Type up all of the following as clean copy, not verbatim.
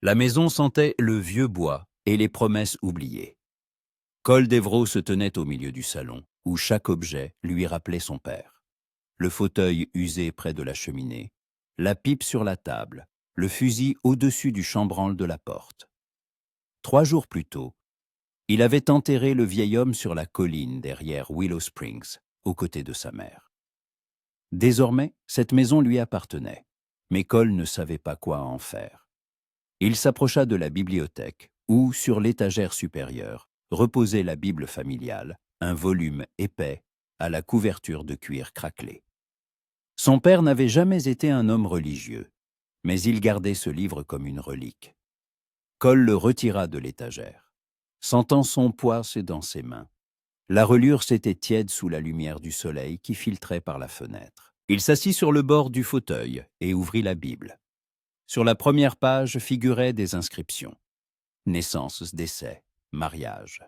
La maison sentait le vieux bois et les promesses oubliées. Cole Devereux se tenait au milieu du salon, où chaque objet lui rappelait son père. Le fauteuil usé près de la cheminée, la pipe sur la table, le fusil au-dessus du chambranle de la porte. 3 jours plus tôt, il avait enterré le vieil homme sur la colline derrière Willow Springs, aux côtés de sa mère. Désormais, cette maison lui appartenait, mais Cole ne savait pas quoi en faire. Il s'approcha de la bibliothèque, où, sur l'étagère supérieure, reposait la Bible familiale, un volume épais, à la couverture de cuir craquelé. Son père n'avait jamais été un homme religieux, mais il gardait ce livre comme une relique. Cole le retira de l'étagère. Sentant son poids dans ses mains, la reliure s'était tiède sous la lumière du soleil qui filtrait par la fenêtre. Il s'assit sur le bord du fauteuil et ouvrit la Bible. Sur la première page figuraient des inscriptions. Naissance, décès, mariage.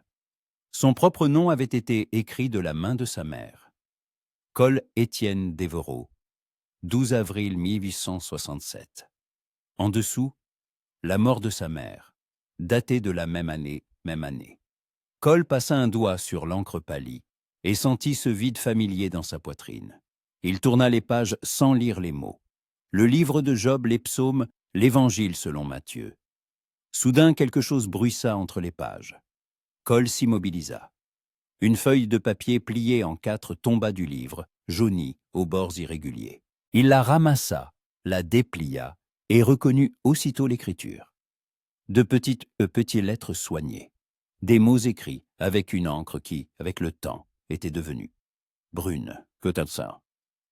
Son propre nom avait été écrit de la main de sa mère. Cole Étienne Devereux, 12 avril 1867. En dessous, la mort de sa mère, datée de la même année, même année. Cole passa un doigt sur l'encre pâlie et sentit ce vide familier dans sa poitrine. Il tourna les pages sans lire les mots. Le livre de Job, les psaumes, l'Évangile selon Matthieu. Soudain, quelque chose bruissa entre les pages. Cole s'immobilisa. Une feuille de papier pliée en 4 tomba du livre, jaunie, aux bords irréguliers. Il la ramassa, la déplia et reconnut aussitôt l'écriture. De petites lettres soignées. Des mots écrits avec une encre qui, avec le temps, était devenue brune. Cotentin.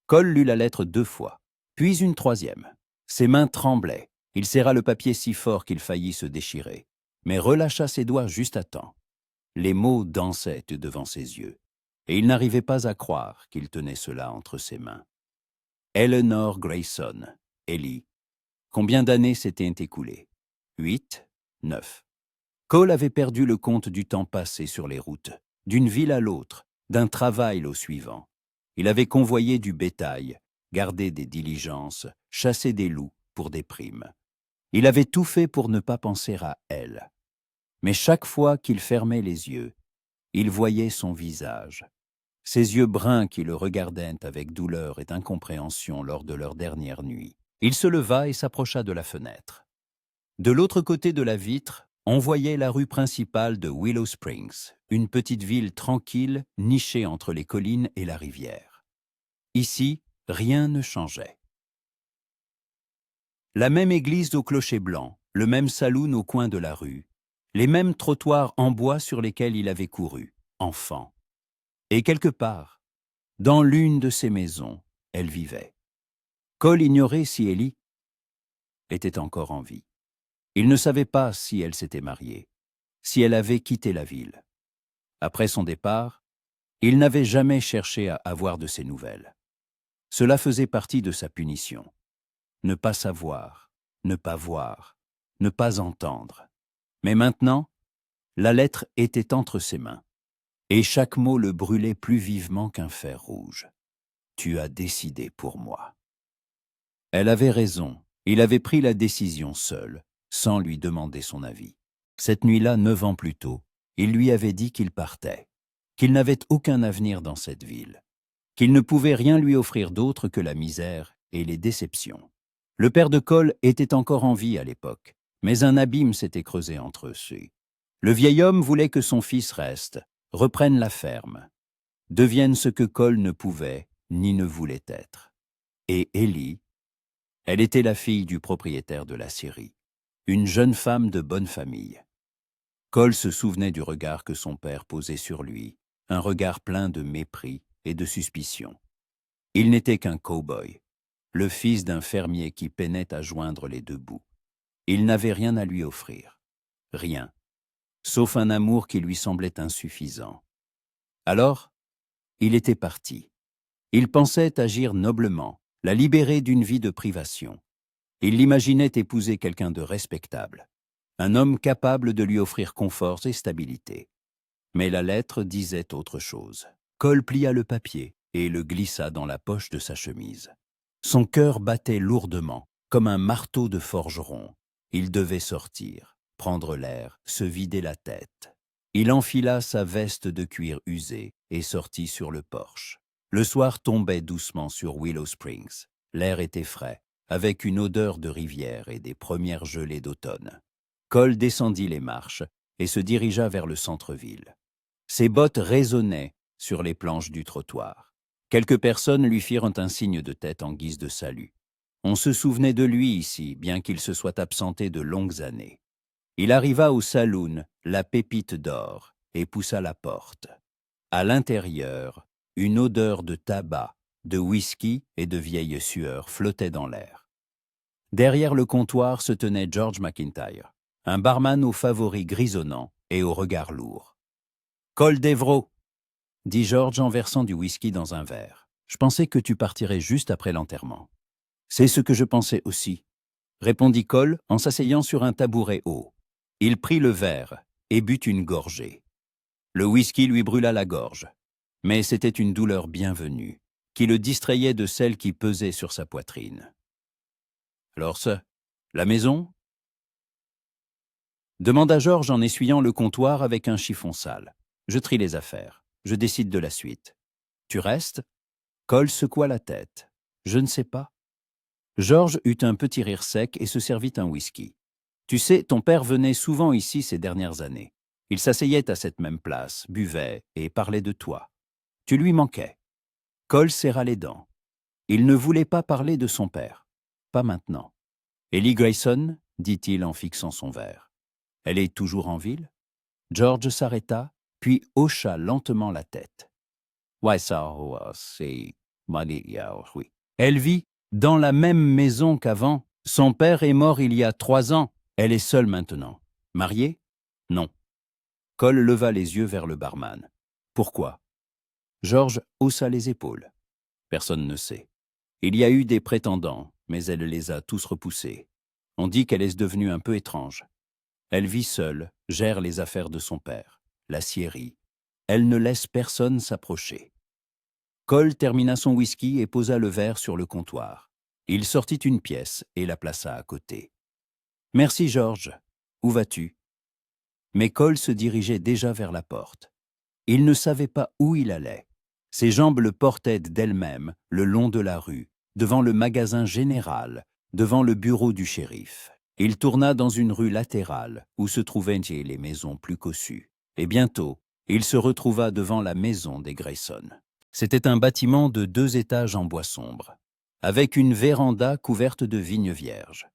Cole lut la lettre 2 fois, puis une 3e. Ses mains tremblaient. Il serra le papier si fort qu'il faillit se déchirer, mais relâcha ses doigts juste à temps. Les mots dansaient devant ses yeux, et il n'arrivait pas à croire qu'il tenait cela entre ses mains. Eleanor Grayson, Ellie. Combien d'années s'étaient écoulées? 8, 9. Cole avait perdu le compte du temps passé sur les routes, d'une ville à l'autre, d'un travail au suivant. Il avait convoyé du bétail, gardé des diligences, chassé des loups pour des primes. Il avait tout fait pour ne pas penser à elle. Mais chaque fois qu'il fermait les yeux, il voyait son visage, ses yeux bruns qui le regardaient avec douleur et incompréhension lors de leur dernière nuit. Il se leva et s'approcha de la fenêtre. De l'autre côté de la vitre, on voyait la rue principale de Willow Springs, une petite ville tranquille nichée entre les collines et la rivière. Ici, rien ne changeait. La même église au clocher blanc, le même saloon au coin de la rue, les mêmes trottoirs en bois sur lesquels il avait couru, enfant. Et quelque part, dans l'une de ces maisons, elle vivait. Cole ignorait si Ellie était encore en vie. Il ne savait pas si elle s'était mariée, si elle avait quitté la ville. Après son départ, il n'avait jamais cherché à avoir de ses nouvelles. Cela faisait partie de sa punition. Ne pas savoir, ne pas voir, ne pas entendre. Mais maintenant, la lettre était entre ses mains, et chaque mot le brûlait plus vivement qu'un fer rouge. « Tu as décidé pour moi. » Elle avait raison, il avait pris la décision seul, sans lui demander son avis. Cette nuit-là, 9 ans plus tôt, il lui avait dit qu'il partait, qu'il n'avait aucun avenir dans cette ville, qu'il ne pouvait rien lui offrir d'autre que la misère et les déceptions. Le père de Cole était encore en vie à l'époque, mais un abîme s'était creusé entre eux. Le vieil homme voulait que son fils reste, reprenne la ferme, devienne ce que Cole ne pouvait ni ne voulait être. Et Ellie, elle était la fille du propriétaire de la scierie, une jeune femme de bonne famille. Cole se souvenait du regard que son père posait sur lui, un regard plein de mépris et de suspicion. Il n'était qu'un cow-boy, le fils d'un fermier qui peinait à joindre les 2 bouts. Il n'avait rien à lui offrir, rien, sauf un amour qui lui semblait insuffisant. Alors, il était parti. Il pensait agir noblement, la libérer d'une vie de privation. Il l'imaginait épouser quelqu'un de respectable, un homme capable de lui offrir confort et stabilité. Mais la lettre disait autre chose. Cole plia le papier et le glissa dans la poche de sa chemise. Son cœur battait lourdement, comme un marteau de forgeron. Il devait sortir, prendre l'air, se vider la tête. Il enfila sa veste de cuir usée et sortit sur le porche. Le soir tombait doucement sur Willow Springs. L'air était frais, avec une odeur de rivière et des premières gelées d'automne. Cole descendit les marches et se dirigea vers le centre-ville. Ses bottes résonnaient sur les planches du trottoir. Quelques personnes lui firent un signe de tête en guise de salut. On se souvenait de lui ici, bien qu'il se soit absenté de longues années. Il arriva au saloon, la Pépite d'Or, et poussa la porte. À l'intérieur, une odeur de tabac, de whisky et de vieille sueur flottait dans l'air. Derrière le comptoir se tenait George McIntyre, un barman aux favoris grisonnants et au regard lourd. « Cole Devereaux !» dit George en versant du whisky dans un verre. « Je pensais que tu partirais juste après l'enterrement. »« C'est ce que je pensais aussi, » répondit Cole en s'asseyant sur un tabouret haut. Il prit le verre et but une gorgée. Le whisky lui brûla la gorge, mais c'était une douleur bienvenue, qui le distrayait de celle qui pesait sur sa poitrine. « Alors ça, la maison ?» demanda George en essuyant le comptoir avec un chiffon sale. « Je trie les affaires. Je décide de la suite. »« Tu restes ?» Cole secoua la tête. « Je ne sais pas. » George eut un petit rire sec et se servit un whisky. « Tu sais, ton père venait souvent ici ces dernières années. Il s'asseyait à cette même place, buvait et parlait de toi. Tu lui manquais. » Cole serra les dents. Il ne voulait pas parler de son père. Pas maintenant. « Ellie Grayson ?» dit-il en fixant son verre. « Elle est toujours en ville ?» George s'arrêta, puis hocha lentement la tête. « Ouais, ça, c'est... oui. Elle vit dans la même maison qu'avant. Son père est mort il y a 3 ans. Elle est seule maintenant. Mariée ? Non. » Cole leva les yeux vers le barman. « Pourquoi ?» George haussa les épaules. « Personne ne sait. Il y a eu des prétendants, mais elle les a tous repoussés. On dit qu'elle est devenue un peu étrange. Elle vit seule, gère les affaires de son père, l'aciérie. Elle ne laisse personne s'approcher. » Cole termina son whisky et posa le verre sur le comptoir. Il sortit une pièce et la plaça à côté. « Merci, George. Où vas-tu » Mais Cole se dirigeait déjà vers la porte. Il ne savait pas où il allait. Ses jambes le portaient d'elles-mêmes le long de la rue, devant le magasin général, devant le bureau du shérif. Il tourna dans une rue latérale où se trouvaient les maisons plus cossues. Et bientôt, il se retrouva devant la maison des Grayson. C'était un bâtiment de 2 étages en bois sombre, avec une véranda couverte de vignes vierges.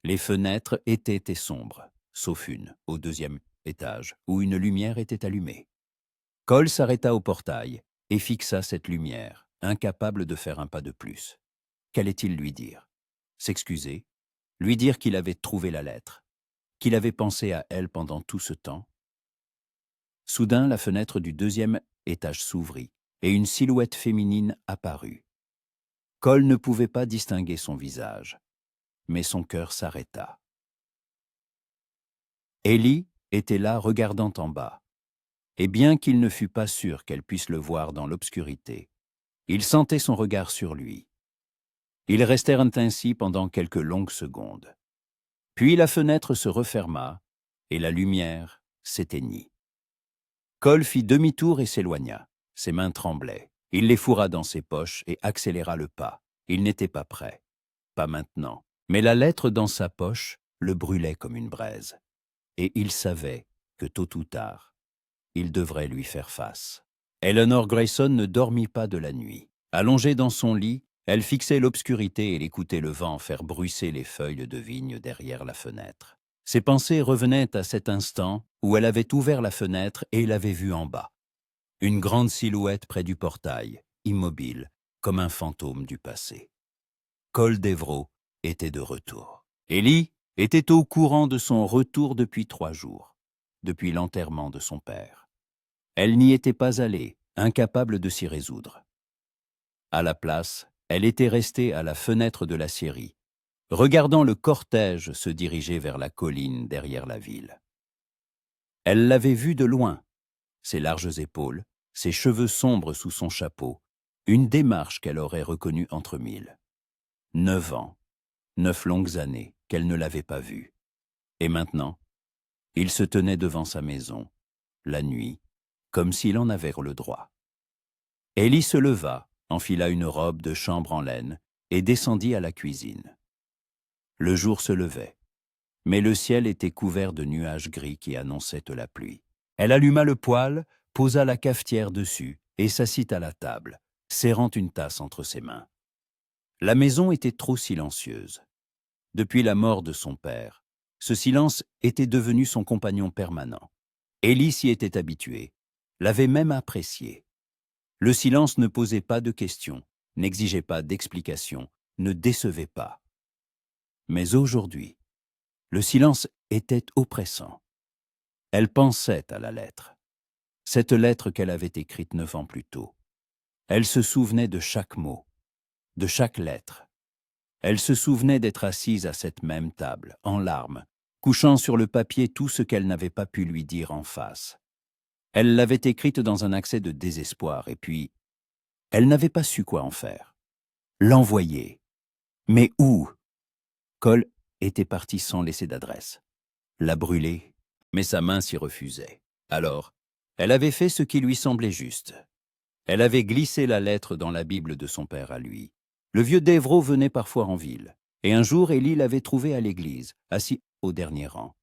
Les fenêtres étaient sombres, sauf une, au 2e étage, où une lumière était allumée. Cole s'arrêta au portail et fixa cette lumière, incapable de faire un pas de plus. Qu'allait-il lui dire? S'excuser? Lui dire qu'il avait trouvé la lettre? Qu'il avait pensé à elle pendant tout ce temps? Soudain, la fenêtre du 2e étage s'ouvrit et une silhouette féminine apparut. Cole ne pouvait pas distinguer son visage, mais son cœur s'arrêta. Ellie était là regardant en bas, et bien qu'il ne fût pas sûr qu'elle puisse le voir dans l'obscurité, il sentait son regard sur lui. Ils restèrent ainsi pendant quelques longues secondes. Puis la fenêtre se referma et la lumière s'éteignit. Cole fit demi-tour et s'éloigna. Ses mains tremblaient. Il les fourra dans ses poches et accéléra le pas. Il n'était pas prêt. Pas maintenant. Mais la lettre dans sa poche le brûlait comme une braise. Et il savait que tôt ou tard, il devrait lui faire face. Eleanor Grayson ne dormit pas de la nuit. Allongée dans son lit, elle fixait l'obscurité et écoutait le vent faire bruisser les feuilles de vigne derrière la fenêtre. Ses pensées revenaient à cet instant où elle avait ouvert la fenêtre et l'avait vue en bas. Une grande silhouette près du portail, immobile, comme un fantôme du passé. Cole Devereaux était de retour. Ellie était au courant de son retour depuis 3 jours, depuis l'enterrement de son père. Elle n'y était pas allée, incapable de s'y résoudre. À la place, elle était restée à la fenêtre de l'aciérie, regardant le cortège se diriger vers la colline derrière la ville. Elle l'avait vu de loin, ses larges épaules, ses cheveux sombres sous son chapeau, une démarche qu'elle aurait reconnue entre 1000. 9 ans, 9 longues années qu'elle ne l'avait pas vu. Et maintenant, il se tenait devant sa maison, la nuit, comme s'il en avait le droit. Élie se leva, enfila une robe de chambre en laine et descendit à la cuisine. Le jour se levait, mais le ciel était couvert de nuages gris qui annonçaient la pluie. Elle alluma le poêle, posa la cafetière dessus et s'assit à la table, serrant une tasse entre ses mains. La maison était trop silencieuse. Depuis la mort de son père, ce silence était devenu son compagnon permanent. Élie s'y était habitué, l'avait même apprécié. Le silence ne posait pas de questions, n'exigeait pas d'explications, ne décevait pas. Mais aujourd'hui, le silence était oppressant. Elle pensait à la lettre. Cette lettre qu'elle avait écrite 9 ans plus tôt. Elle se souvenait de chaque mot, de chaque lettre. Elle se souvenait d'être assise à cette même table, en larmes, couchant sur le papier tout ce qu'elle n'avait pas pu lui dire en face. Elle l'avait écrite dans un accès de désespoir, et puis, elle n'avait pas su quoi en faire. L'envoyer. Mais où? Cole était parti sans laisser d'adresse. La brûler, mais sa main s'y refusait. Alors, elle avait fait ce qui lui semblait juste. Elle avait glissé la lettre dans la Bible de son père à lui. Le vieux Devro venait parfois en ville, et un jour Élie l'avait trouvé à l'église, assis au dernier rang.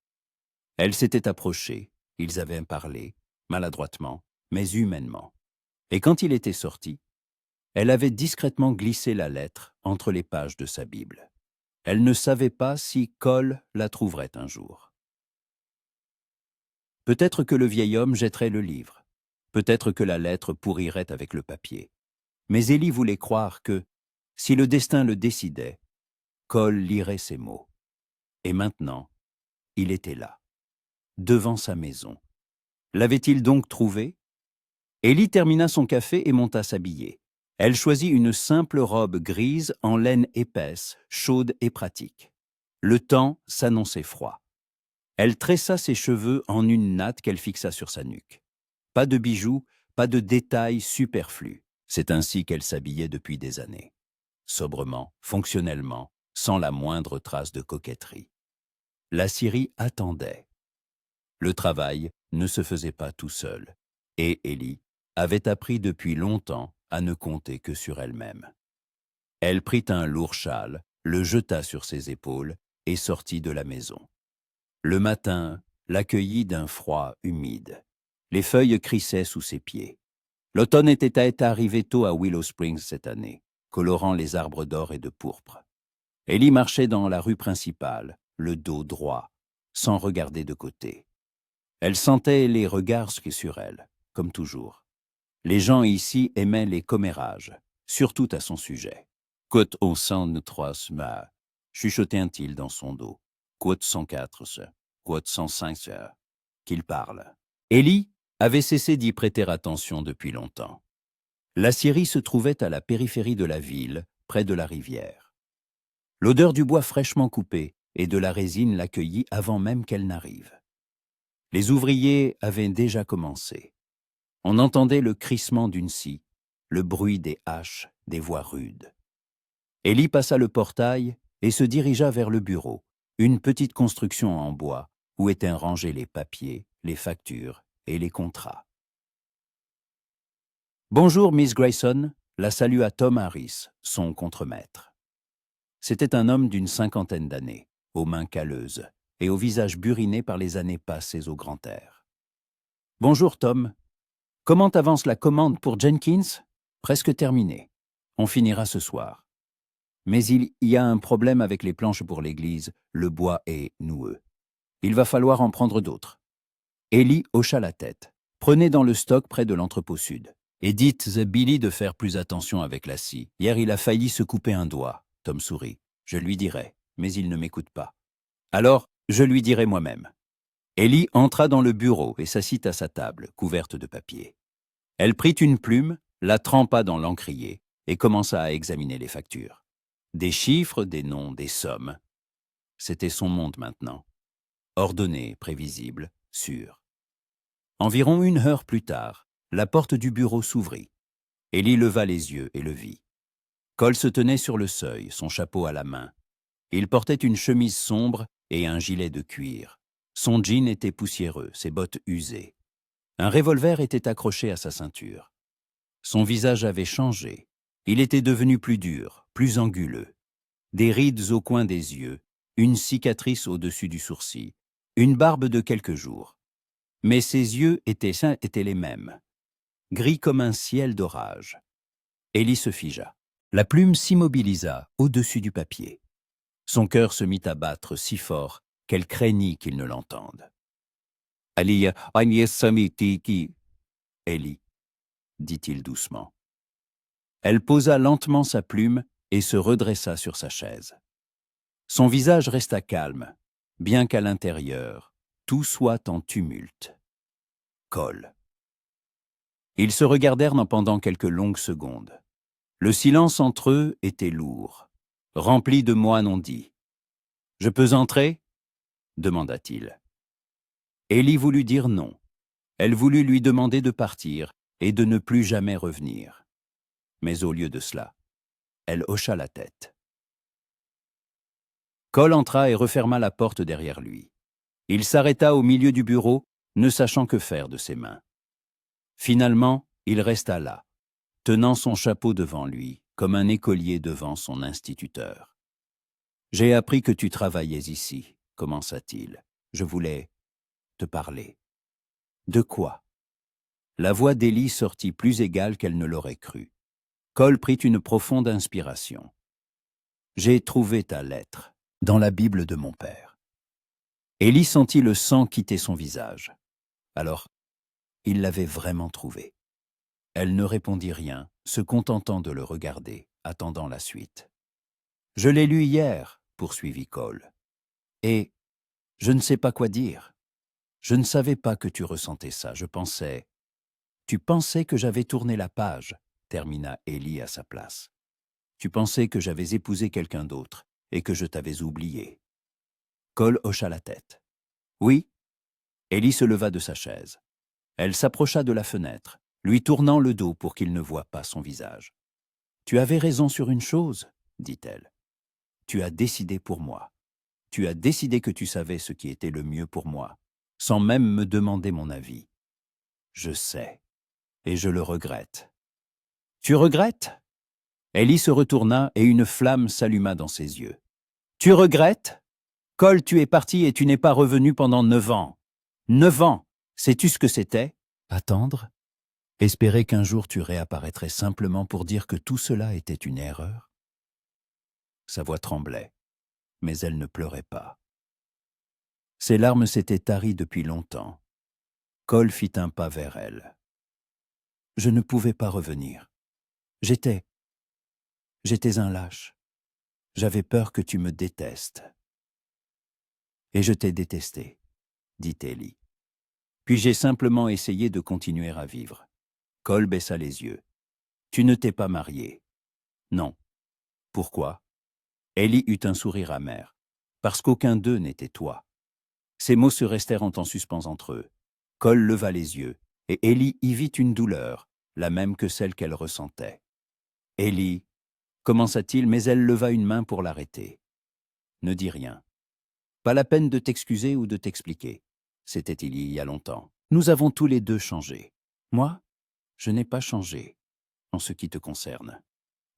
Elle s'était approchée, ils avaient parlé, maladroitement, mais humainement. Et quand il était sorti, elle avait discrètement glissé la lettre entre les pages de sa Bible. Elle ne savait pas si Cole la trouverait un jour. Peut-être que le vieil homme jetterait le livre. Peut-être que la lettre pourrirait avec le papier. Mais Élie voulait croire que, si le destin le décidait, Cole lirait ces mots. Et maintenant, il était là, devant sa maison. L'avait-il donc trouvé? Élie termina son café et monta s'habiller. Elle choisit une simple robe grise en laine épaisse, chaude et pratique. Le temps s'annonçait froid. Elle tressa ses cheveux en une natte qu'elle fixa sur sa nuque. Pas de bijoux, pas de détails superflus. C'est ainsi qu'elle s'habillait depuis des années. Sobrement, fonctionnellement, sans la moindre trace de coquetterie. La Syrie attendait. Le travail ne se faisait pas tout seul, et Élie avait appris depuis longtemps à ne compter que sur elle-même. Elle prit un lourd châle, le jeta sur ses épaules et sortit de la maison. Le matin l'accueillit d'un froid humide. Les feuilles crissaient sous ses pieds. L'automne était arrivé tôt à Willow Springs cette année, colorant les arbres d'or et de pourpre. Élie marchait dans la rue principale, le dos droit, sans regarder de côté. Elle sentait les regards sur elle, comme toujours. Les gens ici aimaient les commérages, surtout à son sujet. « Côte au sang de trois semaines », chuchotait-il dans son dos. « Côte 104, côte 105, qu'il parle. » Élie avait cessé d'y prêter attention depuis longtemps. La scierie se trouvait à la périphérie de la ville, près de la rivière. L'odeur du bois fraîchement coupé et de la résine l'accueillit avant même qu'elle n'arrive. Les ouvriers avaient déjà commencé. On entendait le crissement d'une scie, le bruit des haches, des voix rudes. Élie passa le portail et se dirigea vers le bureau, une petite construction en bois où étaient rangés les papiers, les factures et les contrats. « Bonjour, Miss Grayson », la salua Tom Harris, son contremaître. C'était un homme d'une 50aine d'années, aux mains calleuses et au visage buriné par les années passées au grand air. « Bonjour, Tom. Comment avance la commande pour Jenkins? Presque terminée. On finira ce soir. Mais il y a un problème avec les planches pour l'église, le bois est noueux. Il va falloir en prendre d'autres. » Élie hocha la tête. « Prenez dans le stock près de l'entrepôt sud. Et dites à Billy de faire plus attention avec la scie. Hier, il a failli se couper un doigt. » Tom sourit. « Je lui dirai, mais il ne m'écoute pas. Alors, je lui dirai moi-même. » Élie entra dans le bureau et s'assit à sa table, couverte de papier. Elle prit une plume, la trempa dans l'encrier et commença à examiner les factures. Des chiffres, des noms, des sommes. C'était son monde maintenant. Ordonné, prévisible, sûr. Environ 1 heure plus tard, la porte du bureau s'ouvrit. Élie leva les yeux et le vit. Cole se tenait sur le seuil, son chapeau à la main. Il portait une chemise sombre et un gilet de cuir. Son jean était poussiéreux, ses bottes usées. Un revolver était accroché à sa ceinture. Son visage avait changé. Il était devenu plus dur, plus anguleux. Des rides au coin des yeux, une cicatrice au-dessus du sourcil, une barbe de quelques jours. Mais ses yeux étaient les mêmes, gris comme un ciel d'orage. Ellie se figea. La plume s'immobilisa au-dessus du papier. Son cœur se mit à battre si fort qu'elle craignit qu'il ne l'entende. « Ellie, dit-il doucement. Elle posa lentement sa plume et se redressa sur sa chaise. Son visage resta calme, bien qu'à l'intérieur, tout soit en tumulte. Cole. Ils se regardèrent pendant quelques longues secondes. Le silence entre eux était lourd, rempli de mots non dits. « Je peux entrer » demanda-t-il. Ellie voulut dire non. Elle voulut lui demander de partir et de ne plus jamais revenir. Mais au lieu de cela, elle hocha la tête. Cole entra et referma la porte derrière lui. Il s'arrêta au milieu du bureau, ne sachant que faire de ses mains. Finalement, il resta là, tenant son chapeau devant lui, comme un écolier devant son instituteur. « J'ai appris que tu travaillais ici, » commença-t-il. « Je voulais te parler. » « De quoi ?» La voix d'Ellie sortit plus égale qu'elle ne l'aurait cru. Cole prit une profonde inspiration. « J'ai trouvé ta lettre dans la Bible de mon père. » Ellie sentit le sang quitter son visage. Alors, il l'avait vraiment trouvée. Elle ne répondit rien, se contentant de le regarder, attendant la suite. « Je l'ai lu hier, » poursuivit Cole. « Et je ne sais pas quoi dire. Je ne savais pas que tu ressentais ça, je pensais... » « Tu pensais que j'avais tourné la page, » termina Ellie à sa place. « Tu pensais que j'avais épousé quelqu'un d'autre et que je t'avais oublié. » Cole hocha la tête. « Oui. » Ellie se leva de sa chaise. Elle s'approcha de la fenêtre, lui tournant le dos pour qu'il ne voie pas son visage. « Tu avais raison sur une chose, » dit-elle. « Tu as décidé pour moi. Tu as décidé que tu savais ce qui était le mieux pour moi, sans même me demander mon avis. Je sais. Et je le regrette. »« Tu regrettes ?» Ellie se retourna et une flamme s'alluma dans ses yeux. « Tu regrettes ? Cole, tu es parti et tu n'es pas revenu pendant 9 ans. 9 ans. Sais-tu ce que c'était ? Attendre ? Espérer qu'un jour tu réapparaîtrais simplement pour dire que tout cela était une erreur ?» Sa voix tremblait, mais elle ne pleurait pas. Ses larmes s'étaient taries depuis longtemps. Cole fit un pas vers elle. « Je ne pouvais pas revenir. J'étais un lâche. J'avais peur que tu me détestes. » « Et je t'ai détesté, » dit Ellie. « Puis j'ai simplement essayé de continuer à vivre. » Cole baissa les yeux. « Tu ne t'es pas marié. »« Non. » »« Pourquoi ?» Ellie eut un sourire amer. « Parce qu'aucun d'eux n'était toi. » Ces mots se restèrent en suspens entre eux. Cole leva les yeux, et Ellie y vit une douleur, la même que celle qu'elle ressentait. « Ellie » commença-t-il, mais elle leva une main pour l'arrêter. « Ne dis rien. Pas la peine de t'excuser ou de t'expliquer. C'était il y a longtemps. Nous avons tous les deux changé. Moi, je n'ai pas changé, en ce qui te concerne. »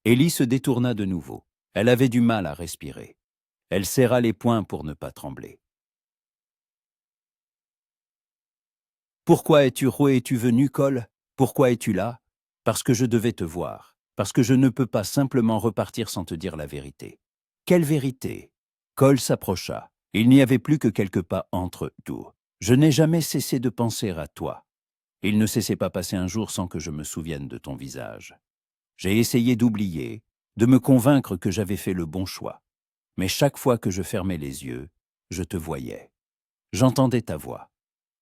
Ellie se détourna de nouveau. Elle avait du mal à respirer. Elle serra les poings pour ne pas trembler. « Pourquoi es-tu venu, Cole ? Pourquoi es-tu là ? Parce que je devais te voir. Parce que je ne peux pas simplement repartir sans te dire la vérité. » « Quelle vérité ?» Cole s'approcha. Il n'y avait plus que quelques pas entre eux. « Je n'ai jamais cessé de penser à toi. Il ne s'est pas passé un jour sans que je me souvienne de ton visage. J'ai essayé d'oublier, de me convaincre que j'avais fait le bon choix. Mais chaque fois que je fermais les yeux, je te voyais. J'entendais ta voix.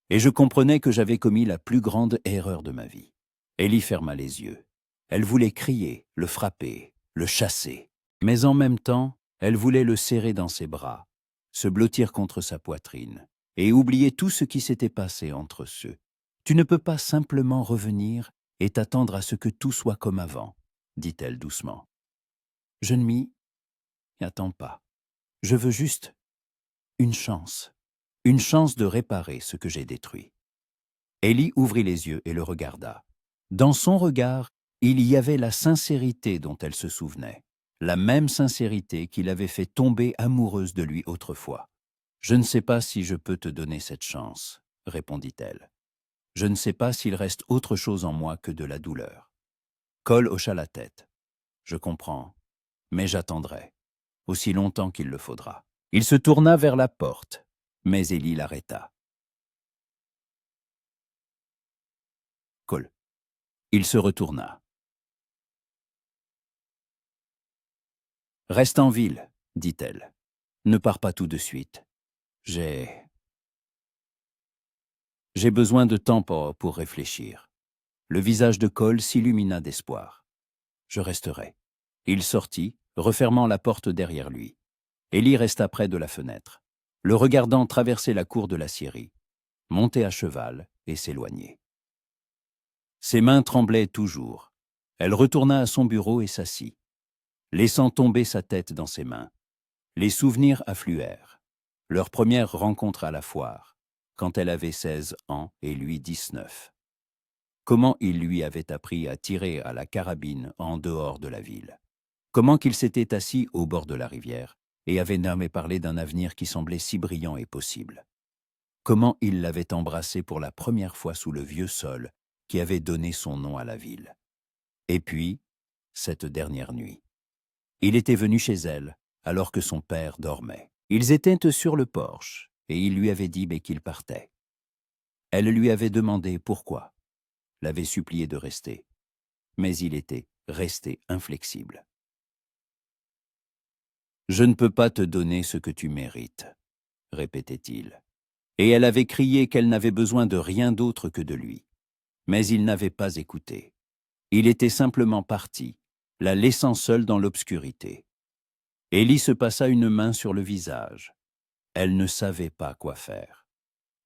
Et je comprenais que j'avais commis la plus grande erreur de ma vie. » Ellie ferma les yeux. Elle voulait crier, le frapper, le chasser. Mais en même temps, elle voulait le serrer dans ses bras, se blottir contre sa poitrine et oublier tout ce qui s'était passé entre eux. « Tu ne peux pas simplement revenir et t'attendre à ce que tout soit comme avant, » dit-elle doucement. « Je ne m'y attends pas. Je veux juste une chance de réparer ce que j'ai détruit. » Ellie ouvrit les yeux et le regarda. Dans son regard, il y avait la sincérité dont elle se souvenait, la même sincérité qui l'avait fait tomber amoureuse de lui autrefois. « Je ne sais pas si je peux te donner cette chance, » répondit-elle. « Je ne sais pas s'il reste autre chose en moi que de la douleur. » Cole hocha la tête. « Je comprends, mais j'attendrai, aussi longtemps qu'il le faudra. » Il se tourna vers la porte, mais Ellie l'arrêta. « Cole. » Il se retourna. « Reste en ville, » dit-elle. « Ne pars pas tout de suite. J'ai besoin de temps pour réfléchir. » Le visage de Cole s'illumina d'espoir. « Je resterai. » Il sortit, refermant la porte derrière lui. Ellie resta près de la fenêtre, le regardant traverser la cour de la scierie, monter à cheval et s'éloigner. Ses mains tremblaient toujours. Elle retourna à son bureau et s'assit, laissant tomber sa tête dans ses mains. Les souvenirs affluèrent. Leur première rencontre à la foire, quand elle avait 16 ans et lui 19. Comment il lui avait appris à tirer à la carabine en dehors de la ville. Comment qu'il s'était assis au bord de la rivière et avait nommé parler d'un avenir qui semblait si brillant et possible. Comment il l'avait embrassée pour la première fois sous le vieux sol qui avait donné son nom à la ville. Et puis, cette dernière nuit. Il était venu chez elle, alors que son père dormait. Ils étaient sur le porche, et il lui avait dit qu'il partait. Elle lui avait demandé pourquoi, l'avait supplié de rester, mais il était resté inflexible. « Je ne peux pas te donner ce que tu mérites, » répétait-il. Et elle avait crié qu'elle n'avait besoin de rien d'autre que de lui. Mais il n'avait pas écouté. Il était simplement parti, la laissant seule dans l'obscurité. Ellie se passa une main sur le visage. Elle ne savait pas quoi faire.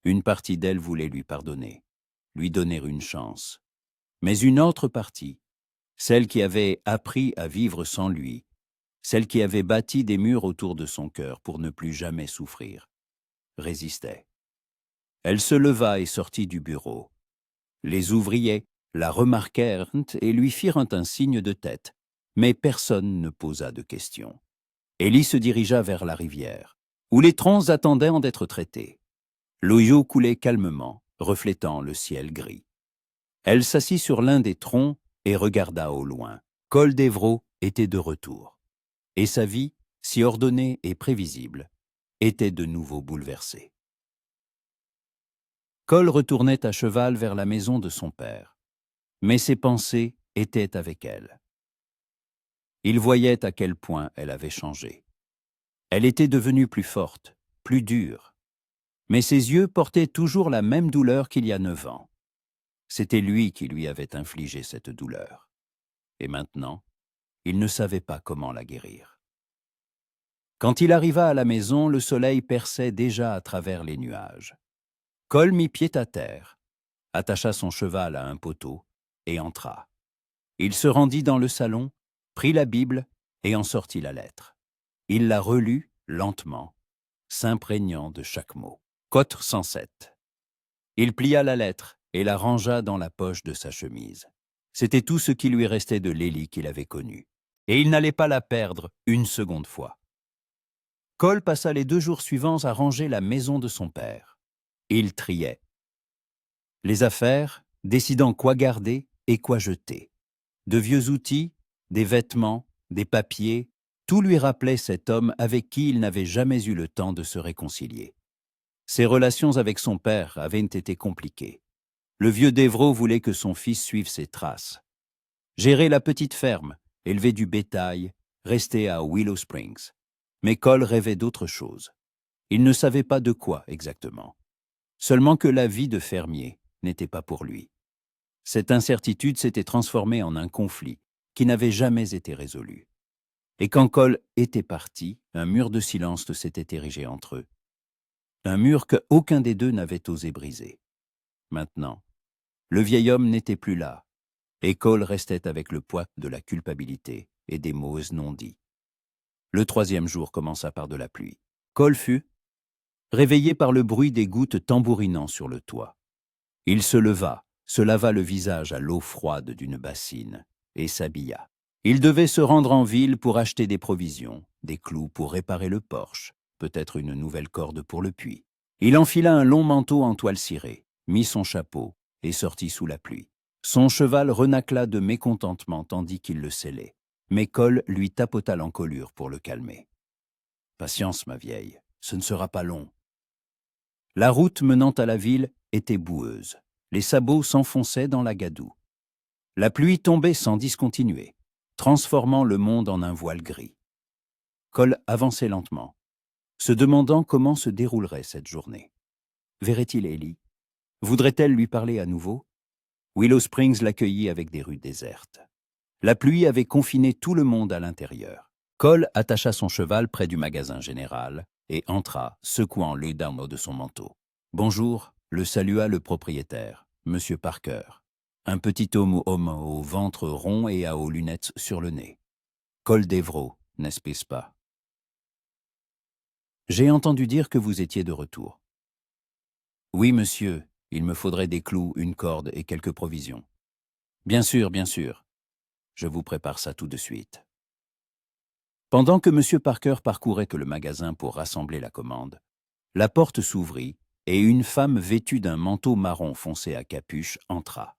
Une partie d'elle voulait lui pardonner, lui donner une chance. Mais une autre partie, celle qui avait appris à vivre sans lui, celle qui avait bâti des murs autour de son cœur pour ne plus jamais souffrir, résistait. Elle se leva et sortit du bureau. Les ouvriers la remarquèrent et lui firent un signe de tête, mais personne ne posa de questions. Ellie se dirigea vers la rivière, où les troncs attendaient en d'être traités. L'Ohio coulait calmement, reflétant le ciel gris. Elle s'assit sur l'un des troncs et regarda au loin. Cole Devro était de retour, et sa vie, si ordonnée et prévisible, était de nouveau bouleversée. Cole retournait à cheval vers la maison de son père, mais ses pensées étaient avec elle. Il voyait à quel point elle avait changé. Elle était devenue plus forte, plus dure, mais ses yeux portaient toujours la même douleur qu'il y a 9 ans. C'était lui qui lui avait infligé cette douleur. Et maintenant, il ne savait pas comment la guérir. Quand il arriva à la maison, le soleil perçait déjà à travers les nuages. Cole mit pied à terre, attacha son cheval à un poteau et entra. Il se rendit dans le salon, prit la Bible et en sortit la lettre. Il la relut lentement, s'imprégnant de chaque mot. Cote 107. Il plia la lettre et la rangea dans la poche de sa chemise. C'était tout ce qui lui restait de l'Ellie qu'il avait connue. Et il n'allait pas la perdre une seconde fois. Cole passa les 2 jours suivants à ranger la maison de son père. Il triait les affaires, décidant quoi garder et quoi jeter. De vieux outils, des vêtements, des papiers, tout lui rappelait cet homme avec qui il n'avait jamais eu le temps de se réconcilier. Ses relations avec son père avaient été compliquées. Le vieux Devro voulait que son fils suive ses traces. Gérer la petite ferme, élever du bétail, rester à Willow Springs. Mais Cole rêvait d'autre chose. Il ne savait pas de quoi exactement. Seulement que la vie de fermier n'était pas pour lui. Cette incertitude s'était transformée en un conflit qui n'avait jamais été résolu. Et quand Cole était parti, un mur de silence s'était érigé entre eux. Un mur qu'aucun des deux n'avait osé briser. Maintenant, le vieil homme n'était plus là, et Cole restait avec le poids de la culpabilité et des mots non dits. Le 3e jour commença par de la pluie. Cole fut réveillé par le bruit des gouttes tambourinant sur le toit. Il se leva, se lava le visage à l'eau froide d'une bassine et s'habilla. Il devait se rendre en ville pour acheter des provisions, des clous pour réparer le porche, peut-être une nouvelle corde pour le puits. Il enfila un long manteau en toile cirée, mit son chapeau et sortit sous la pluie. Son cheval renacla de mécontentement tandis qu'il le sellait, mais Cole lui tapota l'encolure pour le calmer. « Patience, ma vieille, ce ne sera pas long. » La route menant à la ville était boueuse. Les sabots s'enfonçaient dans la gadoue. La pluie tombait sans discontinuer, transformant le monde en un voile gris. Cole avançait lentement, se demandant comment se déroulerait cette journée. Verrait-il Ellie? Voudrait-elle lui parler à nouveau? Willow Springs l'accueillit avec des rues désertes. La pluie avait confiné tout le monde à l'intérieur. Cole attacha son cheval près du magasin général et entra, secouant l'œil d'armeau de son manteau. « Bonjour », le salua le propriétaire, Monsieur Parker. Un petit homme au ventre rond et aux lunettes sur le nez. « Cole Devro, n'est-ce pas? J'ai entendu dire que vous étiez de retour. »« Oui, monsieur, il me faudrait des clous, une corde et quelques provisions. »« Bien sûr, bien sûr. Je vous prépare ça tout de suite. » Pendant que M. Parker parcourait le magasin pour rassembler la commande, la porte s'ouvrit et une femme vêtue d'un manteau marron foncé à capuche entra.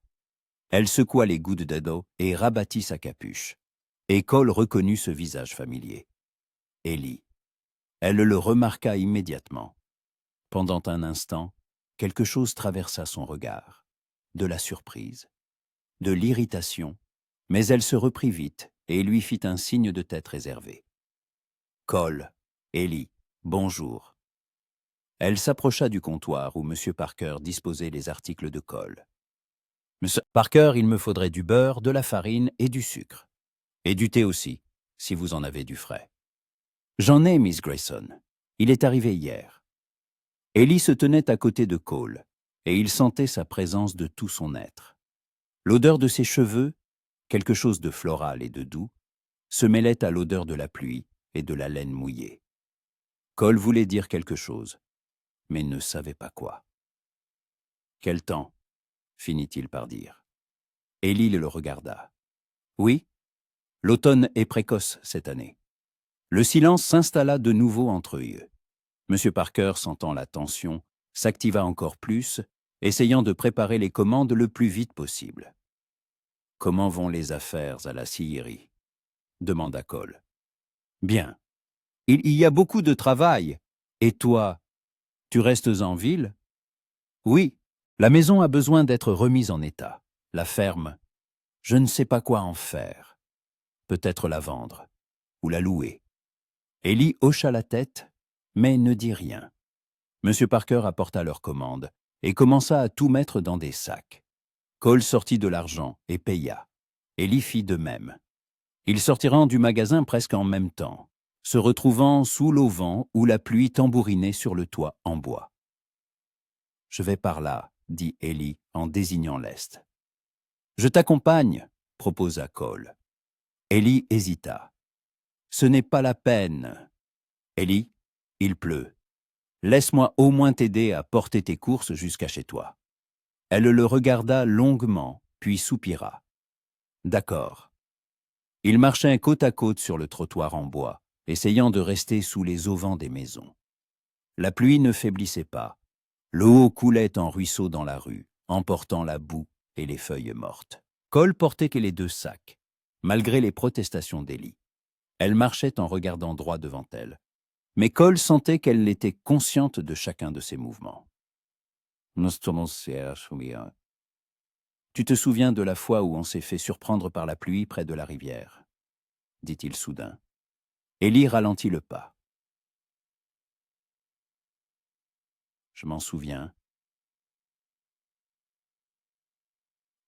Elle secoua les gouttes d'eau et rabattit sa capuche. Et Cole reconnut ce visage familier. Ellie. Elle le remarqua immédiatement. Pendant un instant, quelque chose traversa son regard. De la surprise, de l'irritation, mais elle se reprit vite et lui fit un signe de tête réservé. « Cole, Ellie, bonjour. » Elle s'approcha du comptoir où M. Parker disposait les articles de Cole. « Monsieur Parker, il me faudrait du beurre, de la farine et du sucre. Et du thé aussi, si vous en avez du frais. »« J'en ai, Miss Grayson. Il est arrivé hier. » Ellie se tenait à côté de Cole, et il sentait sa présence de tout son être. L'odeur de ses cheveux, quelque chose de floral et de doux, se mêlait à l'odeur de la pluie et de la laine mouillée. Cole voulait dire quelque chose, mais ne savait pas quoi. « Quel temps ?» finit-il par dire. Ellie le regarda. « Oui, l'automne est précoce cette année. » Le silence s'installa de nouveau entre eux. M. Parker, sentant la tension, s'activa encore plus, essayant de préparer les commandes le plus vite possible. « Comment vont les affaires à la scierie ?» demanda Cole. « Bien. Il y a beaucoup de travail. Et toi, tu restes en ville ? » ?»« Oui, la maison a besoin d'être remise en état. La ferme, je ne sais pas quoi en faire. Peut-être la vendre, ou la louer. » Ellie hocha la tête, mais ne dit rien. M. Parker apporta leur commande et commença à tout mettre dans des sacs. Cole sortit de l'argent et paya. Ellie fit de même. Ils sortirent du magasin presque en même temps, se retrouvant sous l'auvent où la pluie tambourinait sur le toit en bois. « Je vais par là, » dit Ellie en désignant l'est. « Je t'accompagne, » proposa Cole. Ellie hésita. « Ce n'est pas la peine. »« Ellie, il pleut. Laisse-moi au moins t'aider à porter tes courses jusqu'à chez toi. » Elle le regarda longuement, puis soupira. « D'accord. » Ils marchaient côte à côte sur le trottoir en bois, essayant de rester sous les auvents des maisons. La pluie ne faiblissait pas. L'eau coulait en ruisseau dans la rue, emportant la boue et les feuilles mortes. Cole portait que les 2 sacs, malgré les protestations d'Ellie. Elle marchait en regardant droit devant elle. Mais Cole sentait qu'elle était consciente de chacun de ses mouvements. « Tu te souviens de la fois où on s'est fait surprendre par la pluie près de la rivière ?» dit-il soudain. Ellie ralentit le pas. « Je m'en souviens.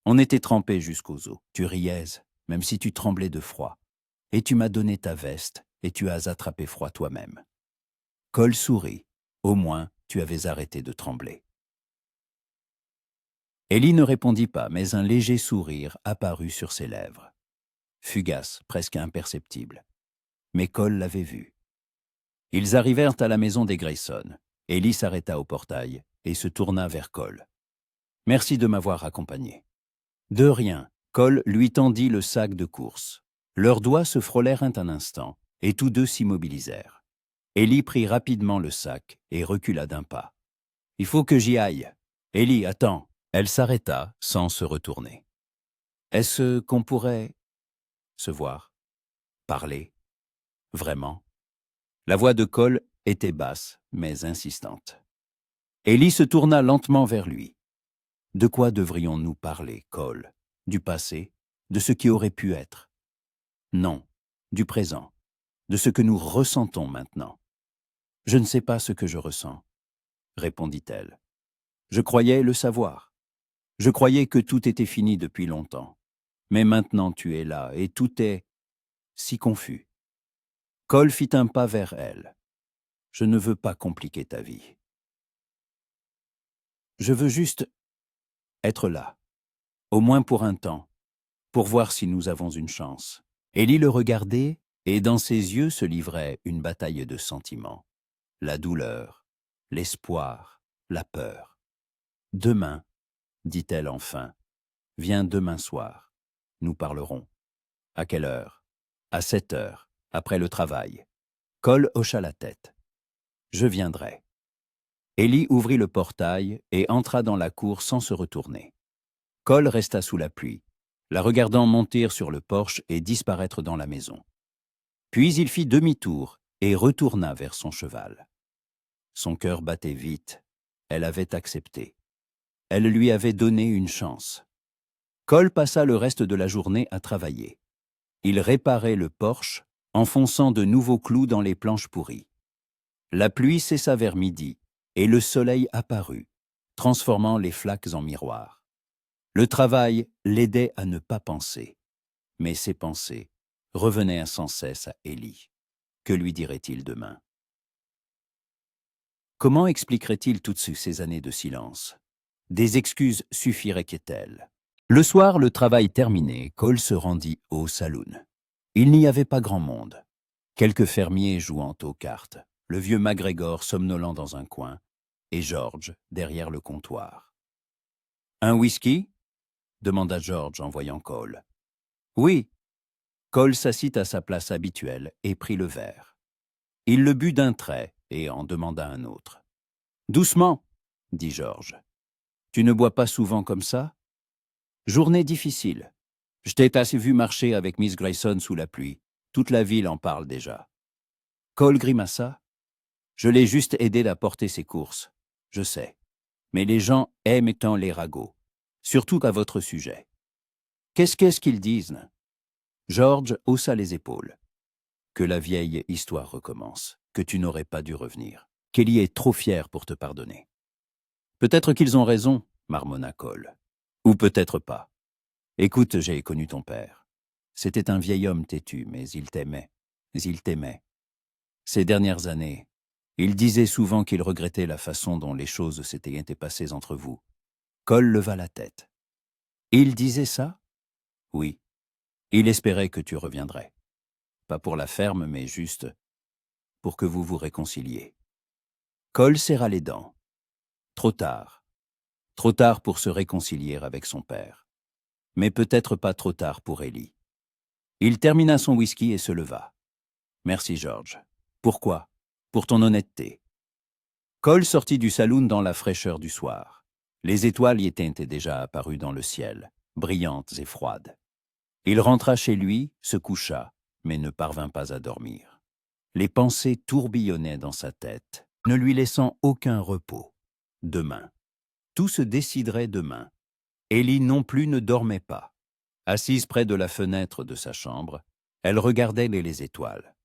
On était trempés jusqu'aux os. Tu riais, même si tu tremblais de froid. Et tu m'as donné ta veste, et tu as attrapé froid toi-même. » Cole sourit. Au moins, tu avais arrêté de trembler. Ellie ne répondit pas, mais un léger sourire apparut sur ses lèvres. Fugace, presque imperceptible. mais Cole l'avait vu. Ils arrivèrent à la maison des Grayson. Ellie s'arrêta au portail et se tourna vers Cole. « Merci de m'avoir accompagné. »« De rien. » Cole lui tendit le sac de course. Leurs doigts se frôlèrent un instant, et tous deux s'immobilisèrent. Ellie prit rapidement le sac et recula d'un pas. « Il faut que j'y aille. Ellie, attends. » Elle s'arrêta sans se retourner. « Est-ce qu'on pourrait se voir, parler, vraiment ?» La voix de Cole était basse, mais insistante. Ellie se tourna lentement vers lui. « De quoi devrions-nous parler, Cole? Du passé? De ce qui aurait pu être? » « Non, du présent, de ce que nous ressentons maintenant. »« Je ne sais pas ce que je ressens, » répondit-elle. « Je croyais le savoir. Je croyais que tout était fini depuis longtemps. Mais maintenant tu es là et tout est si confus. » Cole fit un pas vers elle. « Je ne veux pas compliquer ta vie. Je veux juste être là, au moins pour un temps, pour voir si nous avons une chance. » Ellie le regardait, et dans ses yeux se livrait une bataille de sentiments. La douleur, l'espoir, la peur. « Demain, dit-elle enfin, viens demain soir. Nous parlerons. » « À quelle heure? » « À 7 heures, après le travail. » Cole hocha la tête. « Je viendrai. » Ellie ouvrit le portail et entra dans la cour sans se retourner. Cole resta sous la pluie, la regardant monter sur le porche et disparaître dans la maison. Puis il fit demi-tour et retourna vers son cheval. Son cœur battait vite. Elle avait accepté. Elle lui avait donné une chance. Cole passa le reste de la journée à travailler. Il réparait le porche, enfonçant de nouveaux clous dans les planches pourries. La pluie cessa vers midi, et le soleil apparut, transformant les flaques en miroirs. Le travail l'aidait à ne pas penser, mais ses pensées revenaient sans cesse à Ellie. Que lui dirait-il demain? Comment expliquerait-il toutes ces années de silence? Des excuses suffiraient-elles? Le soir, le travail terminé, Cole se rendit au saloon. Il n'y avait pas grand monde. Quelques fermiers jouant aux cartes, le vieux MacGregor somnolent dans un coin, et George derrière le comptoir. « Un whisky ?» demanda George en voyant Cole. « Oui. » Cole s'assit à sa place habituelle et prit le verre. Il le but d'un trait et en demanda un autre. « Doucement, » dit George. « Tu ne bois pas souvent comme ça? » Journée difficile. Je t'ai assez vu marcher avec Miss Grayson sous la pluie. Toute la ville en parle déjà. Cole grimaça. Je l'ai juste aidé à porter ses courses. Je sais. Mais les gens aiment tant les ragots. Surtout à votre sujet. Qu'est-ce qu'ils disent? George haussa les épaules. Que la vieille histoire recommence. Que tu n'aurais pas dû revenir. Kelly est trop fière pour te pardonner. Peut-être qu'ils ont raison, marmonna Cole. Ou peut-être pas. Écoute, j'ai connu ton père. C'était un vieil homme têtu, mais il t'aimait. Il t'aimait. Ces dernières années, il disait souvent qu'il regrettait la façon dont les choses s'étaient passées entre vous. Cole leva la tête. Il disait ça? Oui. Il espérait que tu reviendrais. Pas pour la ferme, mais juste pour que vous vous réconciliez. Cole serra les dents. Trop tard. Trop tard pour se réconcilier avec son père. Mais peut-être pas trop tard pour Ellie. Il termina son whisky et se leva. Merci, George. Pourquoi? Pour ton honnêteté. Cole sortit du saloon dans la fraîcheur du soir. Les étoiles y étaient déjà apparues dans le ciel, brillantes et froides. Il rentra chez lui, se coucha, mais ne parvint pas à dormir. Les pensées tourbillonnaient dans sa tête, ne lui laissant aucun repos. Demain. Tout se déciderait demain. Ellie non plus ne dormait pas. Assise près de la fenêtre de sa chambre, elle regardait les étoiles.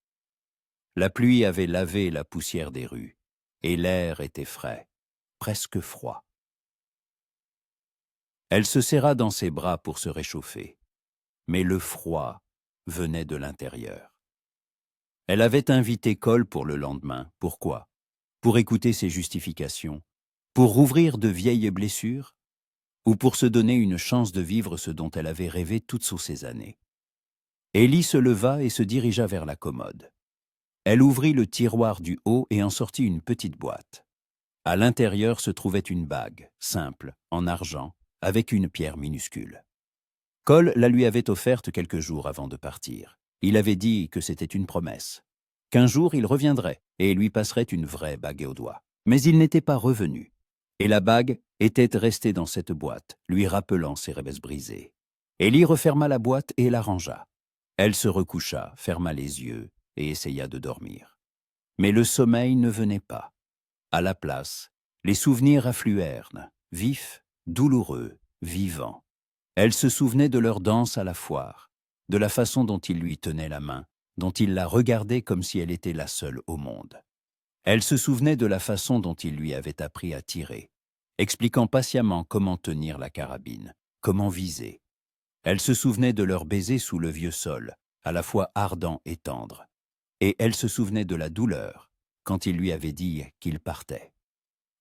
La pluie avait lavé la poussière des rues, et l'air était frais, presque froid. Elle se serra dans ses bras pour se réchauffer, mais le froid venait de l'intérieur. Elle avait invité Cole pour le lendemain. Pourquoi? Pour écouter ses justifications? Pour rouvrir de vieilles blessures? Ou pour se donner une chance de vivre ce dont elle avait rêvé toutes ces années? Ellie se leva et se dirigea vers la commode. Elle ouvrit le tiroir du haut et en sortit une petite boîte. À l'intérieur se trouvait une bague, simple, en argent, avec une pierre minuscule. Cole la lui avait offerte quelques jours avant de partir. Il avait dit que c'était une promesse, qu'un jour il reviendrait et lui passerait une vraie bague au doigt. Mais il n'était pas revenu. Et la bague était restée dans cette boîte, lui rappelant ses rêves brisés. Ellie referma la boîte et la rangea. Elle se recoucha, ferma les yeux et essaya de dormir. Mais le sommeil ne venait pas. À la place, les souvenirs affluèrent, vifs, douloureux, vivants. Elle se souvenait de leur danse à la foire, de la façon dont il lui tenait la main, dont il la regardait comme si elle était la seule au monde. Elle se souvenait de la façon dont il lui avait appris à tirer, expliquant patiemment comment tenir la carabine, comment viser. Elle se souvenait de leur baiser sous le vieux sol, à la fois ardent et tendre. Et elle se souvenait de la douleur, quand il lui avait dit qu'il partait.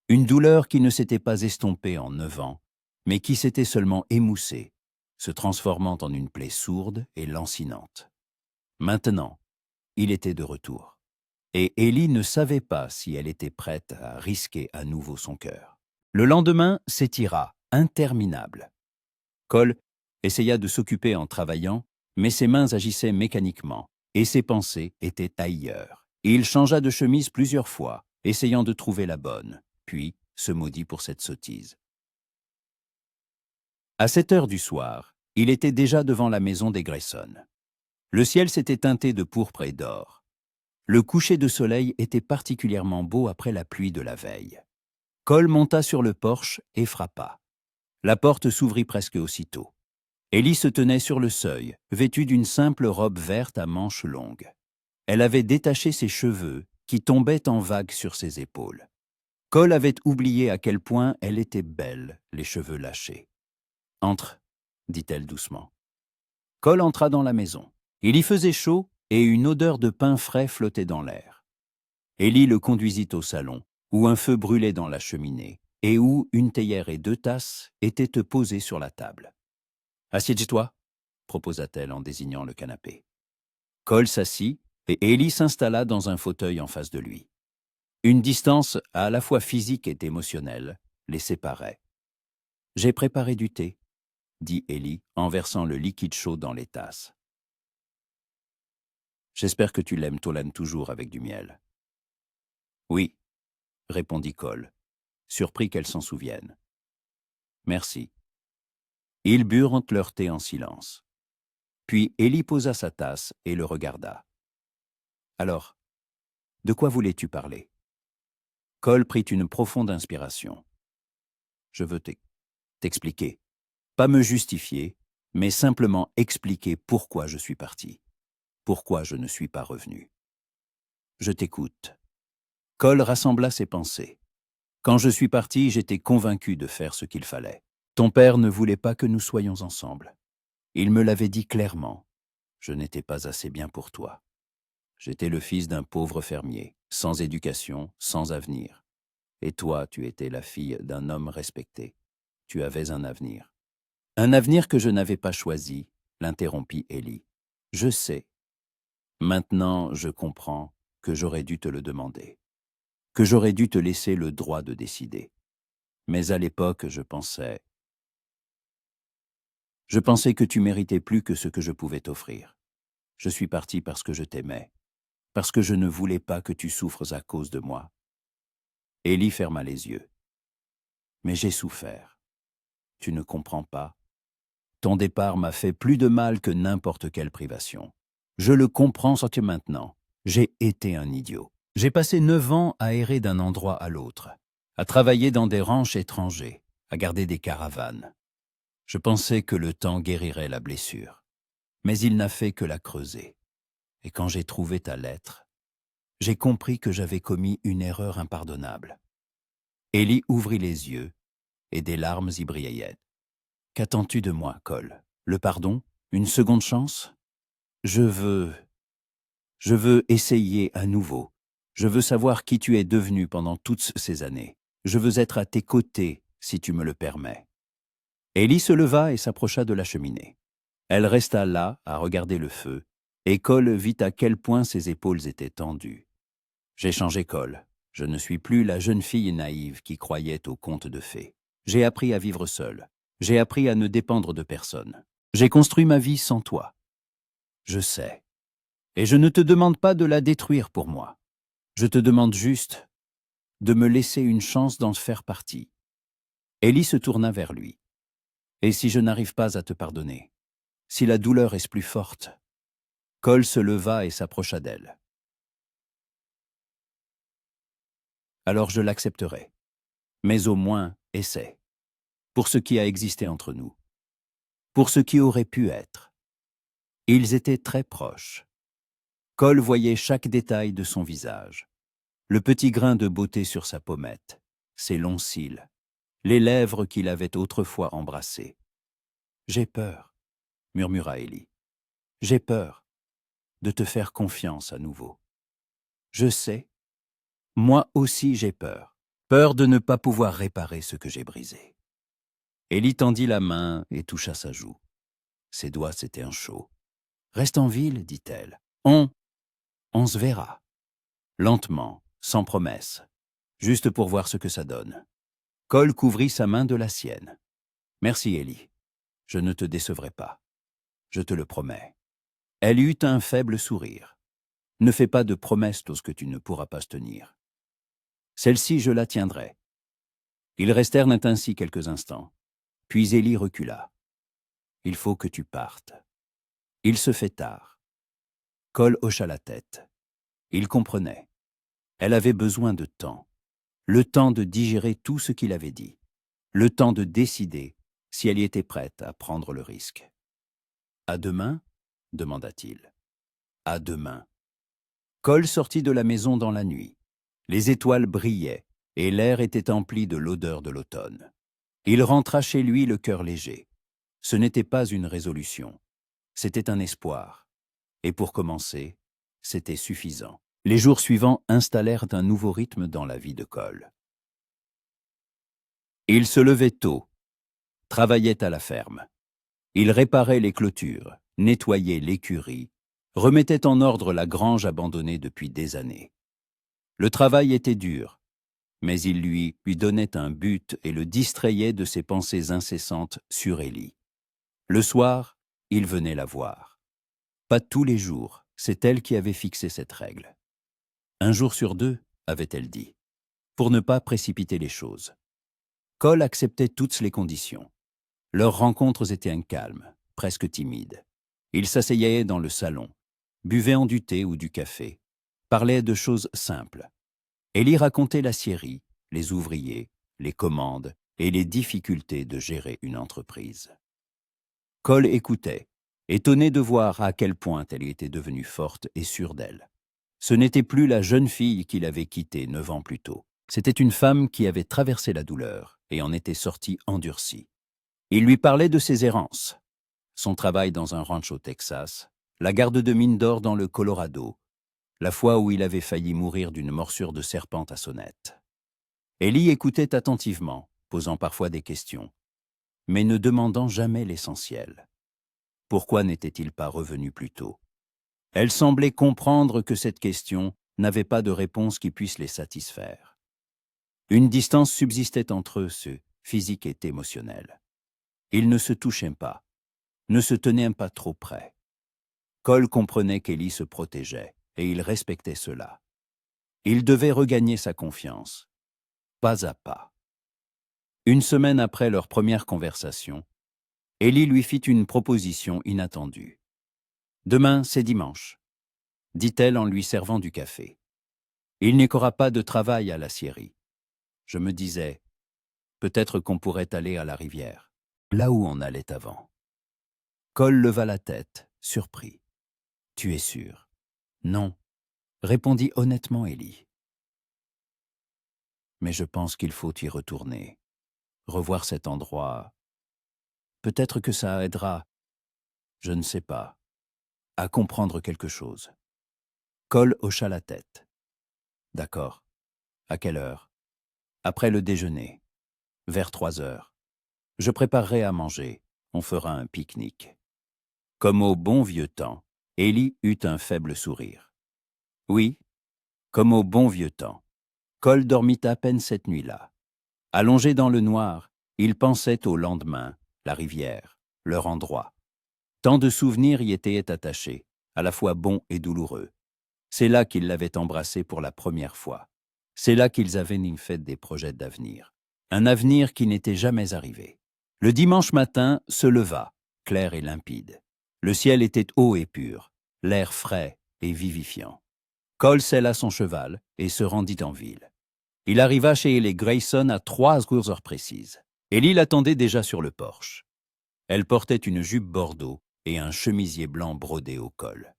Une douleur qui ne s'était pas estompée en 9 ans, mais qui s'était seulement émoussée, se transformant en une plaie sourde et lancinante. Maintenant, il était de retour. Et Ellie ne savait pas si elle était prête à risquer à nouveau son cœur. Le lendemain s'étira, interminable. Cole essaya de s'occuper en travaillant, mais ses mains agissaient mécaniquement, et ses pensées étaient ailleurs. Il changea de chemise plusieurs fois, essayant de trouver la bonne, puis se maudit pour cette sottise. À 7 heures du soir, il était déjà devant la maison des Grayson. Le ciel s'était teinté de pourpre et d'or. Le coucher de soleil était particulièrement beau après la pluie de la veille. Cole monta sur le porche et frappa. La porte s'ouvrit presque aussitôt. Ellie se tenait sur le seuil, vêtue d'une simple robe verte à manches longues. Elle avait détaché ses cheveux, qui tombaient en vagues sur ses épaules. Cole avait oublié à quel point elle était belle, les cheveux lâchés. « Entre », dit-elle doucement. Cole entra dans la maison. Il y faisait chaud et une odeur de pain frais flottait dans l'air. Ellie le conduisit au salon, où un feu brûlait dans la cheminée et où une théière et 2 tasses étaient posées sur la table. « Assieds-toi », proposa-t-elle en désignant le canapé. Cole s'assit et Ellie s'installa dans un fauteuil en face de lui. Une distance à la fois physique et émotionnelle les séparait. « J'ai préparé du thé », dit Ellie en versant le liquide chaud dans les tasses. « J'espère que tu l'aimes, Tolan, toujours avec du miel. »« Oui, » répondit Cole, surpris qu'elle s'en souvienne. « Merci. » Ils burent leur thé en silence. Puis Ellie posa sa tasse et le regarda. « Alors, de quoi voulais-tu parler ?» Cole prit une profonde inspiration. « Je veux t'expliquer. Pas me justifier, mais simplement expliquer pourquoi je suis parti. Pourquoi je ne suis pas revenu. Je t'écoute. » Cole rassembla ses pensées. « Quand je suis parti, j'étais convaincu de faire ce qu'il fallait. Ton père ne voulait pas que nous soyons ensemble. Il me l'avait dit clairement. Je n'étais pas assez bien pour toi. J'étais le fils d'un pauvre fermier, sans éducation, sans avenir. Et toi, tu étais la fille d'un homme respecté. Tu avais un avenir. » « Un avenir que je n'avais pas choisi, » l'interrompit Ellie. « Je sais. Maintenant, je comprends que j'aurais dû te le demander, que j'aurais dû te laisser le droit de décider. Mais à l'époque, je pensais que tu méritais plus que ce que je pouvais t'offrir. Je suis parti parce que je t'aimais, parce que je ne voulais pas que tu souffres à cause de moi. » Ellie ferma les yeux. « Mais j'ai souffert. Tu ne comprends pas. Ton départ m'a fait plus de mal que n'importe quelle privation. Je le comprends maintenant. J'ai été un idiot. J'ai passé 9 ans à errer d'un endroit à l'autre, à travailler dans des ranchs étrangers, à garder des caravanes. Je pensais que le temps guérirait la blessure, mais il n'a fait que la creuser. Et quand j'ai trouvé ta lettre, j'ai compris que j'avais commis une erreur impardonnable. » Ellie ouvrit les yeux et des larmes y brillaient. « Qu'attends-tu de moi, Cole? Le pardon? Une seconde chance? Je veux essayer à nouveau. Je veux savoir qui tu es devenu pendant toutes ces années. Je veux être à tes côtés, si tu me le permets. » Ellie se leva et s'approcha de la cheminée. Elle resta là, à regarder le feu, Et Cole vit à quel point ses épaules étaient tendues. J'ai changé, Cole. Je ne suis plus la jeune fille naïve qui croyait aux contes de fées. J'ai appris à vivre seule. J'ai appris à ne dépendre de personne. J'ai construit ma vie sans toi. Je sais. Et je ne te demande pas de la détruire pour moi. Je te demande juste de me laisser une chance d'en faire partie. Ellie se tourna vers lui. Et si je n'arrive pas à te pardonner? Si la douleur est plus forte? Cole se leva et s'approcha d'elle. Alors je l'accepterai. Mais au moins, essaie. Pour ce qui a existé entre nous. Pour ce qui aurait pu être. Ils étaient très proches. Cole voyait chaque détail de son visage. Le petit grain de beauté sur sa pommette, ses longs cils, les lèvres qu'il avait autrefois embrassées. « J'ai peur, » murmura Ellie. « J'ai peur de te faire confiance à nouveau. Je sais, moi aussi j'ai peur. Peur de ne pas pouvoir réparer ce que j'ai brisé. » Ellie tendit la main et toucha sa joue. Ses doigts s'étaient un chaud. « Reste en ville, dit-elle. On se verra. » Lentement, sans promesse, juste pour voir ce que ça donne. Cole couvrit sa main de la sienne. « Merci, Ellie. Je ne te décevrai pas. Je te le promets. » Elle eut un faible sourire. « Ne fais pas de promesses que tu ne pourras pas tenir. Celle-ci, je la tiendrai. » Ils restèrent ainsi quelques instants. Puis Ellie recula. « Il faut que tu partes. » Il se fait tard. Cole hocha la tête. Il comprenait. Elle avait besoin de temps. Le temps de digérer tout ce qu'il avait dit. Le temps de décider si elle y était prête à prendre le risque. « À demain ?» demanda-t-il. « À demain. » Cole sortit de la maison dans la nuit. Les étoiles brillaient et l'air était empli de l'odeur de l'automne. Il rentra chez lui le cœur léger. Ce n'était pas une résolution. C'était un espoir. Et pour commencer, c'était suffisant. Les jours suivants installèrent un nouveau rythme dans la vie de Cole. Il se levait tôt, travaillait à la ferme. Il réparait les clôtures, nettoyait l'écurie, remettait en ordre la grange abandonnée depuis des années. Le travail était dur, mais il lui donnait un but et le distrayait de ses pensées incessantes sur Ellie. Le soir, il venait la voir. Pas tous les jours, c'est elle qui avait fixé cette règle. Un jour sur deux, avait-elle dit, pour ne pas précipiter les choses. Cole acceptait toutes les conditions. Leurs rencontres étaient un calme, presque timide. Ils s'asseyaient dans le salon, buvaient du thé ou du café, parlaient de choses simples. Ellie racontait l'aciérie, les ouvriers, les commandes et les difficultés de gérer une entreprise. Cole écoutait, étonné de voir à quel point elle était devenue forte et sûre d'elle. Ce n'était plus la jeune fille qu'il avait quittée 9 ans plus tôt. C'était une femme qui avait traversé la douleur et en était sortie endurcie. Il lui parlait de ses errances, son travail dans un ranch au Texas, la garde de mine d'or dans le Colorado, la fois où il avait failli mourir d'une morsure de serpent à sonnette. Ellie écoutait attentivement, posant parfois des questions, mais ne demandant jamais l'essentiel. Pourquoi n'était-il pas revenu plus tôt? Elle semblait comprendre que cette question n'avait pas de réponse qui puisse les satisfaire. Une distance subsistait entre eux, physique et émotionnelle. Ils ne se touchaient pas, ne se tenaient pas trop près. Cole comprenait qu'Ellie se protégeait, et il respectait cela. Il devait regagner sa confiance, pas à pas. Une semaine après leur première conversation, Ellie lui fit une proposition inattendue. « Demain, c'est dimanche, » dit-elle en lui servant du café. « Il n'y aura pas de travail à l'aciérie. » Je me disais, peut-être qu'on pourrait aller à la rivière, là où on allait avant. Cole leva la tête, surpris. « Tu es sûr? »« Non, » répondit honnêtement Ellie. « Mais je pense qu'il faut y retourner, revoir cet endroit. Peut-être que ça aidera, je ne sais pas, à comprendre quelque chose. » Cole hocha la tête. « D'accord. À quelle heure? » ?»« Après le déjeuner, vers 3 heures. Je préparerai à manger, on fera un pique-nique. » Comme au bon vieux temps, Ellie eut un faible sourire. Oui, comme au bon vieux temps. Cole dormit à peine cette nuit-là. Allongé dans le noir, il pensait au lendemain, la rivière, leur endroit. Tant de souvenirs y étaient attachés, à la fois bons et douloureux. C'est là qu'il l'avait embrassée pour la première fois. C'est là qu'ils avaient fait des projets d'avenir. Un avenir qui n'était jamais arrivé. Le dimanche matin se leva, clair et limpide. Le ciel était haut et pur, l'air frais et vivifiant. Cole sella son cheval et se rendit en ville. Il arriva chez les Grayson à 3 heures précises. Ellie l'attendait déjà sur le porche. Elle portait une jupe bordeaux et un chemisier blanc brodé au col.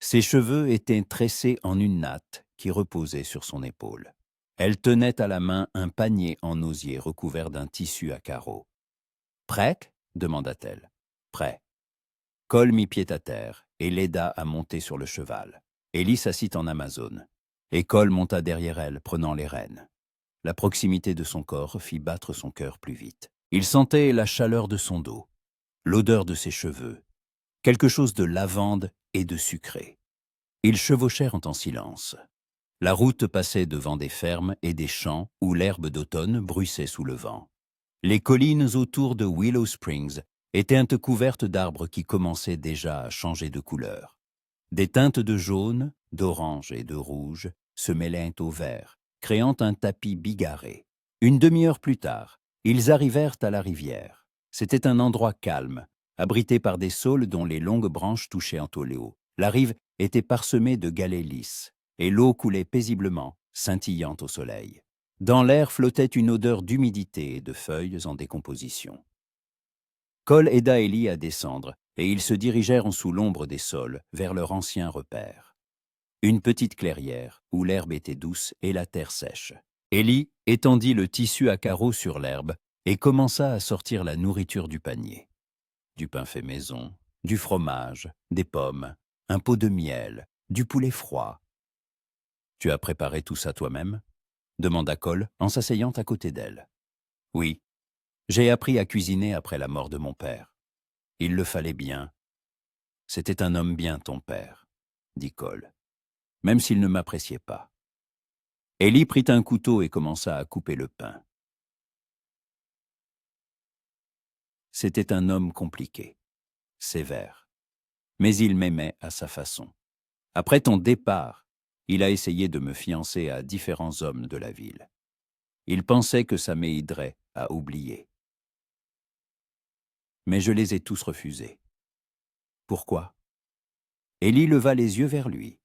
Ses cheveux étaient tressés en une natte qui reposait sur son épaule. Elle tenait à la main un panier en osier recouvert d'un tissu à carreaux. « Prête » demanda-t-elle. « Prêt. » Cole mit pied à terre et l'aida à monter sur le cheval. Ellie s'assit en Amazone, et Cole monta derrière elle, prenant les rênes. La proximité de son corps fit battre son cœur plus vite. Il sentait la chaleur de son dos, l'odeur de ses cheveux, quelque chose de lavande et de sucré. Ils chevauchèrent en silence. La route passait devant des fermes et des champs où l'herbe d'automne bruissait sous le vent. Les collines autour de Willow Springs étaient couvertes d'arbres qui commençaient déjà à changer de couleur. Des teintes de jaune, d'orange et de rouge se mêlaient au vert, créant un tapis bigarré. Une demi-heure plus tard, ils arrivèrent à la rivière. C'était un endroit calme, abrité par des saules dont les longues branches touchaient en l'eau. La rive était parsemée de galets lisses, et l'eau coulait paisiblement, scintillant au soleil. Dans l'air flottait une odeur d'humidité et de feuilles en décomposition. Cole aida Ellie à descendre, et ils se dirigèrent sous l'ombre des saules vers leur ancien repère. Une petite clairière où l'herbe était douce et la terre sèche. Ellie étendit le tissu à carreaux sur l'herbe et commença à sortir la nourriture du panier. Du pain fait maison, du fromage, des pommes, un pot de miel, du poulet froid. « Tu as préparé tout ça toi-même » demanda Cole en s'asseyant à côté d'elle. « Oui, j'ai appris à cuisiner après la mort de mon père. Il le fallait bien. C'était un homme bien, ton père, dit Cole, même s'il ne m'appréciait pas. » Ellie prit un couteau et commença à couper le pain. C'était un homme compliqué, sévère, mais il m'aimait à sa façon. Après ton départ, il a essayé de me fiancer à différents hommes de la ville. Il pensait que ça m'aiderait à oublier. Mais je les ai tous refusés. Pourquoi ? Ellie leva les yeux vers lui.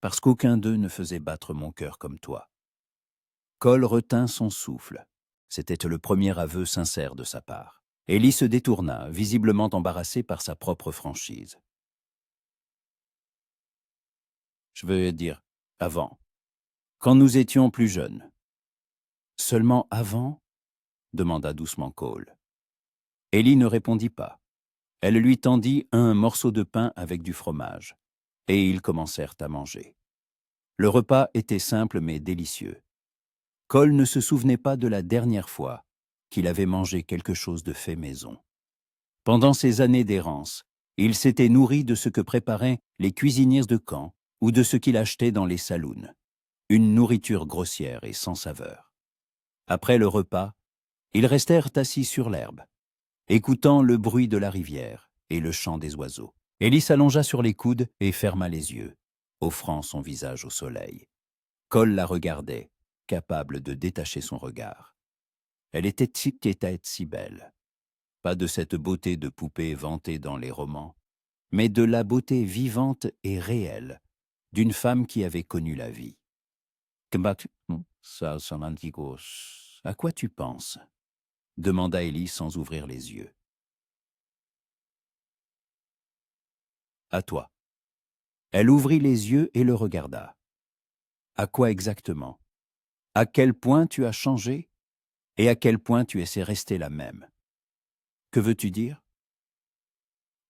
Parce qu'aucun d'eux ne faisait battre mon cœur comme toi. Cole retint son souffle. C'était le premier aveu sincère de sa part. Ellie se détourna, visiblement embarrassée par sa propre franchise. Je veux dire, avant, quand nous étions plus jeunes. Seulement avant ? Demanda doucement Cole. Ellie ne répondit pas. Elle lui tendit un morceau de pain avec du fromage, et ils commencèrent à manger. Le repas était simple mais délicieux. Cole ne se souvenait pas de la dernière fois qu'il avait mangé quelque chose de fait maison. Pendant ces années d'errance, il s'était nourri de ce que préparaient les cuisiniers de camp ou de ce qu'il achetait dans les saloons. Une nourriture grossière et sans saveur. Après le repas, ils restèrent assis sur l'herbe, écoutant le bruit de la rivière et le chant des oiseaux. Ellie s'allongea sur les coudes et ferma les yeux, offrant son visage au soleil. Cole la regardait, capable de détacher son regard. Elle était si belle. Pas de cette beauté de poupée vantée dans les romans, mais de la beauté vivante et réelle d'une femme qui avait connu la vie. À quoi tu penses ? Demanda Ellie sans ouvrir les yeux. À toi. Elle ouvrit les yeux et le regarda. À quoi exactement ? À quel point tu as changé ? Et à quel point tu essaies rester la même ? Que veux-tu dire ?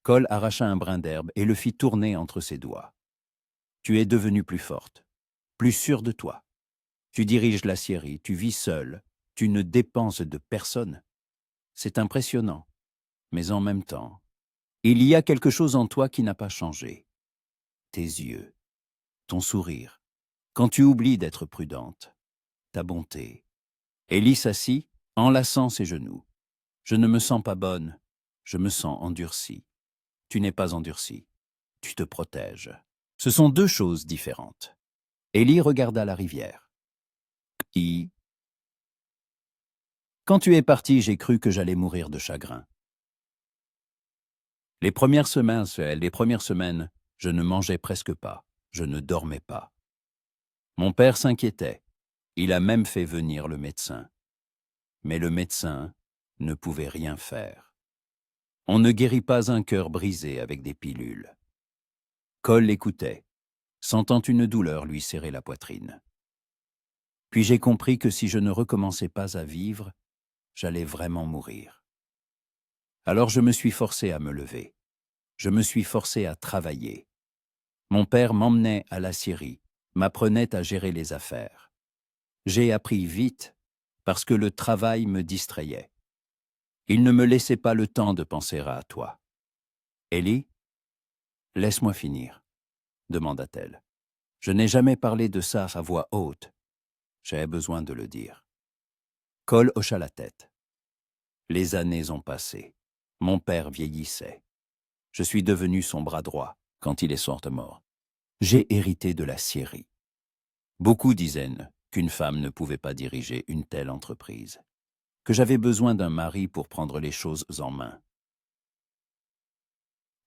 Cole arracha un brin d'herbe et le fit tourner entre ses doigts. Tu es devenue plus forte, plus sûre de toi. Tu diriges la scierie, tu vis seule, tu ne dépenses de personne. C'est impressionnant, mais en même temps, Il y a quelque chose en toi qui n'a pas changé. Tes yeux, ton sourire, quand tu oublies d'être prudente, ta bonté. » Ellie s'assit, enlaçant ses genoux. « Je ne me sens pas bonne, je me sens endurcie. » « Tu n'es pas endurcie, tu te protèges. » Ce sont deux choses différentes. Ellie regarda la rivière. « Quand tu es parti, j'ai cru que j'allais mourir de chagrin. Les premières semaines, je ne mangeais presque pas, je ne dormais pas. Mon père s'inquiétait. Il a même fait venir le médecin. Mais le médecin ne pouvait rien faire. On ne guérit pas un cœur brisé avec des pilules. » Cole l'écoutait, sentant une douleur lui serrer la poitrine. « Puis j'ai compris que si je ne recommençais pas à vivre, j'allais vraiment mourir. Alors je me suis forcé à me lever. Je me suis forcé à travailler. Mon père m'emmenait à la scierie, m'apprenait à gérer les affaires. J'ai appris vite parce que le travail me distrayait. Il ne me laissait pas le temps de penser à toi. »« Ellie, laisse-moi finir, » demanda-t-elle. « Je n'ai jamais parlé de ça à voix haute. J'ai besoin de le dire. » Cole hocha la tête. Les années ont passé. Mon père vieillissait. Je suis devenu son bras droit quand il est mort. J'ai hérité de la scierie. Beaucoup disaient qu'une femme ne pouvait pas diriger une telle entreprise, que j'avais besoin d'un mari pour prendre les choses en main.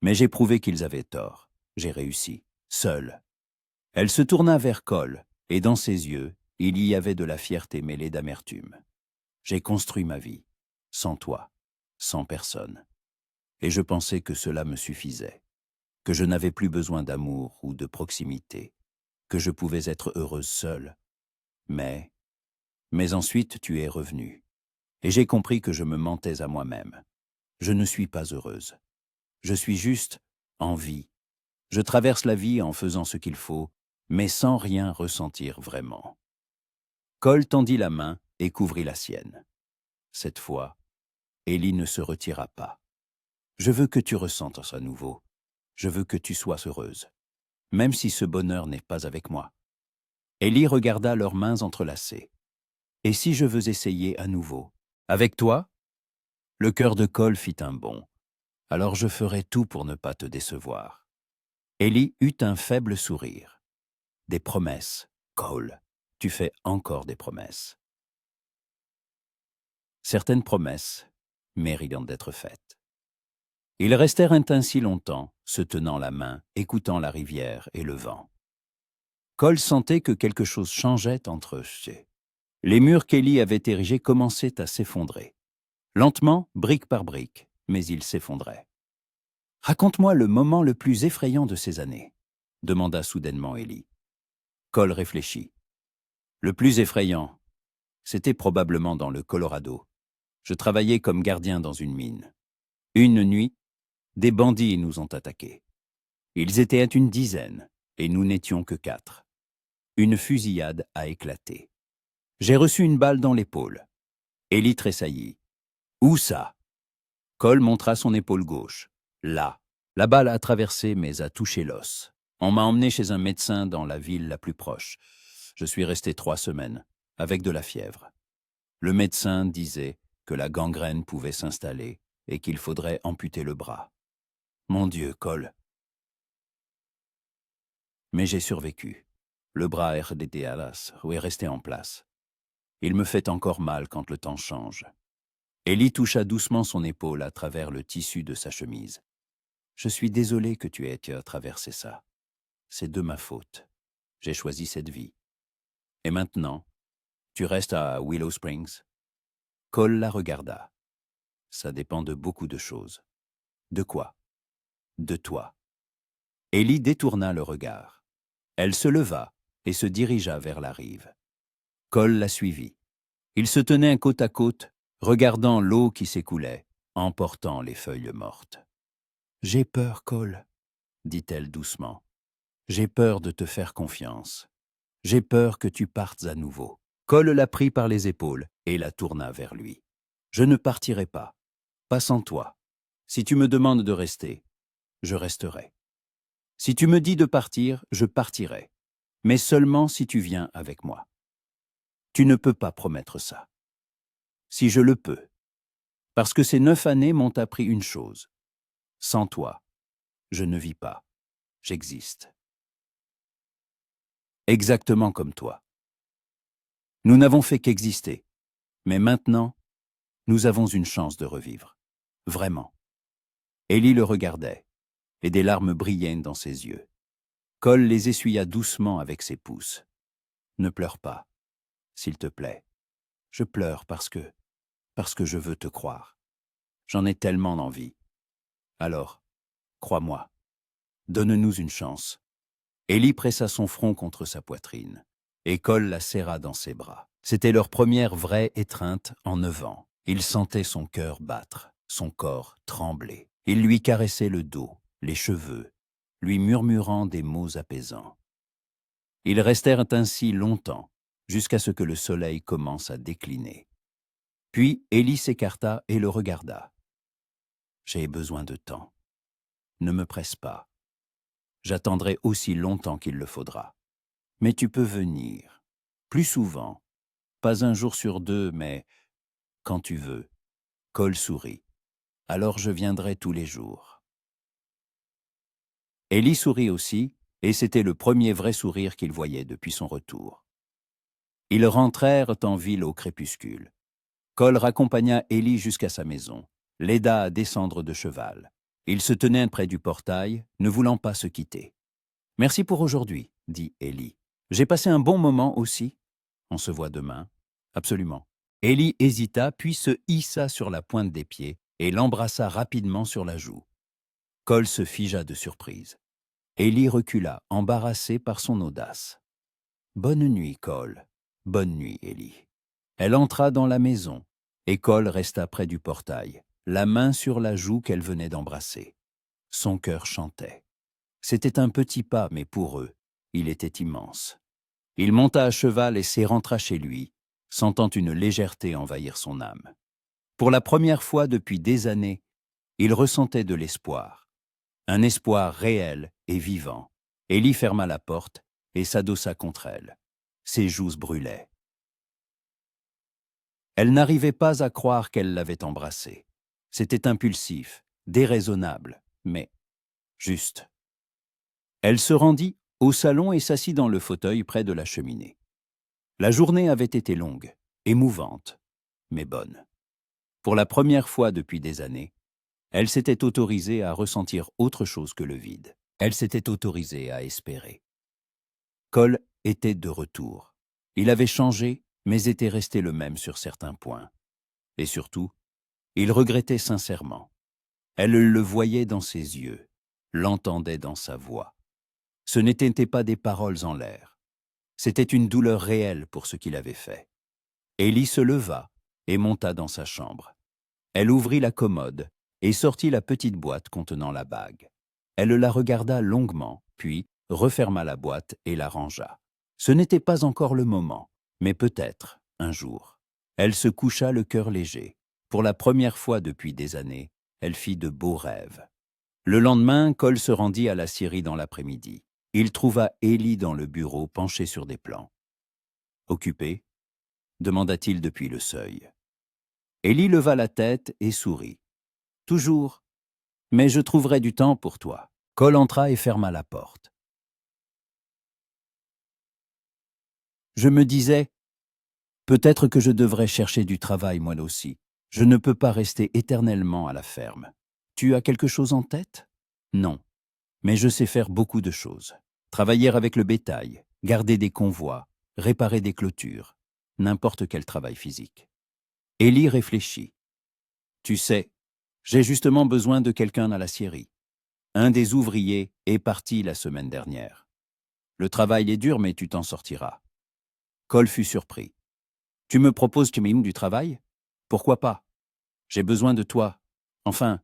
Mais j'ai prouvé qu'ils avaient tort. J'ai réussi, seul. Elle se tourna vers Cole, et dans ses yeux, il y avait de la fierté mêlée d'amertume. J'ai construit ma vie, sans toi, sans personne. Et je pensais que cela me suffisait, que je n'avais plus besoin d'amour ou de proximité, que je pouvais être heureuse seule. Mais ensuite tu es revenu, et j'ai compris que je me mentais à moi-même. Je ne suis pas heureuse. Je suis juste en vie. Je traverse la vie en faisant ce qu'il faut, mais sans rien ressentir vraiment. » Cole tendit la main et couvrit la sienne. Cette fois, Ellie ne se retira pas. « Je veux que tu ressentes ça à nouveau. Je veux que tu sois heureuse, même si ce bonheur n'est pas avec moi. » Ellie regarda leurs mains entrelacées. « Et si je veux essayer à nouveau, avec toi ?» Le cœur de Cole fit un bond. « Alors je ferai tout pour ne pas te décevoir. » Ellie eut un faible sourire. « Des promesses, Cole. Tu fais encore des promesses. » Certaines promesses méritent d'être faites. Ils restèrent ainsi longtemps, se tenant la main, écoutant la rivière et le vent. Cole sentait que quelque chose changeait entre eux. Les murs qu'Ellie avait érigés commençaient à s'effondrer. Lentement, brique par brique, mais ils s'effondraient. « Raconte-moi le moment le plus effrayant de ces années, » demanda soudainement Ellie. Cole réfléchit. « Le plus effrayant, c'était probablement dans le Colorado. Je travaillais comme gardien dans une mine. Une nuit, des bandits nous ont attaqués. Ils étaient une dizaine, et nous n'étions que 4. Une fusillade a éclaté. J'ai reçu une balle dans l'épaule. Ellie tressaillit. « Où ça ?» Cole montra son épaule gauche. « Là. » La balle a traversé mais a touché l'os. On m'a emmené chez un médecin dans la ville la plus proche. Je suis resté 3 semaines, avec de la fièvre. Le médecin disait que la gangrène pouvait s'installer et qu'il faudrait amputer le bras. Mon Dieu, Cole. Mais j'ai survécu. Le bras est resté en place. Il me fait encore mal quand le temps change. » Ellie toucha doucement son épaule à travers le tissu de sa chemise. « Je suis désolée que tu aies traversé ça. C'est de ma faute. J'ai choisi cette vie. Et maintenant, tu restes à Willow Springs ?» Cole la regarda. « Ça dépend de beaucoup de choses. »« De quoi ?»« De toi. » Ellie détourna le regard. Elle se leva et se dirigea vers la rive. Cole la suivit. Ils se tenaient côte à côte, regardant l'eau qui s'écoulait, emportant les feuilles mortes. « J'ai peur, Cole, » dit-elle doucement. « J'ai peur de te faire confiance. J'ai peur que tu partes à nouveau. » Cole la prit par les épaules et la tourna vers lui. « Je ne partirai pas sans toi. Si tu me demandes de rester, je resterai. Si tu me dis de partir, je partirai, mais seulement si tu viens avec moi. Tu ne peux pas promettre ça. Si je le peux. Parce que ces 9 années m'ont appris une chose. Sans toi, je ne vis pas. J'existe. Exactement comme toi. Nous n'avons fait qu'exister. Mais maintenant, nous avons une chance de revivre. Vraiment. Ellie le regardait, et des larmes brillaient dans ses yeux. Cole les essuya doucement avec ses pouces. Ne pleure pas, s'il te plaît. Je pleure parce que je veux te croire. J'en ai tellement envie. Alors, crois-moi, donne-nous une chance. Ellie pressa son front contre sa poitrine, et Cole la serra dans ses bras. C'était leur première vraie étreinte en 9 ans. Il sentait son cœur battre, son corps trembler. Il lui caressait le dos, les cheveux, lui murmurant des mots apaisants. Ils restèrent ainsi longtemps, jusqu'à ce que le soleil commence à décliner. Puis Ellie s'écarta et le regarda. « J'ai besoin de temps. Ne me presse pas. J'attendrai aussi longtemps qu'il le faudra. Mais tu peux venir, plus souvent, pas un jour sur 2, mais quand tu veux. » Cole sourit. « Alors je viendrai tous les jours. » Ellie sourit aussi, et c'était le premier vrai sourire qu'il voyait depuis son retour. Ils rentrèrent en ville au crépuscule. Cole raccompagna Ellie jusqu'à sa maison, l'aida à descendre de cheval. Ils se tenaient près du portail, ne voulant pas se quitter. « Merci pour aujourd'hui, » dit Ellie. « J'ai passé un bon moment aussi. On se voit demain. » « Absolument. » Ellie hésita, puis se hissa sur la pointe des pieds et l'embrassa rapidement sur la joue. Cole se figea de surprise. Ellie recula, embarrassée par son audace. « Bonne nuit, Cole. Bonne nuit, Ellie. » Elle entra dans la maison, et Cole resta près du portail, la main sur la joue qu'elle venait d'embrasser. Son cœur chantait. C'était un petit pas, mais pour eux, il était immense. Il monta à cheval et rentra chez lui, sentant une légèreté envahir son âme. Pour la première fois depuis des années, il ressentait de l'espoir. Un espoir réel et vivant. Ellie ferma la porte et s'adossa contre elle. Ses joues brûlaient. Elle n'arrivait pas à croire qu'elle l'avait embrassé. C'était impulsif, déraisonnable, mais juste. Elle se rendit au salon et s'assit dans le fauteuil près de la cheminée. La journée avait été longue, émouvante, mais bonne. Pour la première fois depuis des années, elle s'était autorisée à ressentir autre chose que le vide. Elle s'était autorisée à espérer. Cole était de retour. Il avait changé, mais était resté le même sur certains points. Et surtout, il regrettait sincèrement. Elle le voyait dans ses yeux, l'entendait dans sa voix. Ce n'étaient pas des paroles en l'air. C'était une douleur réelle pour ce qu'il avait fait. Ellie se leva et monta dans sa chambre. Elle ouvrit la commode et sortit la petite boîte contenant la bague. Elle la regarda longuement, puis referma la boîte et la rangea. Ce n'était pas encore le moment, mais peut-être, un jour. Elle se coucha le cœur léger. Pour la première fois depuis des années, elle fit de beaux rêves. Le lendemain, Cole se rendit à la scierie dans l'après-midi. Il trouva Ellie dans le bureau penchée sur des plans. « Occupée ?» demanda-t-il depuis le seuil. Ellie leva la tête et sourit. « Toujours. Mais je trouverai du temps pour toi. » Cole entra et ferma la porte. Je me disais, peut-être que je devrais chercher du travail moi aussi. Je ne peux pas rester éternellement à la ferme. Tu as quelque chose en tête? Non. Mais je sais faire beaucoup de choses. Travailler avec le bétail, garder des convois, réparer des clôtures, n'importe quel travail physique. Ellie réfléchit. Tu sais, j'ai justement besoin de quelqu'un à la scierie. Un des ouvriers est parti la semaine dernière. Le travail est dur, mais tu t'en sortiras. Cole fut surpris. Tu me proposes du travail? Pourquoi pas? J'ai besoin de toi. Enfin,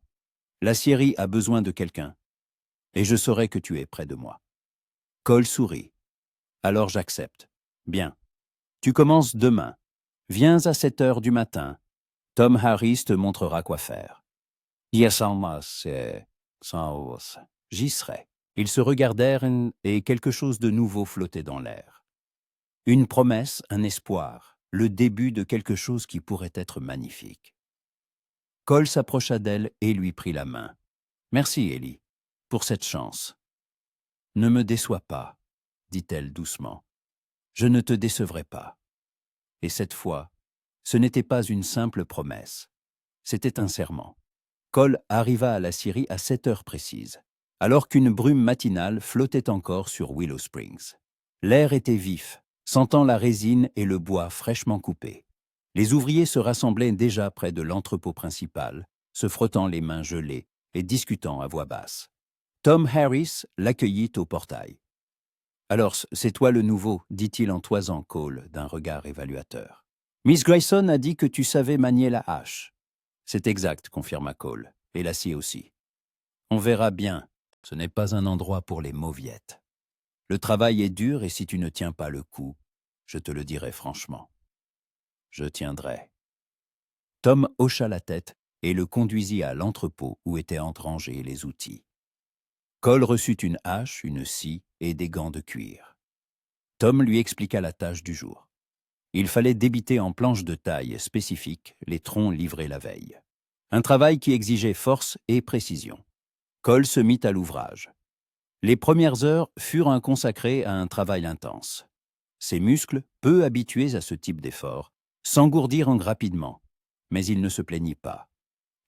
la scierie a besoin de quelqu'un. Et je saurai que tu es près de moi. Cole sourit. Alors j'accepte. Bien. Tu commences demain. Viens à 7 heures du matin. Tom Harris te montrera quoi faire. Yes, c'est... Sans hausse. J'y serai. Ils se regardèrent et quelque chose de nouveau flottait dans l'air. Une promesse, un espoir, le début de quelque chose qui pourrait être magnifique. Cole s'approcha d'elle et lui prit la main. « Merci, Ellie, pour cette chance. »« Ne me déçois pas, » dit-elle doucement. « Je ne te décevrai pas. » Et cette fois, ce n'était pas une simple promesse. C'était un serment. Cole arriva à la scierie à 7 heures précises, alors qu'une brume matinale flottait encore sur Willow Springs. L'air était vif, sentant la résine et le bois fraîchement coupé. Les ouvriers se rassemblaient déjà près de l'entrepôt principal, se frottant les mains gelées et discutant à voix basse. Tom Harris l'accueillit au portail. « Alors, c'est toi le nouveau » dit-il en toisant Cole d'un regard évaluateur. « Miss Grayson a dit que tu savais manier la hache. » « C'est exact » confirma Cole, « et l'acier aussi. »« On verra bien, ce n'est pas un endroit pour les mauviettes. Le travail est dur et si tu ne tiens pas le coup, je te le dirai franchement. »« Je tiendrai. » Tom hocha la tête et le conduisit à l'entrepôt où étaient enrangés les outils. Cole reçut une hache, une scie et des gants de cuir. Tom lui expliqua la tâche du jour. Il fallait débiter en planches de taille spécifiques les troncs livrés la veille. Un travail qui exigeait force et précision. Cole se mit à l'ouvrage. Les premières heures furent consacrées à un travail intense. Ses muscles, peu habitués à ce type d'effort, s'engourdirent rapidement, mais il ne se plaignit pas.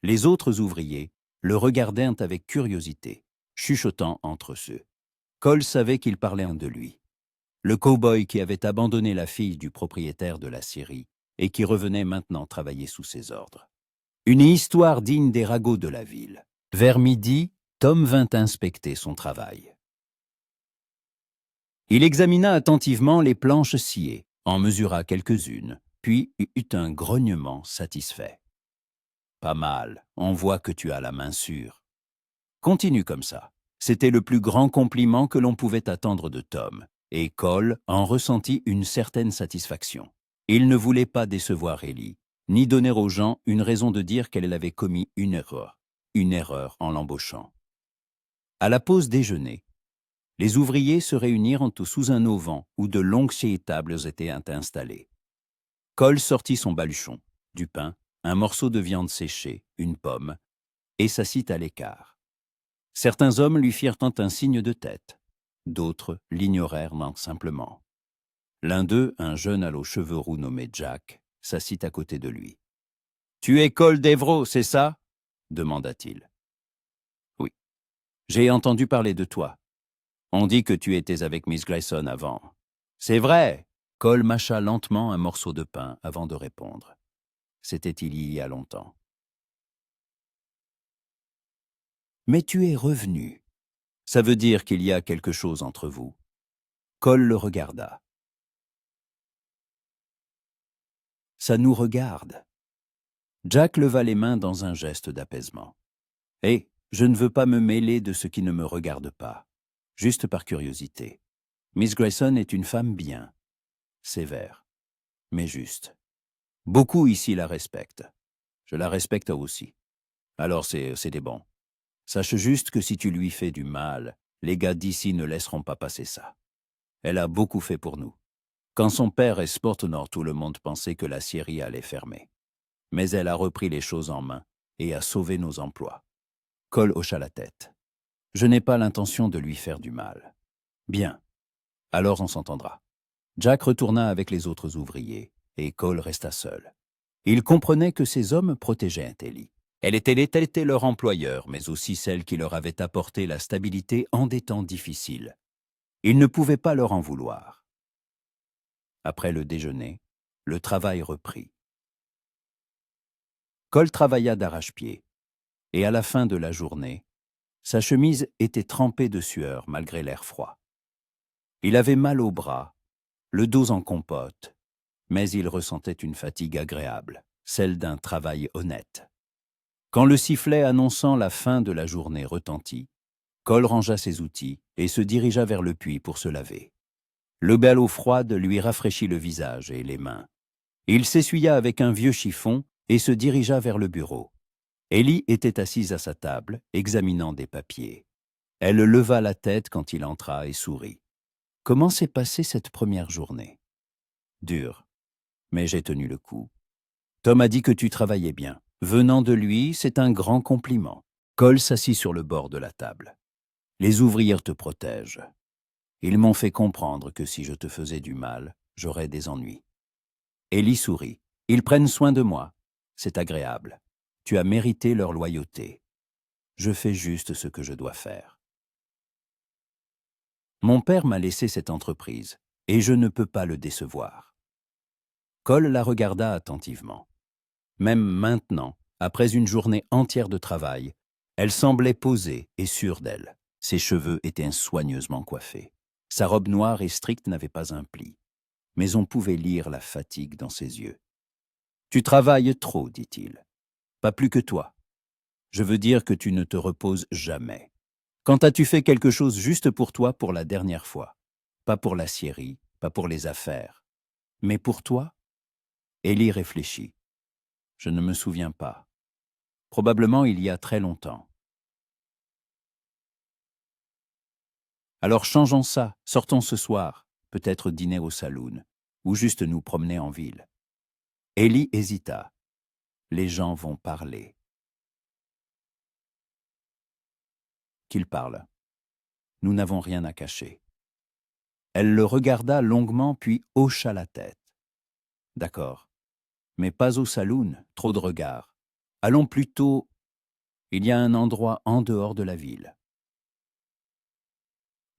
Les autres ouvriers le regardèrent avec curiosité, chuchotant entre eux. Cole savait qu'ils parlaient de lui. Le cow-boy qui avait abandonné la fille du propriétaire de la scierie et qui revenait maintenant travailler sous ses ordres. Une histoire digne des ragots de la ville. Vers midi, Tom vint inspecter son travail. Il examina attentivement les planches sciées, en mesura quelques-unes, puis eut un grognement satisfait. « Pas mal, on voit que tu as la main sûre. » « Continue comme ça. » C'était le plus grand compliment que l'on pouvait attendre de Tom, et Cole en ressentit une certaine satisfaction. Il ne voulait pas décevoir Ellie, ni donner aux gens une raison de dire qu'elle avait commis une erreur en l'embauchant. À la pause déjeuner, les ouvriers se réunirent sous un auvent où de longues tables étaient installées. Cole sortit son baluchon, du pain, un morceau de viande séchée, une pomme, et s'assit à l'écart. Certains hommes lui firent un signe de tête, d'autres l'ignorèrent simplement. L'un d'eux, un jeune aux cheveux roux nommé Jack, s'assit à côté de lui. « Tu es Cole Devereaux, c'est ça ?» demanda-t-il. « Oui. J'ai entendu parler de toi. On dit que tu étais avec Miss Grayson avant. »« C'est vrai !» Cole mâcha lentement un morceau de pain avant de répondre. C'était il y a longtemps. « Mais tu es revenu. Ça veut dire qu'il y a quelque chose entre vous. » Cole le regarda. « Ça nous regarde. » Jack leva les mains dans un geste d'apaisement. « Hé, je ne veux pas me mêler de ce qui ne me regarde pas, juste par curiosité. Miss Grayson est une femme bien, sévère, mais juste. Beaucoup ici la respectent. Je la respecte aussi. Alors c'est bon. Sache juste que si tu lui fais du mal, les gars d'ici ne laisseront pas passer ça. Elle a beaucoup fait pour nous. Quand son père est Sportenor, tout le monde pensait que la scierie allait fermer. Mais elle a repris les choses en main et a sauvé nos emplois. » Cole hocha la tête. « Je n'ai pas l'intention de lui faire du mal. »« Bien. Alors on s'entendra. » Jack retourna avec les autres ouvriers et Cole resta seul. Il comprenait que ces hommes protégeaient Ellie. Elle était leur employeur, mais aussi celle qui leur avait apporté la stabilité en des temps difficiles. Il ne pouvait pas leur en vouloir. Après le déjeuner, le travail reprit. Cole travailla d'arrache-pied, et à la fin de la journée, sa chemise était trempée de sueur malgré l'air froid. Il avait mal aux bras, le dos en compote, mais il ressentait une fatigue agréable, celle d'un travail honnête. Quand le sifflet annonçant la fin de la journée retentit, Cole rangea ses outils et se dirigea vers le puits pour se laver. Le bel eau froide lui rafraîchit le visage et les mains. Il s'essuya avec un vieux chiffon et se dirigea vers le bureau. Ellie était assise à sa table, examinant des papiers. Elle leva la tête quand il entra et sourit. Comment s'est passée cette première journée? Dure, mais j'ai tenu le coup. Tom a dit que tu travaillais bien. Venant de lui, c'est un grand compliment. Cole s'assit sur le bord de la table. Les ouvriers te protègent. Ils m'ont fait comprendre que si je te faisais du mal, j'aurais des ennuis. Ellie sourit. Ils prennent soin de moi. C'est agréable. Tu as mérité leur loyauté. Je fais juste ce que je dois faire. Mon père m'a laissé cette entreprise, et je ne peux pas le décevoir. Cole la regarda attentivement. Même maintenant, après une journée entière de travail, elle semblait posée et sûre d'elle. Ses cheveux étaient soigneusement coiffés. Sa robe noire et stricte n'avait pas un pli, mais on pouvait lire la fatigue dans ses yeux. « Tu travailles trop, dit-il. Pas plus que toi. Je veux dire que tu ne te reposes jamais. Quand as-tu fait quelque chose juste pour toi pour la dernière fois? Pas pour la scierie, pas pour les affaires. Mais pour toi ?» Ellie réfléchit. « Je ne me souviens pas. Probablement il y a très longtemps. » Alors changeons ça, sortons ce soir, peut-être dîner au saloon, ou juste nous promener en ville. Ellie hésita. Les gens vont parler. Qu'ils parlent. Nous n'avons rien à cacher. Elle le regarda longuement puis hocha la tête. D'accord, mais pas au saloon, trop de regards. Allons plutôt. Il y a un endroit en dehors de la ville.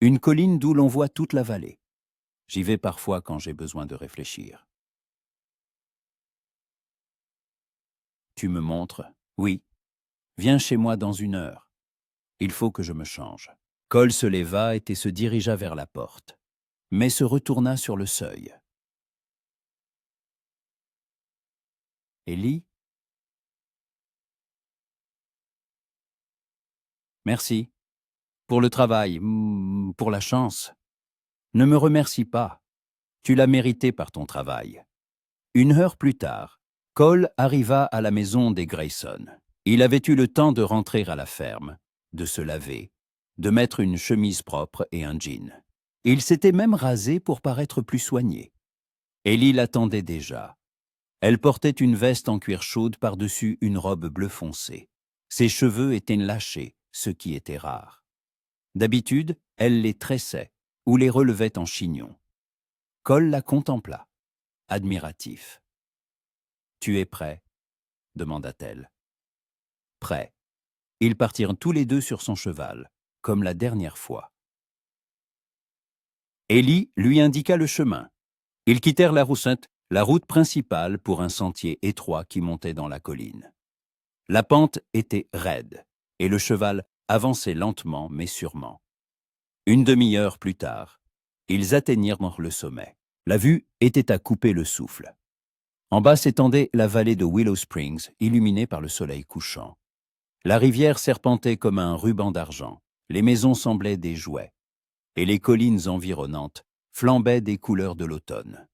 Une colline d'où l'on voit toute la vallée. J'y vais parfois quand j'ai besoin de réfléchir. Tu me montres? Oui. Viens chez moi dans 1 heure. Il faut que je me change. Cole se leva et se dirigea vers la porte, mais se retourna sur le seuil. Ellie? Merci. Pour le travail, pour la chance. Ne me remercie pas. Tu l'as mérité par ton travail. 1 heure plus tard, Cole arriva à la maison des Grayson. Il avait eu le temps de rentrer à la ferme, de se laver, de mettre une chemise propre et un jean. Il s'était même rasé pour paraître plus soigné. Ellie l'attendait déjà. Elle portait une veste en cuir chaude par-dessus une robe bleu foncé. Ses cheveux étaient lâchés, ce qui était rare. D'habitude, elle les tressait ou les relevait en chignon. Cole la contempla, admiratif. « Tu es prêt ?» demanda-t-elle. Prêt. Ils partirent tous les deux sur son cheval, comme la dernière fois. Ellie lui indiqua le chemin. Ils quittèrent la route principale pour un sentier étroit qui montait dans la colline. La pente était raide, et le cheval avançait lentement mais sûrement. 1/2 heure plus tard, ils atteignirent le sommet. La vue était à couper le souffle. En bas s'étendait la vallée de Willow Springs, illuminée par le soleil couchant. La rivière serpentait comme un ruban d'argent, les maisons semblaient des jouets, et les collines environnantes flambaient des couleurs de l'automne.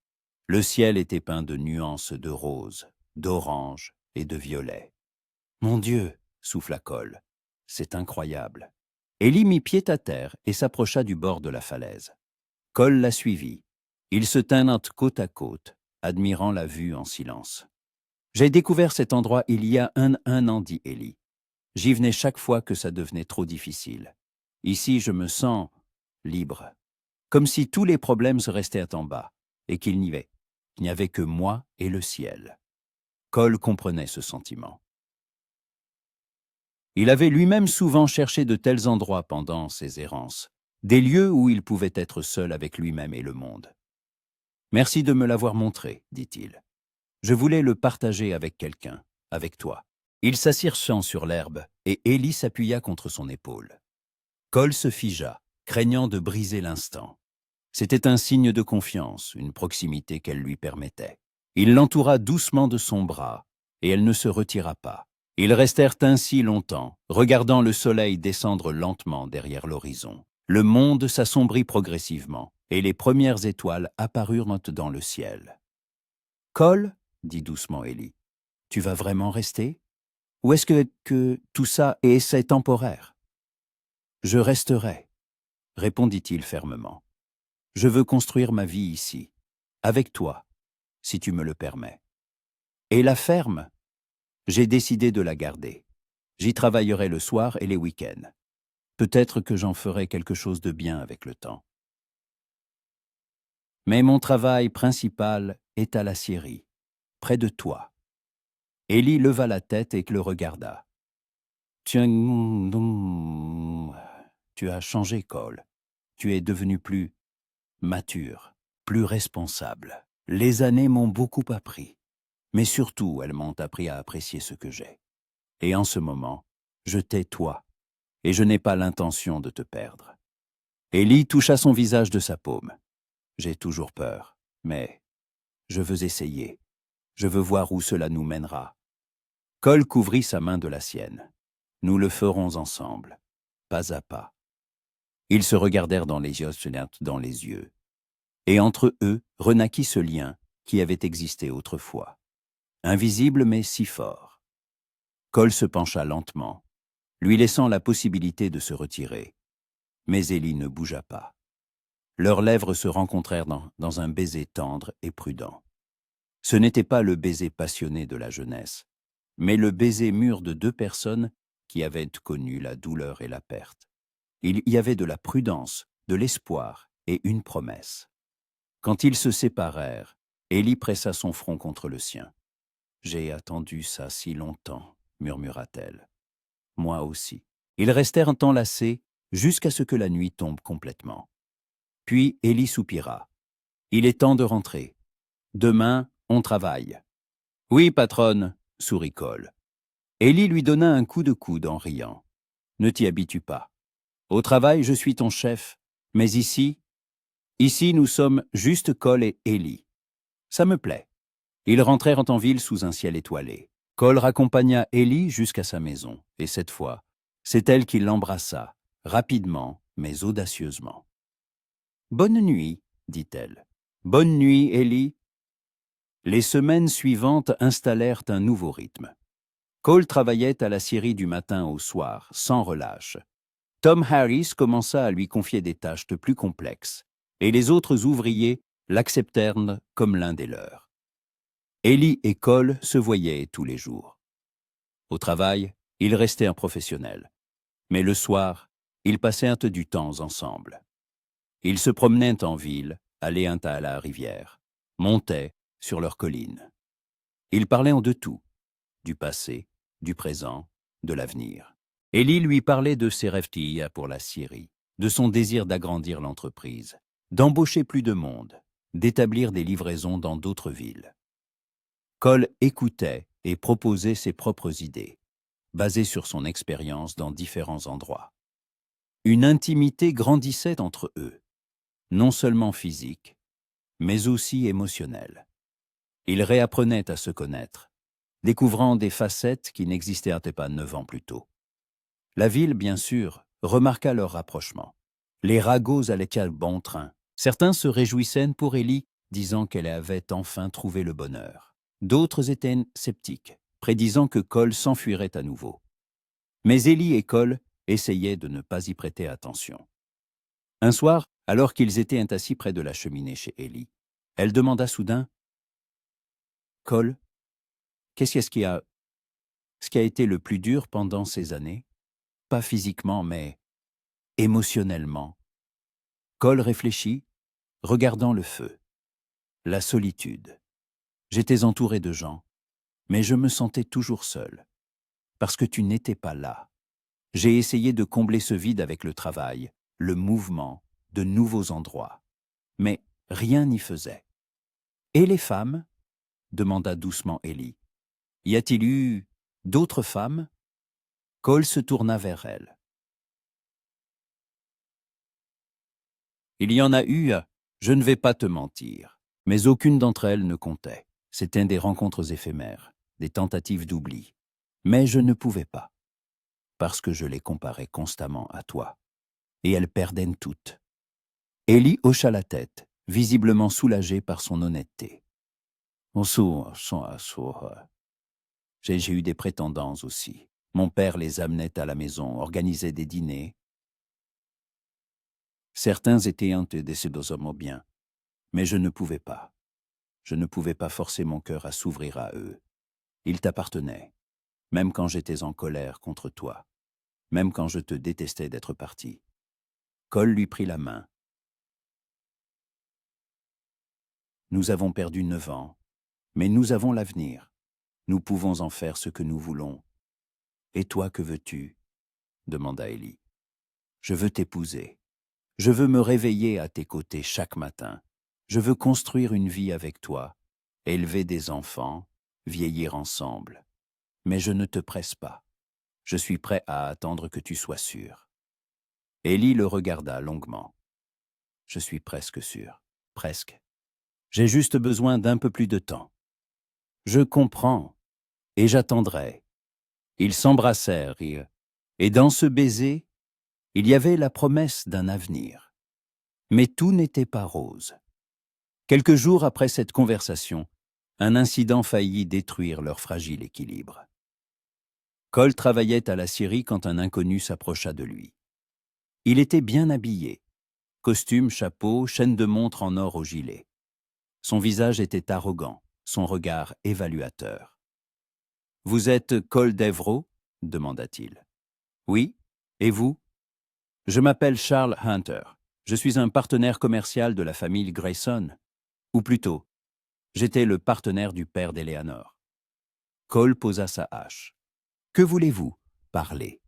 Le ciel était peint de nuances de rose, d'orange et de violet. « Mon Dieu !» souffla Cole. « C'est incroyable. » Ellie mit pied à terre et s'approcha du bord de la falaise. Cole la suivit. Ils se tinrent côte à côte, admirant la vue en silence. « J'ai découvert cet endroit il y a un an, dit Ellie. J'y venais chaque fois que ça devenait trop difficile. Ici, je me sens libre, comme si tous les problèmes se restaient en bas, et qu'il n'y avait que moi et le ciel. » Cole comprenait ce sentiment. Il avait lui-même souvent cherché de tels endroits pendant ses errances, des lieux où il pouvait être seul avec lui-même et le monde. « Merci de me l'avoir montré, dit-il. Je voulais le partager avec quelqu'un, avec toi. » Ils s'assirent sur l'herbe, et Ellie s'appuya contre son épaule. Cole se figea, craignant de briser l'instant. C'était un signe de confiance, une proximité qu'elle lui permettait. Il l'entoura doucement de son bras, et elle ne se retira pas. Ils restèrent ainsi longtemps, regardant le soleil descendre lentement derrière l'horizon. Le monde s'assombrit progressivement, et les premières étoiles apparurent dans le ciel. « Cole, dit doucement Ellie, tu vas vraiment rester ? » Ou est-ce que tout ça c'est temporaire? Je resterai, répondit-il fermement. Je veux construire ma vie ici, avec toi, si tu me le permets. Et la ferme, j'ai décidé de la garder. J'y travaillerai le soir et les week-ends. Peut-être que j'en ferai quelque chose de bien avec le temps. Mais mon travail principal est à l'acierie, près de toi. Élie leva la tête et le regarda. Tiens, tu as changé, Cole. Tu es devenu plus mature, plus responsable. Les années m'ont beaucoup appris, mais surtout elles m'ont appris à apprécier ce que j'ai. Et en ce moment, je t'ai toi, et je n'ai pas l'intention de te perdre. Élie toucha son visage de sa paume. J'ai toujours peur, mais je veux essayer. Je veux voir où cela nous mènera. Cole couvrit sa main de la sienne. Nous le ferons ensemble, pas à pas. Ils se regardèrent dans les yeux. Et entre eux renaquit ce lien qui avait existé autrefois. Invisible mais si fort. Cole se pencha lentement, lui laissant la possibilité de se retirer. Mais Élie ne bougea pas. Leurs lèvres se rencontrèrent dans un baiser tendre et prudent. Ce n'était pas le baiser passionné de la jeunesse, mais le baiser mûr de deux personnes qui avaient connu la douleur et la perte. Il y avait de la prudence, de l'espoir et une promesse. Quand ils se séparèrent, Élie pressa son front contre le sien. « J'ai attendu ça si longtemps, » murmura-t-elle. « Moi aussi. » Ils restèrent enlacés jusqu'à ce que la nuit tombe complètement. Puis Élie soupira. « Il est temps de rentrer. Demain, on travaille. »« Oui, patronne, » sourit Cole. Élie lui donna un coup de coude en riant. « Ne t'y habitue pas. Au travail, je suis ton chef, mais ici, nous sommes juste Cole et Élie. Ça me plaît. » Ils rentrèrent en ville sous un ciel étoilé. Cole raccompagna Élie jusqu'à sa maison, et cette fois, c'est elle qui l'embrassa, rapidement mais audacieusement. « Bonne nuit, dit-elle. « Bonne nuit, Élie. » Les semaines suivantes installèrent un nouveau rythme. Cole travaillait à la scierie du matin au soir, sans relâche. Tom Harris commença à lui confier des tâches plus complexes, et les autres ouvriers l'acceptèrent comme l'un des leurs. Élie et Cole se voyaient tous les jours. Au travail, ils restaient professionnels. Mais le soir, ils passèrent du temps ensemble. Ils se promenaient en ville, allaient à la rivière, montaient sur leurs collines. Ils parlaient de tout, du passé, du présent, de l'avenir. Élie lui parlait de ses rêves pour la scierie, de son désir d'agrandir l'entreprise, d'embaucher plus de monde, d'établir des livraisons dans d'autres villes. Cole écoutait et proposait ses propres idées, basées sur son expérience dans différents endroits. Une intimité grandissait entre eux, non seulement physique, mais aussi émotionnelle. Ils réapprenaient à se connaître, découvrant des facettes qui n'existaient pas 9 ans plus tôt. La ville, bien sûr, remarqua leur rapprochement. Les ragots allaient à bon train. Certains se réjouissaient pour Élie, disant qu'elle avait enfin trouvé le bonheur. D'autres étaient sceptiques, prédisant que Cole s'enfuirait à nouveau. Mais Élie et Cole essayaient de ne pas y prêter attention. Un soir, alors qu'ils étaient assis près de la cheminée chez Élie, elle demanda soudain « Cole, qu'est-ce qui a été le plus dur pendant ces années? Pas physiquement, mais émotionnellement. » Cole réfléchit, regardant le feu. La solitude. J'étais entouré de gens, mais je me sentais toujours seul, parce que tu n'étais pas là. J'ai essayé de combler ce vide avec le travail, le mouvement, de nouveaux endroits. Mais rien n'y faisait. « Et les femmes ?» demanda doucement Élie. « Y a-t-il eu d'autres femmes ?» Cole se tourna vers elle. « Il y en a eu, je ne vais pas te mentir, mais aucune d'entre elles ne comptait. C'étaient des rencontres éphémères, des tentatives d'oubli. Mais je ne pouvais pas, parce que je les comparais constamment à toi. Et elles perdaient toutes. » Élie hocha la tête, visiblement soulagée par son honnêteté. « J'ai eu des prétendants aussi. Mon père les amenait à la maison, organisait des dîners. Certains étaient antecedosement bien, mais je ne pouvais pas. Je ne pouvais pas forcer mon cœur à s'ouvrir à eux. Ils t'appartenaient, même quand j'étais en colère contre toi, même quand je te détestais d'être parti. Cole lui prit la main. Nous avons perdu 9 ans, mais nous avons l'avenir. Nous pouvons en faire ce que nous voulons. Et toi, que veux-tu? Demanda Ellie. Je veux t'épouser. Je veux me réveiller à tes côtés chaque matin. Je veux construire une vie avec toi, élever des enfants, vieillir ensemble. Mais je ne te presse pas. Je suis prêt à attendre que tu sois sûr. Ellie le regarda longuement. Je suis presque sûr. Presque. J'ai juste besoin d'un peu plus de temps. Je comprends, et j'attendrai. Ils s'embrassèrent, et dans ce baiser, il y avait la promesse d'un avenir. Mais tout n'était pas rose. Quelques jours après cette conversation, un incident faillit détruire leur fragile équilibre. Cole travaillait à la scierie quand un inconnu s'approcha de lui. Il était bien habillé, costume, chapeau, chaîne de montre en or au gilet. Son visage était arrogant, son regard évaluateur. « Vous êtes Cole Devereaux » demanda-t-il. « Oui, et vous ?»« Je m'appelle Charles Hunter. Je suis un partenaire commercial de la famille Grayson. Ou plutôt, j'étais le partenaire du père d'Eleanor. » Cole posa sa hache. « Que voulez-vous? Parlez.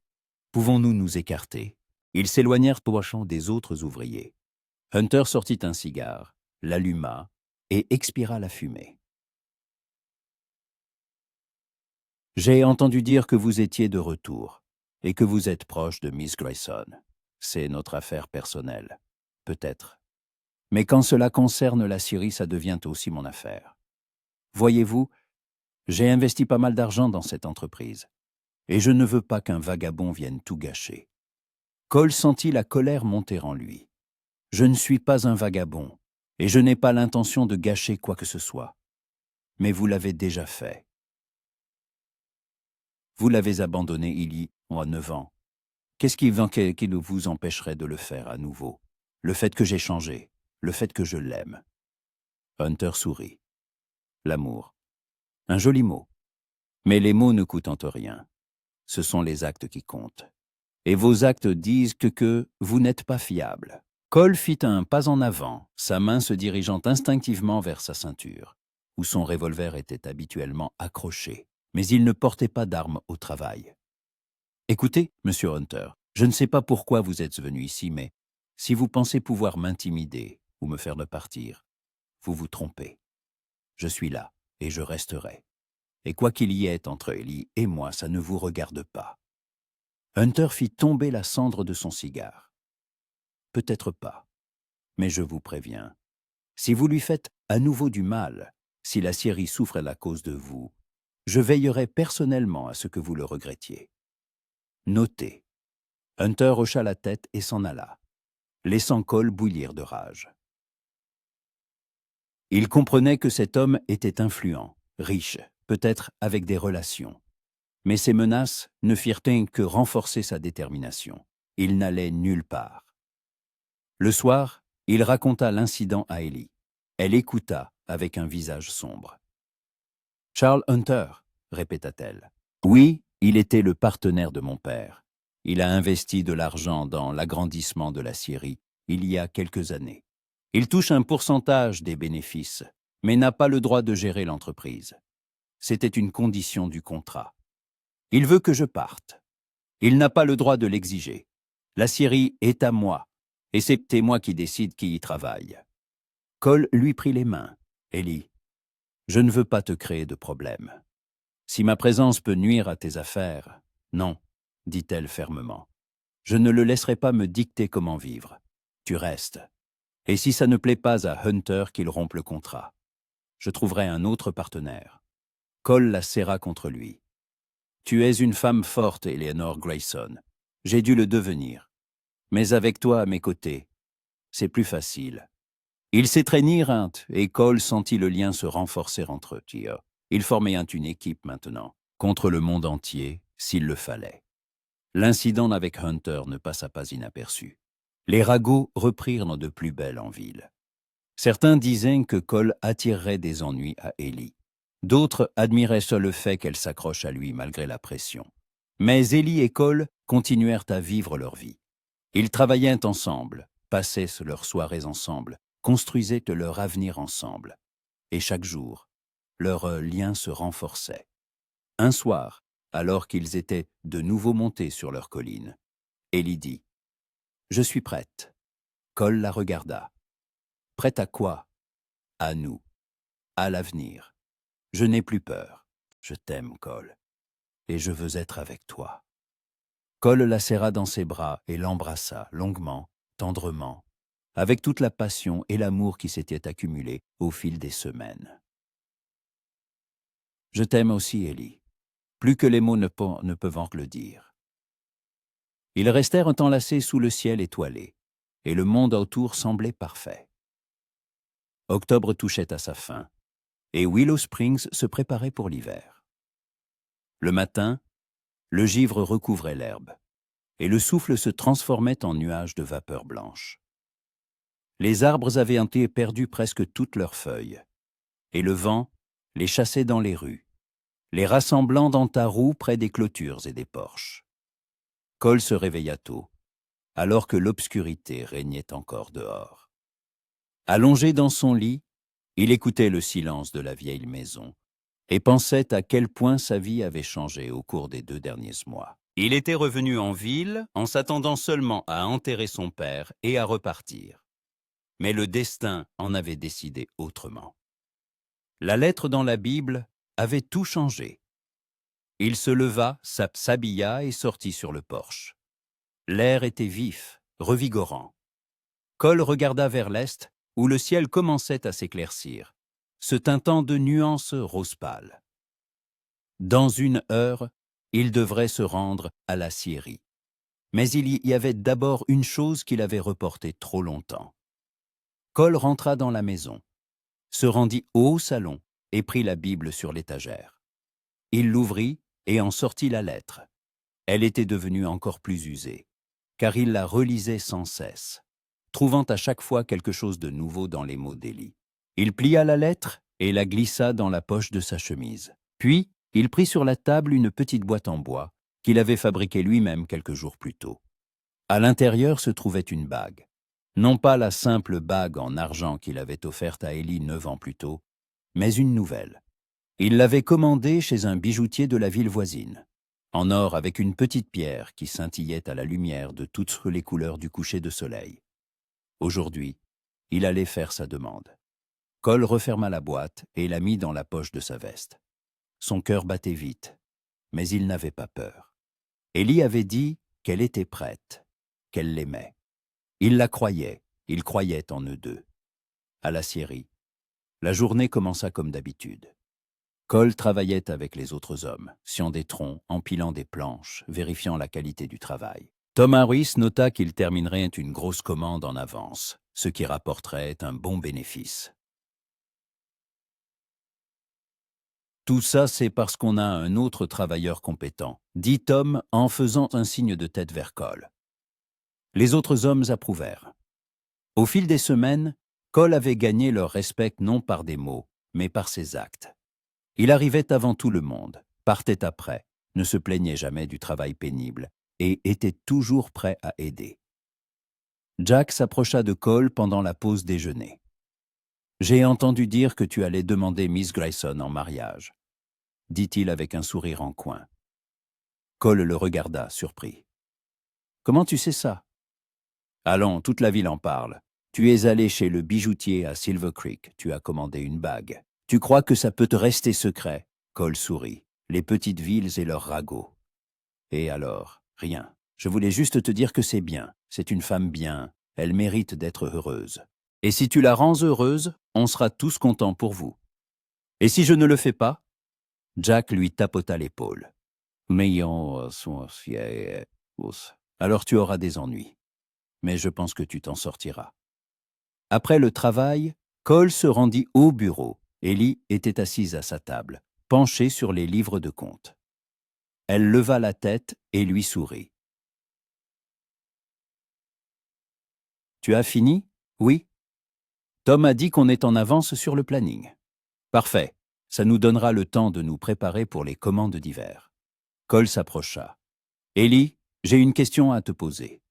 Pouvons-nous nous écarter ?» Ils s'éloignèrent prochant des autres ouvriers. Hunter sortit un cigare, l'alluma et expira la fumée. « J'ai entendu dire que vous étiez de retour et que vous êtes proche de Miss Grayson. C'est notre affaire personnelle, peut-être. Mais quand cela concerne la scierie, ça devient aussi mon affaire. Voyez-vous, j'ai investi pas mal d'argent dans cette entreprise, et je ne veux pas qu'un vagabond vienne tout gâcher. » Cole sentit la colère monter en lui. « Je ne suis pas un vagabond, et je n'ai pas l'intention de gâcher quoi que ce soit. Mais vous l'avez déjà fait. Vous l'avez abandonné il y a 9 ans. Qu'est-ce qui vous empêcherait de le faire à nouveau? Le fait que j'ai changé, le fait que je l'aime. » Hunter sourit. L'amour. Un joli mot. Mais les mots ne coûtent rien. Ce sont les actes qui comptent. Et vos actes disent que vous n'êtes pas fiable. Cole fit un pas en avant, sa main se dirigeant instinctivement vers sa ceinture, où son revolver était habituellement accroché, mais il ne portait pas d'arme au travail. « Écoutez, monsieur Hunter, je ne sais pas pourquoi vous êtes venu ici, mais si vous pensez pouvoir m'intimider ou me faire de partir, vous vous trompez. Je suis là, et je resterai. Et quoi qu'il y ait entre Ellie et moi, ça ne vous regarde pas. » Hunter fit tomber la cendre de son cigare. « Peut-être pas, mais je vous préviens. Si vous lui faites à nouveau du mal, si la scierie souffre à la cause de vous, je veillerai personnellement à ce que vous le regrettiez. Notez. » Hunter hocha la tête et s'en alla, laissant Cole bouillir de rage. Il comprenait que cet homme était influent, riche, peut-être avec des relations. Mais ces menaces ne firent que renforcer sa détermination. Il n'allait nulle part. Le soir, il raconta l'incident à Ellie. Elle écouta avec un visage sombre. « Charles Hunter, » répéta-t-elle. « Oui, il était le partenaire de mon père. Il a investi de l'argent dans l'agrandissement de la scierie il y a quelques années. Il touche un pourcentage des bénéfices, mais n'a pas le droit de gérer l'entreprise. C'était une condition du contrat. Il veut que je parte. Il n'a pas le droit de l'exiger. La scierie est à moi, et c'est moi qui décide qui y travaille. » Cole lui prit les mains. « Ellie, je ne veux pas te créer de problème. Si ma présence peut nuire à tes affaires, non, dit-elle fermement. Je ne le laisserai pas me dicter comment vivre. Tu restes. Et si ça ne plaît pas à Hunter qu'il rompe le contrat, je trouverai un autre partenaire. » Cole la serra contre lui. « Tu es une femme forte, Eleanor Grayson. J'ai dû le devenir. Mais avec toi à mes côtés, c'est plus facile. » Ils s'étreignirent et Cole sentit le lien se renforcer entre eux. Ils formaient une équipe maintenant. contre le monde entier, s'il le fallait. L'incident avec Hunter ne passa pas inaperçu. Les ragots reprirent de plus belle en ville. Certains disaient que Cole attirerait des ennuis à Ellie. D'autres admiraient seul le fait qu'elle s'accroche à lui malgré la pression. Mais Ellie et Cole continuèrent à vivre leur vie. Ils travaillaient ensemble, passaient leurs soirées ensemble, construisaient leur avenir ensemble. Et chaque jour, leur lien se renforçait. Un soir, alors qu'ils étaient de nouveau montés sur leur colline, Ellie dit « Je suis prête ». Cole la regarda. « Prête à quoi ?»« À nous, à l'avenir. Je n'ai plus peur. Je t'aime, Cole, et je veux être avec toi. » Cole la serra dans ses bras et l'embrassa longuement, tendrement, avec toute la passion et l'amour qui s'étaient accumulés au fil des semaines. « Je t'aime aussi, Ellie, plus que les mots ne peuvent en le dire. » Ils restèrent enlacés sous le ciel étoilé, et le monde autour semblait parfait. Octobre touchait à sa fin, et Willow Springs se préparait pour l'hiver. Le matin, le givre recouvrait l'herbe, et le souffle se transformait en nuages de vapeur blanche. Les arbres avaient perdu presque toutes leurs feuilles, et le vent les chassait dans les rues, les rassemblant dans taroux près des clôtures et des porches. Cole se réveilla tôt, alors que l'obscurité régnait encore dehors. Allongé dans son lit, il écoutait le silence de la vieille maison et pensait à quel point sa vie avait changé au cours des 2 derniers mois. Il était revenu en ville en s'attendant seulement à enterrer son père et à repartir. Mais le destin en avait décidé autrement. La lettre dans la Bible avait tout changé. Il se leva, s'habilla et sortit sur le porche. L'air était vif, revigorant. Cole regarda vers l'est, où le ciel commençait à s'éclaircir, se teintant de nuances rose pâle. Dans 1 heure, il devrait se rendre à la scierie. Mais il y avait d'abord une chose qu'il avait reportée trop longtemps. Cole rentra dans la maison, se rendit au haut salon et prit la Bible sur l'étagère. Il l'ouvrit et en sortit la lettre. Elle était devenue encore plus usée, car il la relisait sans cesse, trouvant à chaque fois quelque chose de nouveau dans les mots d'Ellie. Il plia la lettre et la glissa dans la poche de sa chemise. Puis, il prit sur la table une petite boîte en bois qu'il avait fabriquée lui-même quelques jours plus tôt. À l'intérieur se trouvait une bague. Non pas la simple bague en argent qu'il avait offerte à Ellie 9 ans plus tôt, mais une nouvelle. Il l'avait commandée chez un bijoutier de la ville voisine, en or avec une petite pierre qui scintillait à la lumière de toutes les couleurs du coucher de soleil. Aujourd'hui, il allait faire sa demande. Cole referma la boîte et la mit dans la poche de sa veste. Son cœur battait vite, mais il n'avait pas peur. Ellie avait dit qu'elle était prête, qu'elle l'aimait. Il la croyait, il croyait en eux deux. À la scierie, la journée commença comme d'habitude. Cole travaillait avec les autres hommes, sciant des troncs, empilant des planches, vérifiant la qualité du travail. Tom Harris nota qu'il terminerait une grosse commande en avance, ce qui rapporterait un bon bénéfice. Tout ça, c'est parce qu'on a un autre travailleur compétent, dit Tom en faisant un signe de tête vers Cole. Les autres hommes approuvèrent. Au fil des semaines, Cole avait gagné leur respect non par des mots, mais par ses actes. Il arrivait avant tout le monde, partait après, ne se plaignait jamais du travail pénible et était toujours prêt à aider. Jack s'approcha de Cole pendant la pause déjeuner. « J'ai entendu dire que tu allais demander Miss Grayson en mariage, » dit-il avec un sourire en coin. Cole le regarda, surpris. « Comment tu sais ça ?»« Allons, toute la ville en parle. Tu es allé chez le bijoutier à Silver Creek, tu as commandé une bague. Tu crois que ça peut te rester secret ?» Cole sourit. Les petites villes et leurs ragots. « Et alors, rien. Je voulais juste te dire que c'est bien. C'est une femme bien. Elle mérite d'être heureuse. Et si tu la rends heureuse, on sera tous contents pour vous. Et si je ne le fais pas ?» Jack lui tapota l'épaule. « Alors tu auras des ennuis. Mais je pense que tu t'en sortiras. » Après le travail, Cole se rendit au bureau. Ellie était assise à sa table, penchée sur les livres de comptes. Elle leva la tête et lui sourit. « Tu as fini ? Oui. Tom a dit qu'on est en avance sur le planning. Parfait. Ça nous donnera le temps de nous préparer pour les commandes d'hiver. » Cole s'approcha. « Ellie, j'ai une question à te poser. »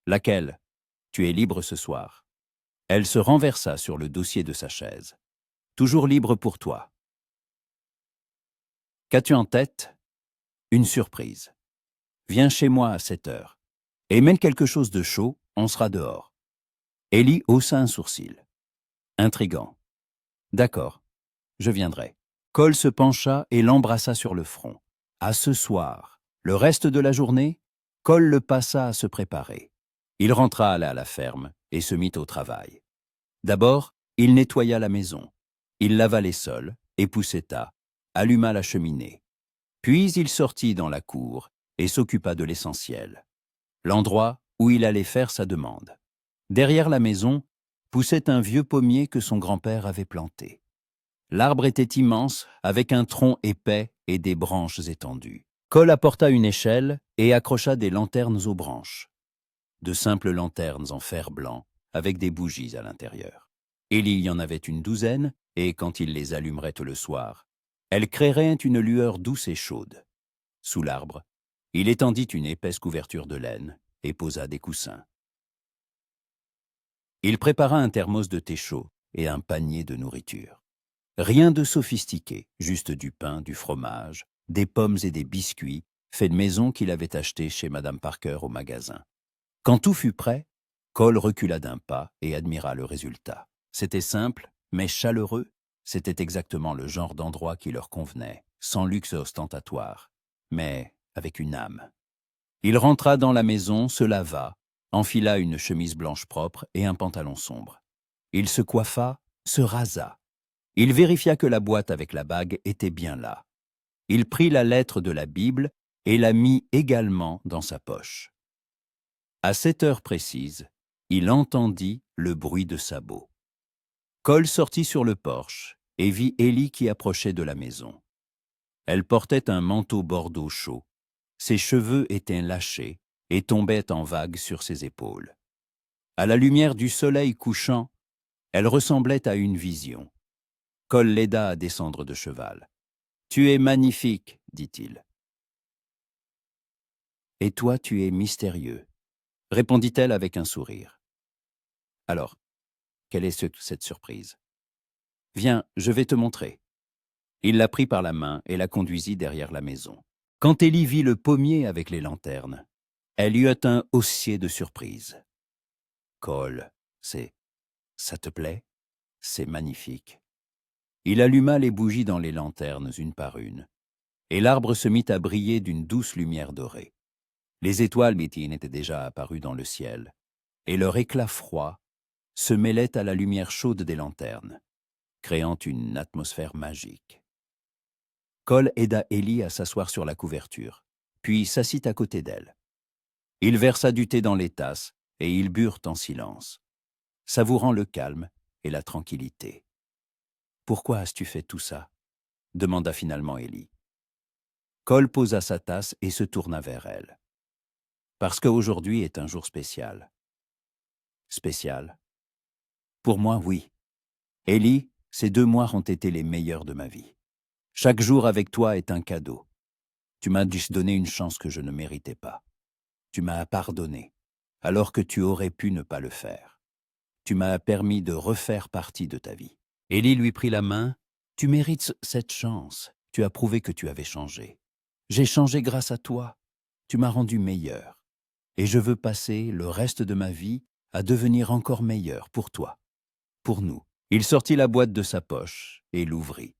« Laquelle ? Tu es libre ce soir. » Elle se renversa sur le dossier de sa chaise. « Toujours libre pour toi. »« Qu'as-tu en tête ? » ?»« Une surprise. Viens chez moi à 7 heures. Et mets quelque chose de chaud, on sera dehors. » Ellie haussa un sourcil. Intriguant. « D'accord, je viendrai. » Cole se pencha et l'embrassa sur le front. À ce soir. Le reste de la journée, Cole le passa à se préparer. Il rentra à la ferme et se mit au travail. D'abord, il nettoya la maison. Il lava les sols, épousseta, alluma la cheminée. Puis il sortit dans la cour et s'occupa de l'essentiel. L'endroit où il allait faire sa demande. Derrière la maison, poussait un vieux pommier que son grand-père avait planté. L'arbre était immense, avec un tronc épais et des branches étendues. Cole apporta une échelle et accrocha des lanternes aux branches. De simples lanternes en fer blanc, avec des bougies à l'intérieur. Il y en avait une douzaine, et quand il les allumerait le soir, elles créeraient une lueur douce et chaude. Sous l'arbre, il étendit une épaisse couverture de laine et posa des coussins. Il prépara un thermos de thé chaud et un panier de nourriture. Rien de sophistiqué, juste du pain, du fromage, des pommes et des biscuits, faits de maison qu'il avait achetés chez Madame Parker au magasin. Quand tout fut prêt, Cole recula d'un pas et admira le résultat. C'était simple, mais chaleureux. C'était exactement le genre d'endroit qui leur convenait, sans luxe ostentatoire, mais avec une âme. Il rentra dans la maison, se lava, enfila une chemise blanche propre et un pantalon sombre. Il se coiffa, se rasa. Il vérifia que la boîte avec la bague était bien là. Il prit la lettre de la Bible et la mit également dans sa poche. À 7 heures précises, il entendit le bruit de sabots. Cole sortit sur le porche et vit Ellie qui approchait de la maison. Elle portait un manteau bordeaux chaud. Ses cheveux étaient lâchés et tombaient en vagues sur ses épaules. À la lumière du soleil couchant, elle ressemblait à une vision. Cole l'aida à descendre de cheval. « Tu es magnifique, dit-il. »« Et toi, tu es mystérieux, » répondit-elle avec un sourire. « Alors, quelle est cette surprise ? Viens, je vais te montrer. » Il la prit par la main et la conduisit derrière la maison. Quand Ellie vit le pommier avec les lanternes, elle eut un hossier de surprise. « Cole, ça te plaît ? C'est magnifique. » Il alluma les bougies dans les lanternes une par une, et l'arbre se mit à briller d'une douce lumière dorée. Les étoiles mitines étaient déjà apparues dans le ciel, et leur éclat froid se mêlait à la lumière chaude des lanternes, créant une atmosphère magique. Cole aida Ellie à s'asseoir sur la couverture, puis s'assit à côté d'elle. Il versa du thé dans les tasses, et ils burent en silence, savourant le calme et la tranquillité. « Pourquoi as-tu fait tout ça ?» demanda finalement Ellie. Cole posa sa tasse et se tourna vers elle. « Parce qu'aujourd'hui est un jour spécial. » « Spécial ? Pour moi, oui. Ellie, ces 2 mois ont été les meilleurs de ma vie. Chaque jour avec toi est un cadeau. Tu m'as donné une chance que je ne méritais pas. Tu m'as pardonné, alors que tu aurais pu ne pas le faire. Tu m'as permis de refaire partie de ta vie. » Ellie lui prit la main. « Tu mérites cette chance. Tu as prouvé que tu avais changé. J'ai changé grâce à toi. Tu m'as rendu meilleur. Et je veux passer le reste de ma vie à devenir encore meilleur pour toi, pour nous. » Il sortit la boîte de sa poche et l'ouvrit.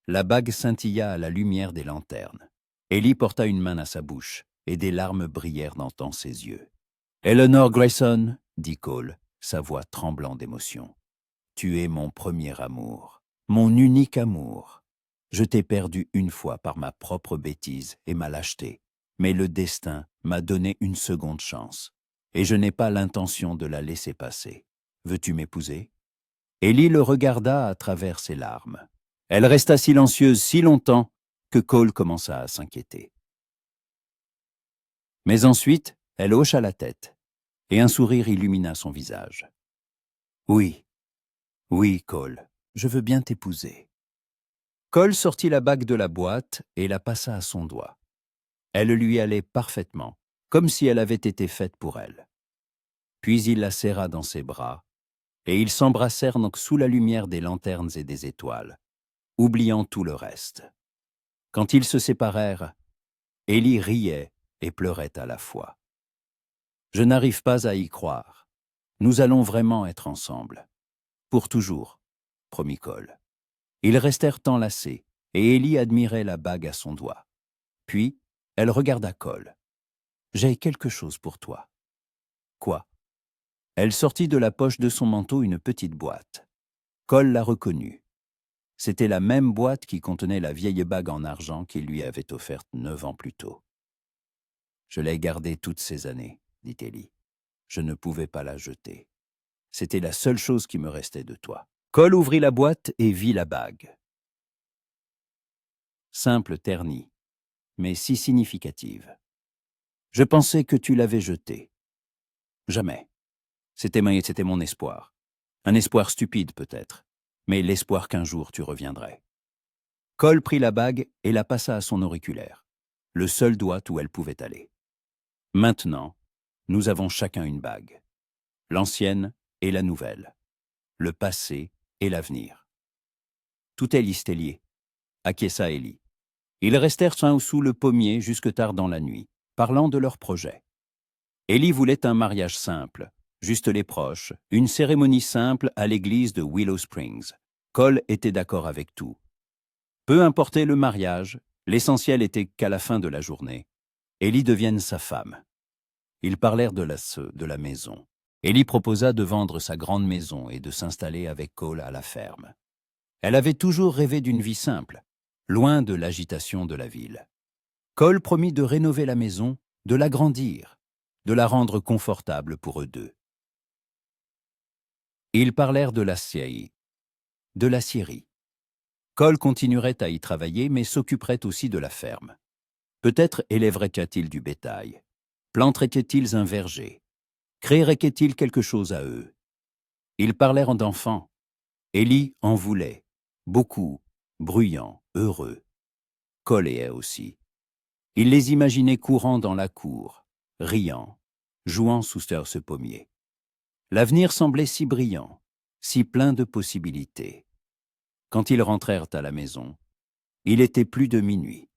La bague scintilla à la lumière des lanternes. Ellie porta une main à sa bouche et des larmes brillèrent dans ses yeux. « Eleanor Grayson, » dit Cole, sa voix tremblant d'émotion. « Tu es mon premier amour, mon unique amour. Je t'ai perdu une fois par ma propre bêtise et ma lâcheté, mais le destin m'a donné une seconde chance, et je n'ai pas l'intention de la laisser passer. Veux-tu m'épouser ?» Ellie le regarda à travers ses larmes. Elle resta silencieuse si longtemps que Cole commença à s'inquiéter. Mais ensuite, elle hocha la tête, et un sourire illumina son visage. « Oui, oui, Cole, je veux bien t'épouser. » Cole sortit la bague de la boîte et la passa à son doigt. Elle lui allait parfaitement, comme si elle avait été faite pour elle. Puis il la serra dans ses bras, et ils s'embrassèrent donc sous la lumière des lanternes et des étoiles, oubliant tout le reste. Quand ils se séparèrent, Ellie riait et pleurait à la fois. « Je n'arrive pas à y croire. Nous allons vraiment être ensemble. Pour toujours, » promit Cole. Ils restèrent enlacés, et Ellie admirait la bague à son doigt. Puis, elle regarda Cole. « J'ai quelque chose pour toi. »« Quoi ?» Elle sortit de la poche de son manteau une petite boîte. Cole la reconnut. C'était la même boîte qui contenait la vieille bague en argent qu'il lui avait offerte 9 ans plus tôt. « Je l'ai gardée toutes ces années, » dit Ellie. « Je ne pouvais pas la jeter. C'était la seule chose qui me restait de toi. » Cole ouvrit la boîte et vit la bague. Simple, ternie, mais si significative. « Je pensais que tu l'avais jetée. »« Jamais. C'était mon espoir. Un espoir stupide peut-être, mais l'espoir qu'un jour tu reviendrais. » Cole prit la bague et la passa à son auriculaire, le seul doigt où elle pouvait aller. « Maintenant, nous avons chacun une bague. L'ancienne et la nouvelle. Le passé et l'avenir. » « Tout est lié, » acquiesça Ellie. Ils restèrent sous le pommier jusque tard dans la nuit, parlant de leurs projets. Ellie voulait un mariage simple, juste les proches, une cérémonie simple à l'église de Willow Springs. Cole était d'accord avec tout. Peu importait le mariage, l'essentiel était qu'à la fin de la journée, Ellie devienne sa femme. Ils parlèrent de la maison. Ellie proposa de vendre sa grande maison et de s'installer avec Cole à la ferme. Elle avait toujours rêvé d'une vie simple, loin de l'agitation de la ville. Cole promit de rénover la maison, de l'agrandir, de la rendre confortable pour eux deux. Ils parlèrent de la scierie. Cole continuerait à y travailler, mais s'occuperait aussi de la ferme. Peut-être élèverait-il du bétail, planterait-il un verger, créerait-il quelque chose à eux. Ils parlèrent d'enfants. Ellie en voulait, beaucoup, bruyants, heureux. Cole et elle aussi. Il les imaginait courant dans la cour, riant, jouant sous ce pommier. L'avenir semblait si brillant, si plein de possibilités. Quand ils rentrèrent à la maison, il était plus de minuit.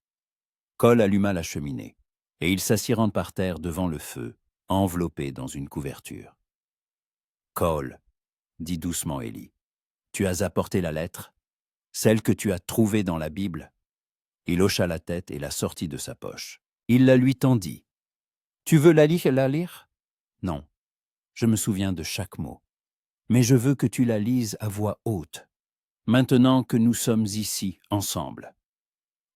Cole alluma la cheminée, et ils s'assirent par terre devant le feu, enveloppés dans une couverture. « Cole, » dit doucement Ellie, « tu as apporté la lettre, celle que tu as trouvée dans la Bible ?» Il hocha la tête et la sortit de sa poche. Il la lui tendit. « Tu veux la lire ?»« Non, je me souviens de chaque mot. Mais je veux que tu la lises à voix haute, maintenant que nous sommes ici, ensemble. »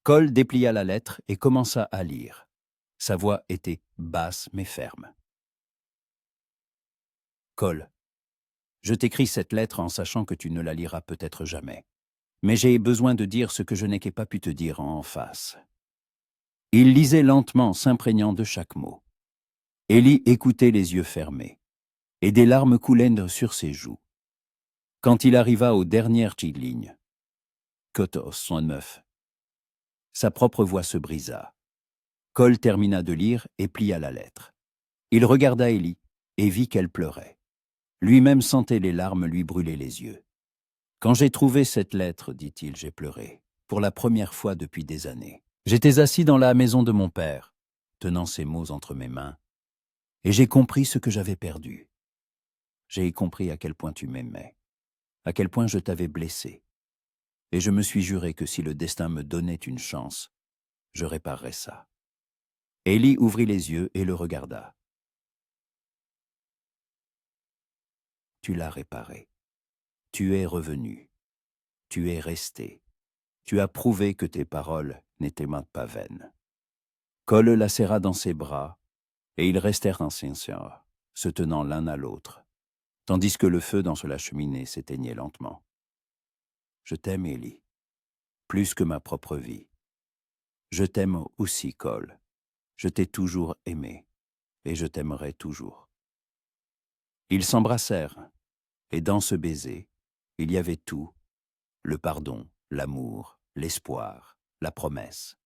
Cole déplia la lettre et commença à lire. Sa voix était basse mais ferme. « Cole, je t'écris cette lettre en sachant que tu ne la liras peut-être jamais. Mais j'ai besoin de dire ce que je n'ai pas pu te dire en face. » Il lisait lentement, s'imprégnant de chaque mot. Ellie écoutait les yeux fermés, et des larmes coulaient sur ses joues. Quand il arriva aux dernières lignes, « Kotos 109 », sa propre voix se brisa. Cole termina de lire et plia la lettre. Il regarda Ellie et vit qu'elle pleurait. Lui-même sentait les larmes lui brûler les yeux. « Quand j'ai trouvé cette lettre, dit-il, j'ai pleuré, pour la première fois depuis des années. J'étais assis dans la maison de mon père, tenant ces mots entre mes mains, et j'ai compris ce que j'avais perdu. J'ai compris à quel point tu m'aimais, à quel point je t'avais blessé. Et je me suis juré que si le destin me donnait une chance, je réparerais ça. » Ellie ouvrit les yeux et le regarda. « Tu l'as réparé. Tu es revenu. Tu es resté. Tu as prouvé que tes paroles n'étaient pas vaines. » Cole la serra dans ses bras, et ils restèrent en silence, se tenant l'un à l'autre, tandis que le feu dans la cheminée s'éteignait lentement. « Je t'aime, Ellie, plus que ma propre vie. Je t'aime aussi, Cole. Je t'ai toujours aimé, et je t'aimerai toujours. » Ils s'embrassèrent, et dans ce baiser, il y avait tout, le pardon, l'amour, l'espoir, la promesse.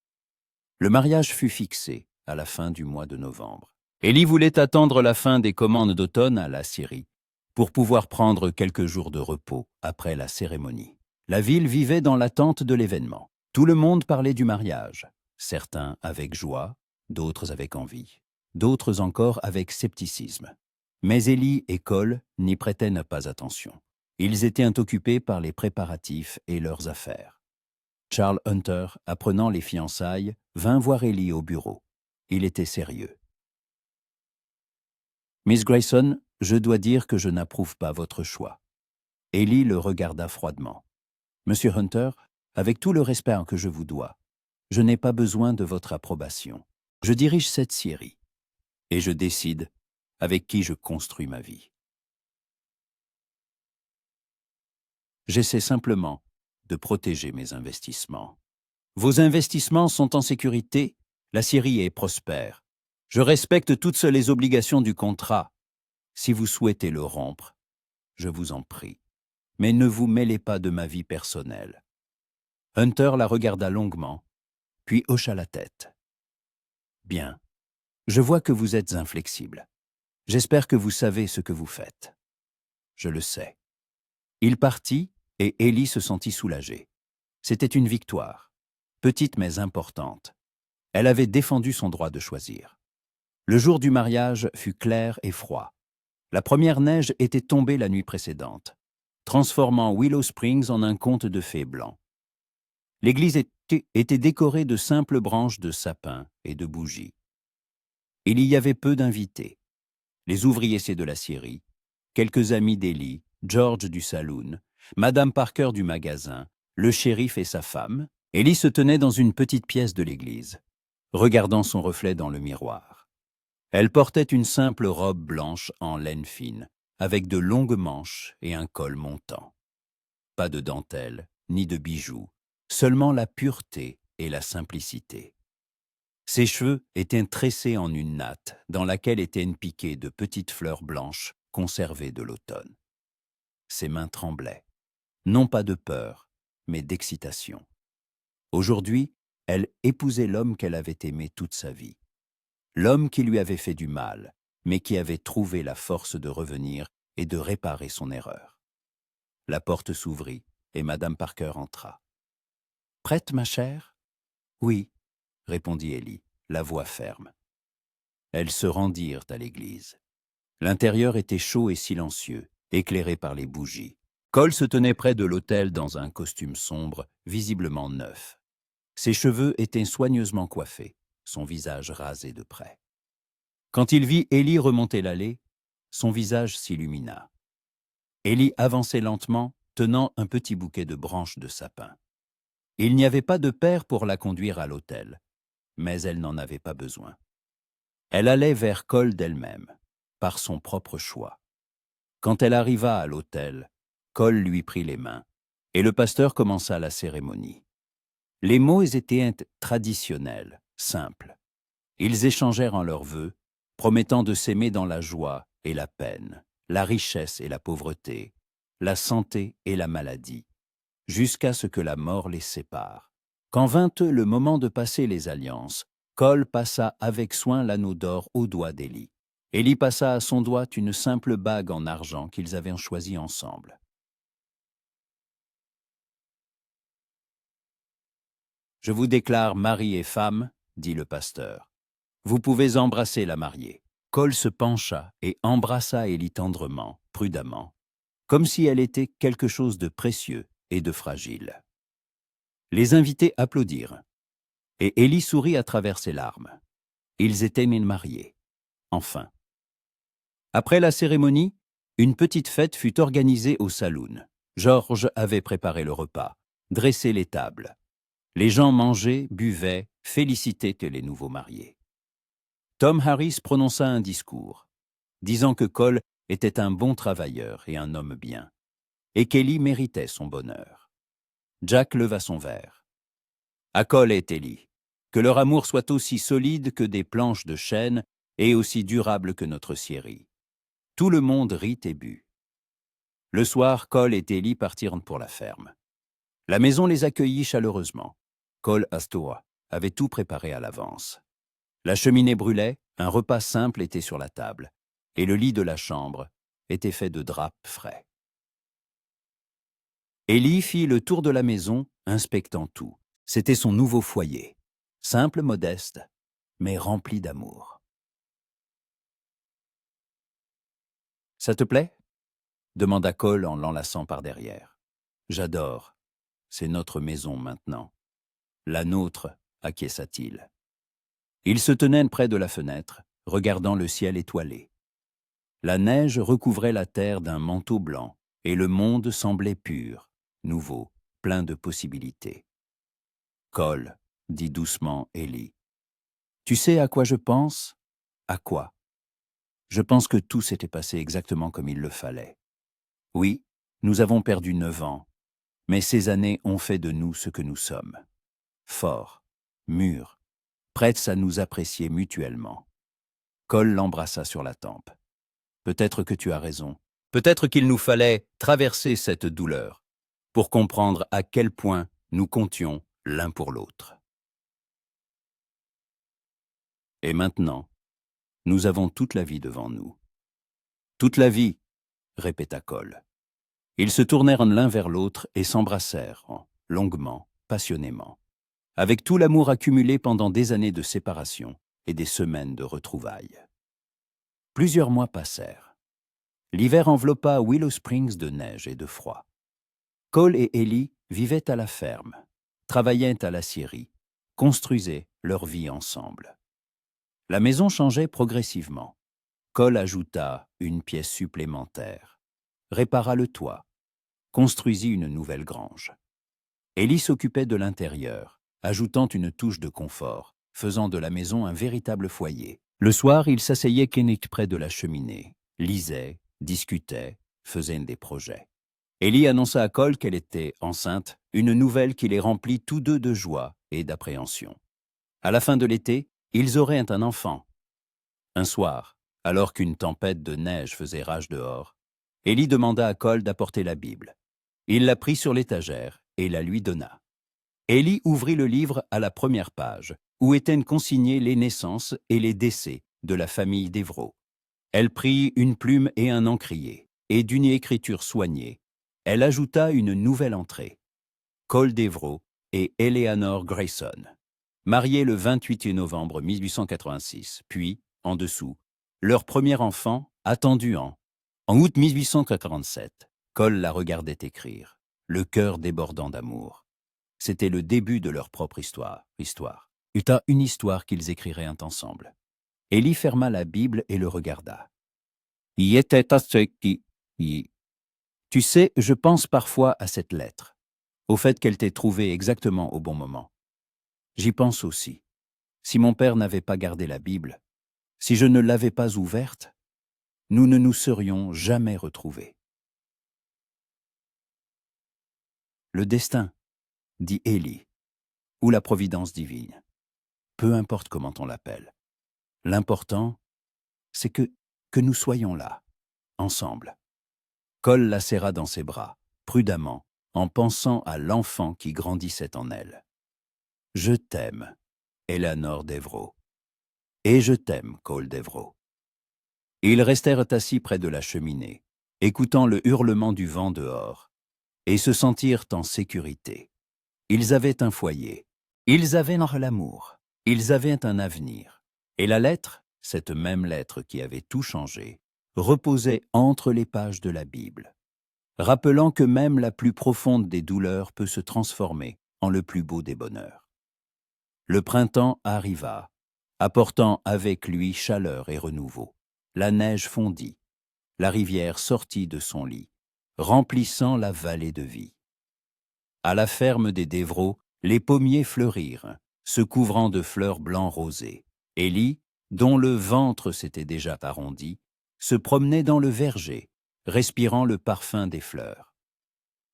Le mariage fut fixé à la fin du mois de novembre. Élie voulait attendre la fin des commandes d'automne à la Syrie pour pouvoir prendre quelques jours de repos après la cérémonie. La ville vivait dans l'attente de l'événement. Tout le monde parlait du mariage, certains avec joie, d'autres avec envie, d'autres encore avec scepticisme. Mais Élie et Cole n'y prêtaient pas attention. Ils étaient occupés par les préparatifs et leurs affaires. Charles Hunter, apprenant les fiançailles, vint voir Élie au bureau. Il était sérieux. « Miss Grayson, je dois dire que je n'approuve pas votre choix. » Élie le regarda froidement. « Monsieur Hunter, avec tout le respect que je vous dois, je n'ai pas besoin de votre approbation. Je dirige cette scierie et je décide avec qui je construis ma vie. J'essaie simplement de protéger mes investissements. Vos investissements sont en sécurité, la scierie est prospère. Je respecte toutes les obligations du contrat. Si vous souhaitez le rompre, je vous en prie. Mais ne vous mêlez pas de ma vie personnelle. » Hunter la regarda longuement, puis hocha la tête. « Bien, je vois que vous êtes inflexible. J'espère que vous savez ce que vous faites. » « Je le sais. » Il partit et Élie se sentit soulagée. C'était une victoire, petite mais importante. Elle avait défendu son droit de choisir. Le jour du mariage fut clair et froid. La première neige était tombée la nuit précédente, transformant Willow Springs en un conte de fées blancs. L'église était décorée de simples branches de sapin et de bougies. Il y avait peu d'invités. Les ouvriers de la scierie, quelques amis d'Élie, George du saloon, Madame Parker du magasin, le shérif et sa femme. Élie se tenait dans une petite pièce de l'église, regardant son reflet dans le miroir. Elle portait une simple robe blanche en laine fine, avec de longues manches et un col montant. Pas de dentelle, ni de bijoux, seulement la pureté et la simplicité. Ses cheveux étaient tressés en une natte, dans laquelle étaient piquées de petites fleurs blanches conservées de l'automne. Ses mains tremblaient, non pas de peur, mais d'excitation. Aujourd'hui, elle épousait l'homme qu'elle avait aimé toute sa vie. L'homme qui lui avait fait du mal, mais qui avait trouvé la force de revenir et de réparer son erreur. La porte s'ouvrit et Madame Parker entra. « Prête, ma chère ? » ?»« Oui, » répondit Élie, la voix ferme. Elles se rendirent à l'église. L'intérieur était chaud et silencieux, éclairé par les bougies. Cole se tenait près de l'autel dans un costume sombre, visiblement neuf. Ses cheveux étaient soigneusement coiffés, son visage rasé de près. Quand il vit Élie remonter l'allée, son visage s'illumina. Élie avançait lentement, tenant un petit bouquet de branches de sapin. Il n'y avait pas de père pour la conduire à l'autel, mais elle n'en avait pas besoin. Elle allait vers Cole d'elle-même, par son propre choix. Quand elle arriva à l'autel, Cole lui prit les mains, et le pasteur commença la cérémonie. Les mots étaient traditionnels, simples. Ils échangèrent en leurs vœux, promettant de s'aimer dans la joie et la peine, la richesse et la pauvreté, la santé et la maladie, jusqu'à ce que la mort les sépare. Quand vint le moment de passer les alliances, Cole passa avec soin l'anneau d'or au doigt d'Élie. Élie passa à son doigt une simple bague en argent qu'ils avaient choisie ensemble. « Je vous déclare mari et femme, » dit le pasteur. « Vous pouvez embrasser la mariée. » Cole se pencha et embrassa Élie tendrement, prudemment, comme si elle était quelque chose de précieux et de fragile. Les invités applaudirent, et Élie sourit à travers ses larmes. Ils étaient mariés, enfin. Après la cérémonie, une petite fête fut organisée au saloon. George avait préparé le repas, dressé les tables. Les gens mangeaient, buvaient, félicitaient les nouveaux mariés. Tom Harris prononça un discours, disant que Cole était un bon travailleur et un homme bien, et qu'Élie méritait son bonheur. Jack leva son verre. « À Cole et Élie, que leur amour soit aussi solide que des planches de chêne et aussi durable que notre scierie. Tout le monde rit et but. Le soir, Cole et Ellie partirent pour la ferme. La maison les accueillit chaleureusement. Cole Astora avait tout préparé à l'avance. La cheminée brûlait, un repas simple était sur la table, et le lit de la chambre était fait de draps frais. Ellie fit le tour de la maison, inspectant tout. C'était son nouveau foyer, simple, modeste, mais rempli d'amour. « Ça te plaît ?» demanda Cole en l'enlaçant par derrière. « J'adore. C'est notre maison maintenant. »« La nôtre, » acquiesça-t-il. Ils se tenaient près de la fenêtre, regardant le ciel étoilé. La neige recouvrait la terre d'un manteau blanc, et le monde semblait pur, nouveau, plein de possibilités. « Cole, » dit doucement Ellie. « Tu sais à quoi je pense ? À quoi ? Je pense que tout s'était passé exactement comme il le fallait. Oui, nous avons perdu 9 ans, mais ces années ont fait de nous ce que nous sommes. Forts, mûrs, prêts à nous apprécier mutuellement. » Cole l'embrassa sur la tempe. « Peut-être que tu as raison. Peut-être qu'il nous fallait traverser cette douleur pour comprendre à quel point nous comptions l'un pour l'autre. » Et maintenant, nous avons toute la vie devant nous. « Toute la vie !» répéta Cole. Ils se tournèrent l'un vers l'autre et s'embrassèrent, longuement, passionnément, avec tout l'amour accumulé pendant des années de séparation et des semaines de retrouvailles. Plusieurs mois passèrent. L'hiver enveloppa Willow Springs de neige et de froid. Cole et Ellie vivaient à la ferme, travaillaient à la scierie, construisaient leur vie ensemble. La maison changeait progressivement. Cole ajouta une pièce supplémentaire, répara le toit, construisit une nouvelle grange. Ellie s'occupait de l'intérieur, ajoutant une touche de confort, faisant de la maison un véritable foyer. Le soir, il s'asseyait Kenneth près de la cheminée, lisait, discutait, faisait des projets. Ellie annonça à Cole qu'elle était enceinte, une nouvelle qui les remplit tous deux de joie et d'appréhension. À la fin de l'été, ils auraient un enfant. Un soir, alors qu'une tempête de neige faisait rage dehors, Ellie demanda à Cole d'apporter la Bible. Il la prit sur l'étagère et la lui donna. Ellie ouvrit le livre à la première page, où étaient consignés les naissances et les décès de la famille Devro. Elle prit une plume et un encrier, et d'une écriture soignée, elle ajouta une nouvelle entrée. Cole Devro et Eleanor Grayson, mariés le 28 novembre 1886, puis, en dessous, leur premier enfant, attendu en août 1847. Cole la regardait écrire, le cœur débordant d'amour. C'était le début de leur propre histoire. Une histoire qu'ils écriraient ensemble. Ellie ferma la Bible et le regarda. « Y était assez qui y. Tu sais, je pense parfois à cette lettre, au fait qu'elle t'ait trouvé exactement au bon moment. J'y pense aussi. Si mon père n'avait pas gardé la Bible, si je ne l'avais pas ouverte, nous ne nous serions jamais retrouvés. » Le destin, dit Ellie, ou la providence divine. Peu importe comment on l'appelle. L'important, c'est que nous soyons là, ensemble. Cole la serra dans ses bras, prudemment, en pensant à l'enfant qui grandissait en elle. « Je t'aime, Eleanor Devro. Et je t'aime, Cole Devro. » Ils restèrent assis près de la cheminée, écoutant le hurlement du vent dehors, et se sentirent en sécurité. Ils avaient un foyer, ils avaient l'amour, ils avaient un avenir. Et la lettre, cette même lettre qui avait tout changé, reposait entre les pages de la Bible, rappelant que même la plus profonde des douleurs peut se transformer en le plus beau des bonheurs. Le printemps arriva, apportant avec lui chaleur et renouveau. La neige fondit, la rivière sortit de son lit, remplissant la vallée de vie. À la ferme des Devro, les pommiers fleurirent, se couvrant de fleurs blanc rosées. Ellie, dont le ventre s'était déjà arrondi, se promenait dans le verger, respirant le parfum des fleurs.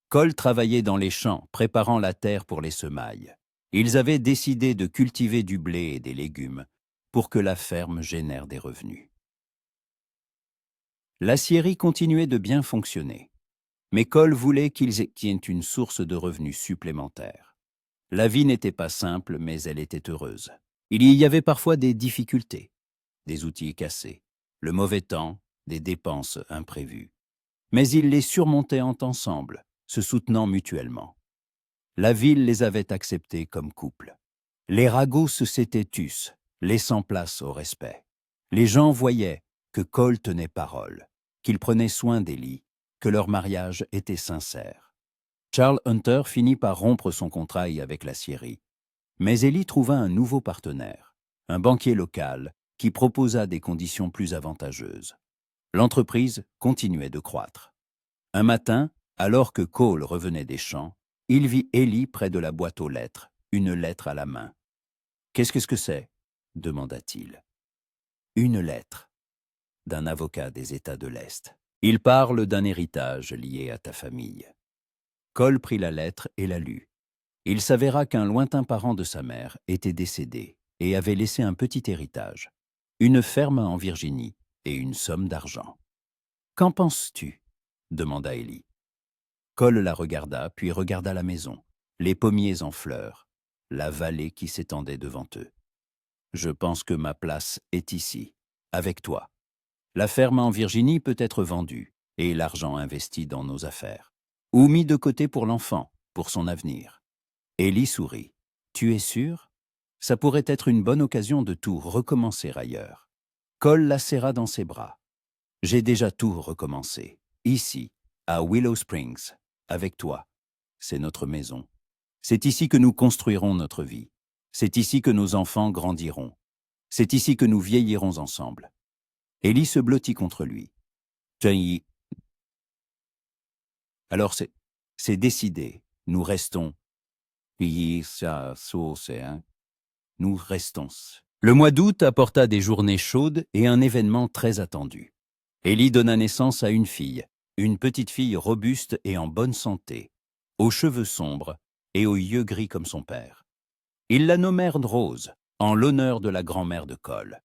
Cole travaillait dans les champs, préparant la terre pour les semailles. Ils avaient décidé de cultiver du blé et des légumes pour que la ferme génère des revenus. L'aciérie continuait de bien fonctionner, mais Cole voulait qu'ils aient une source de revenus supplémentaires. La vie n'était pas simple, mais elle était heureuse. Il y avait parfois des difficultés, des outils cassés, le mauvais temps, des dépenses imprévues. Mais ils les surmontaient ensemble, se soutenant mutuellement. La ville les avait acceptés comme couple. Les ragots s'étaient tus, laissant place au respect. Les gens voyaient que Cole tenait parole, qu'il prenait soin d'Ellie, que leur mariage était sincère. Charles Hunter finit par rompre son contrat avec l'aciérie. Mais Ellie trouva un nouveau partenaire, un banquier local, qui proposa des conditions plus avantageuses. L'entreprise continuait de croître. Un matin, alors que Cole revenait des champs, il vit Ellie près de la boîte aux lettres, une lettre à la main. « Qu'est-ce que c'est » demanda-t-il. « Une lettre d'un avocat des États de l'Est. Il parle d'un héritage lié à ta famille. » Cole prit la lettre et la lut. Il s'avéra qu'un lointain parent de sa mère était décédé et avait laissé un petit héritage, une ferme en Virginie et une somme d'argent. « Qu'en penses-tu » demanda Ellie. Cole la regarda, puis regarda la maison, les pommiers en fleurs, la vallée qui s'étendait devant eux. « Je pense que ma place est ici, avec toi. La ferme en Virginie peut être vendue et l'argent investi dans nos affaires, ou mis de côté pour l'enfant, pour son avenir. » Ellie sourit. « Tu es sûr ? Ça pourrait être une bonne occasion de tout recommencer ailleurs. » Cole la serra dans ses bras. « J'ai déjà tout recommencé, ici, à Willow Springs, avec toi. C'est notre maison. C'est ici que nous construirons notre vie. C'est ici que nos enfants grandiront. C'est ici que nous vieillirons ensemble. » Ellie se blottit contre lui. « Alors c'est décidé, nous restons. » Nous restons. Le mois d'août apporta des journées chaudes et un événement très attendu. Ellie donna naissance à une petite fille robuste et en bonne santé, aux cheveux sombres et aux yeux gris comme son père. Ils la nommèrent Rose, en l'honneur de la grand-mère de Cole.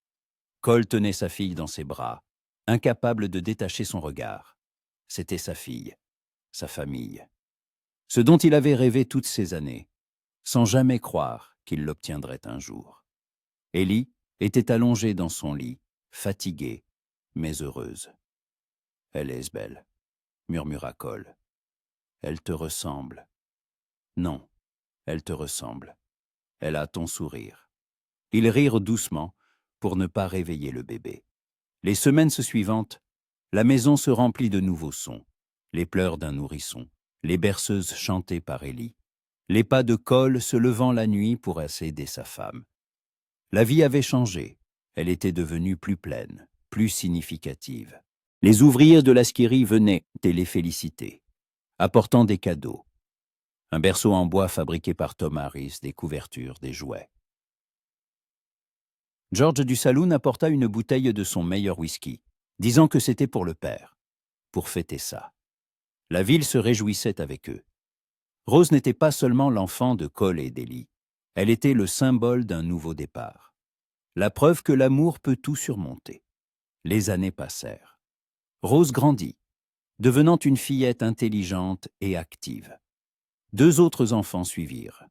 Cole tenait sa fille dans ses bras, incapable de détacher son regard. C'était sa fille, sa famille. Ce dont il avait rêvé toutes ces années, sans jamais croire qu'il l'obtiendrait un jour. Ellie était allongée dans son lit, fatiguée, mais heureuse. « Elle est belle » murmura Cole. « Elle te ressemble. » »« Non, elle te ressemble. Elle a ton sourire. » Ils rirent doucement pour ne pas réveiller le bébé. Les semaines suivantes, la maison se remplit de nouveaux sons. Les pleurs d'un nourrisson, les berceuses chantées par Ellie, les pas de Cole se levant la nuit pour aider sa femme. La vie avait changé. Elle était devenue plus pleine, plus significative. Les ouvriers de l'aciérie venaient et les féliciter, apportant des cadeaux. Un berceau en bois fabriqué par Tom Harris, des couvertures, des jouets. George du saloon apporta une bouteille de son meilleur whisky, disant que c'était pour le père, pour fêter ça. La ville se réjouissait avec eux. Rose n'était pas seulement l'enfant de Cole et d'Ellie, elle était le symbole d'un nouveau départ. La preuve que l'amour peut tout surmonter. Les années passèrent. Rose grandit, devenant une fillette intelligente et active. 2 autres enfants suivirent.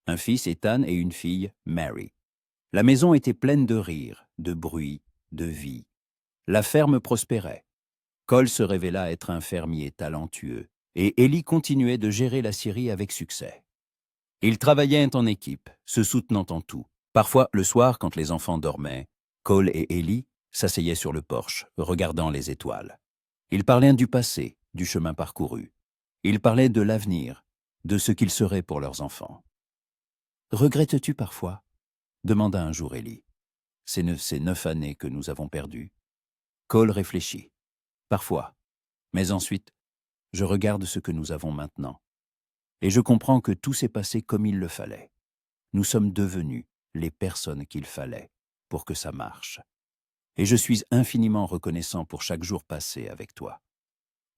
Un fils, Ethan, et une fille, Mary. La maison était pleine de rires, de bruit, de vie. La ferme prospérait. Cole se révéla être un fermier talentueux, et Ellie continuait de gérer l'aciérie avec succès. Ils travaillaient en équipe, se soutenant en tout. Parfois, le soir, quand les enfants dormaient, Cole et Ellie s'asseyaient sur le porche, regardant les étoiles. Ils parlaient du passé, du chemin parcouru. Ils parlaient de l'avenir, de ce qu'ils seraient pour leurs enfants. « Regrettes-tu parfois » demanda un jour Ellie. « Ces 9 années que nous avons perdues. » Cole réfléchit. « Parfois. Mais ensuite, je regarde ce que nous avons maintenant. Et je comprends que tout s'est passé comme il le fallait. Nous sommes devenus les personnes qu'il fallait pour que ça marche. Et je suis infiniment reconnaissant pour chaque jour passé avec toi. »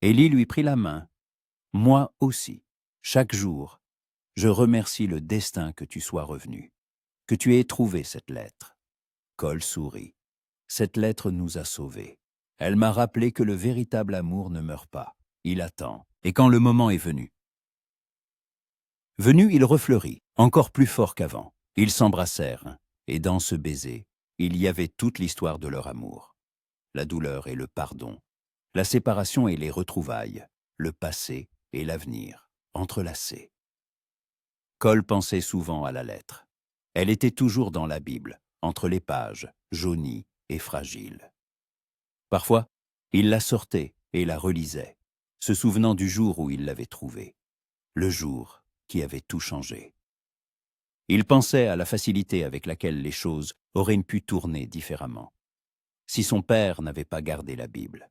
Ellie lui prit la main. « Moi aussi, chaque jour, Je remercie le destin que tu sois revenu, que tu aies trouvé cette lettre. Cole sourit. Cette lettre nous a sauvés. Elle m'a rappelé que le véritable amour ne meurt pas. Il attend. Et quand le moment est venu, il refleurit, encore plus fort qu'avant. Ils s'embrassèrent, et dans ce baiser, il y avait toute l'histoire de leur amour. La douleur et le pardon, la séparation et les retrouvailles, le passé et l'avenir, entrelacés. Cole pensait souvent à la lettre. Elle était toujours dans la Bible, entre les pages, jaunie et fragile. Parfois, il la sortait et la relisait, se souvenant du jour où il l'avait trouvée, le jour qui avait tout changé. Il pensait à la facilité avec laquelle les choses auraient pu tourner différemment. Si son père n'avait pas gardé la Bible,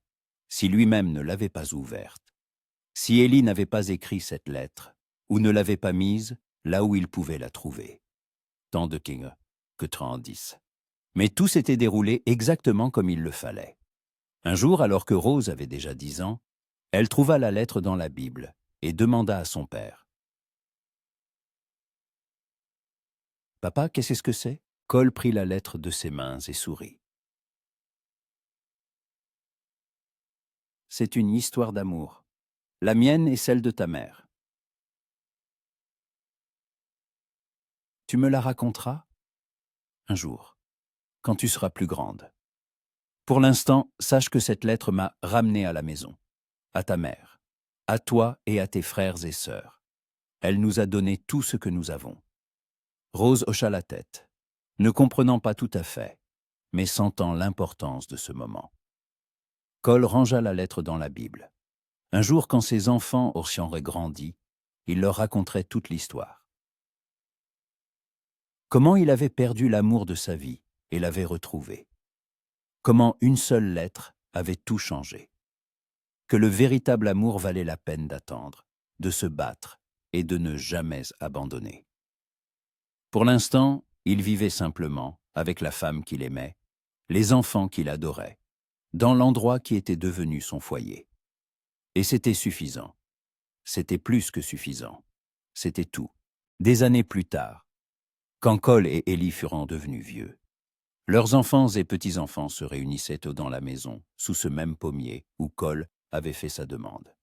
si lui-même ne l'avait pas ouverte, si Élie n'avait pas écrit cette lettre, ou ne l'avait pas mise là où il pouvait la trouver. Tant de King que 30. Mais tout s'était déroulé exactement comme il le fallait. Un jour, alors que Rose avait déjà 10 ans, elle trouva la lettre dans la Bible et demanda à son père. « Papa, qu'est-ce que c'est ?» Cole prit la lettre de ses mains et sourit. « C'est une histoire d'amour, la mienne et celle de ta mère. Tu me la raconteras un jour, quand tu seras plus grande. Pour l'instant, sache que cette lettre m'a ramené à la maison, à ta mère, à toi et à tes frères et sœurs. Elle nous a donné tout ce que nous avons. » Rose hocha la tête, ne comprenant pas tout à fait, mais sentant l'importance de ce moment. Cole rangea la lettre dans la Bible. Un jour, quand ses enfants auraient grandi, il leur raconterait toute l'histoire. Comment il avait perdu l'amour de sa vie et l'avait retrouvé. Comment une seule lettre avait tout changé. Que le véritable amour valait la peine d'attendre, de se battre et de ne jamais abandonner. Pour l'instant, il vivait simplement, avec la femme qu'il aimait, les enfants qu'il adorait, dans l'endroit qui était devenu son foyer. Et c'était suffisant. C'était plus que suffisant. C'était tout. Des années plus tard, quand Cole et Élie furent devenus vieux, leurs enfants et petits-enfants se réunissaient dans la maison, sous ce même pommier où Cole avait fait sa demande.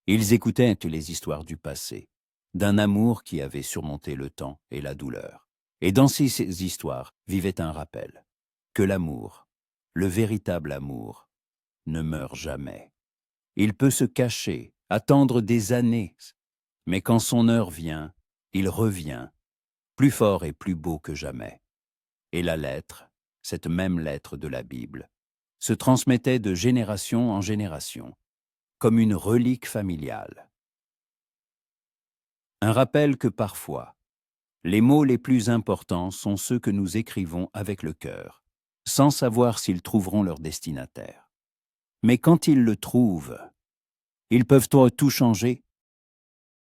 Ils écoutaient les histoires du passé, d'un amour qui avait surmonté le temps et la douleur. Et dans ces histoires vivait un rappel, que l'amour, le véritable amour, ne meurt jamais. Il peut se cacher, attendre des années, mais quand son heure vient, il revient, plus fort et plus beau que jamais. Et la lettre, cette même lettre de la Bible, se transmettait de génération en génération, comme une relique familiale. Un rappel que parfois, les mots les plus importants sont ceux que nous écrivons avec le cœur, sans savoir s'ils trouveront leur destinataire. Mais quand ils le trouvent, ils peuvent tout changer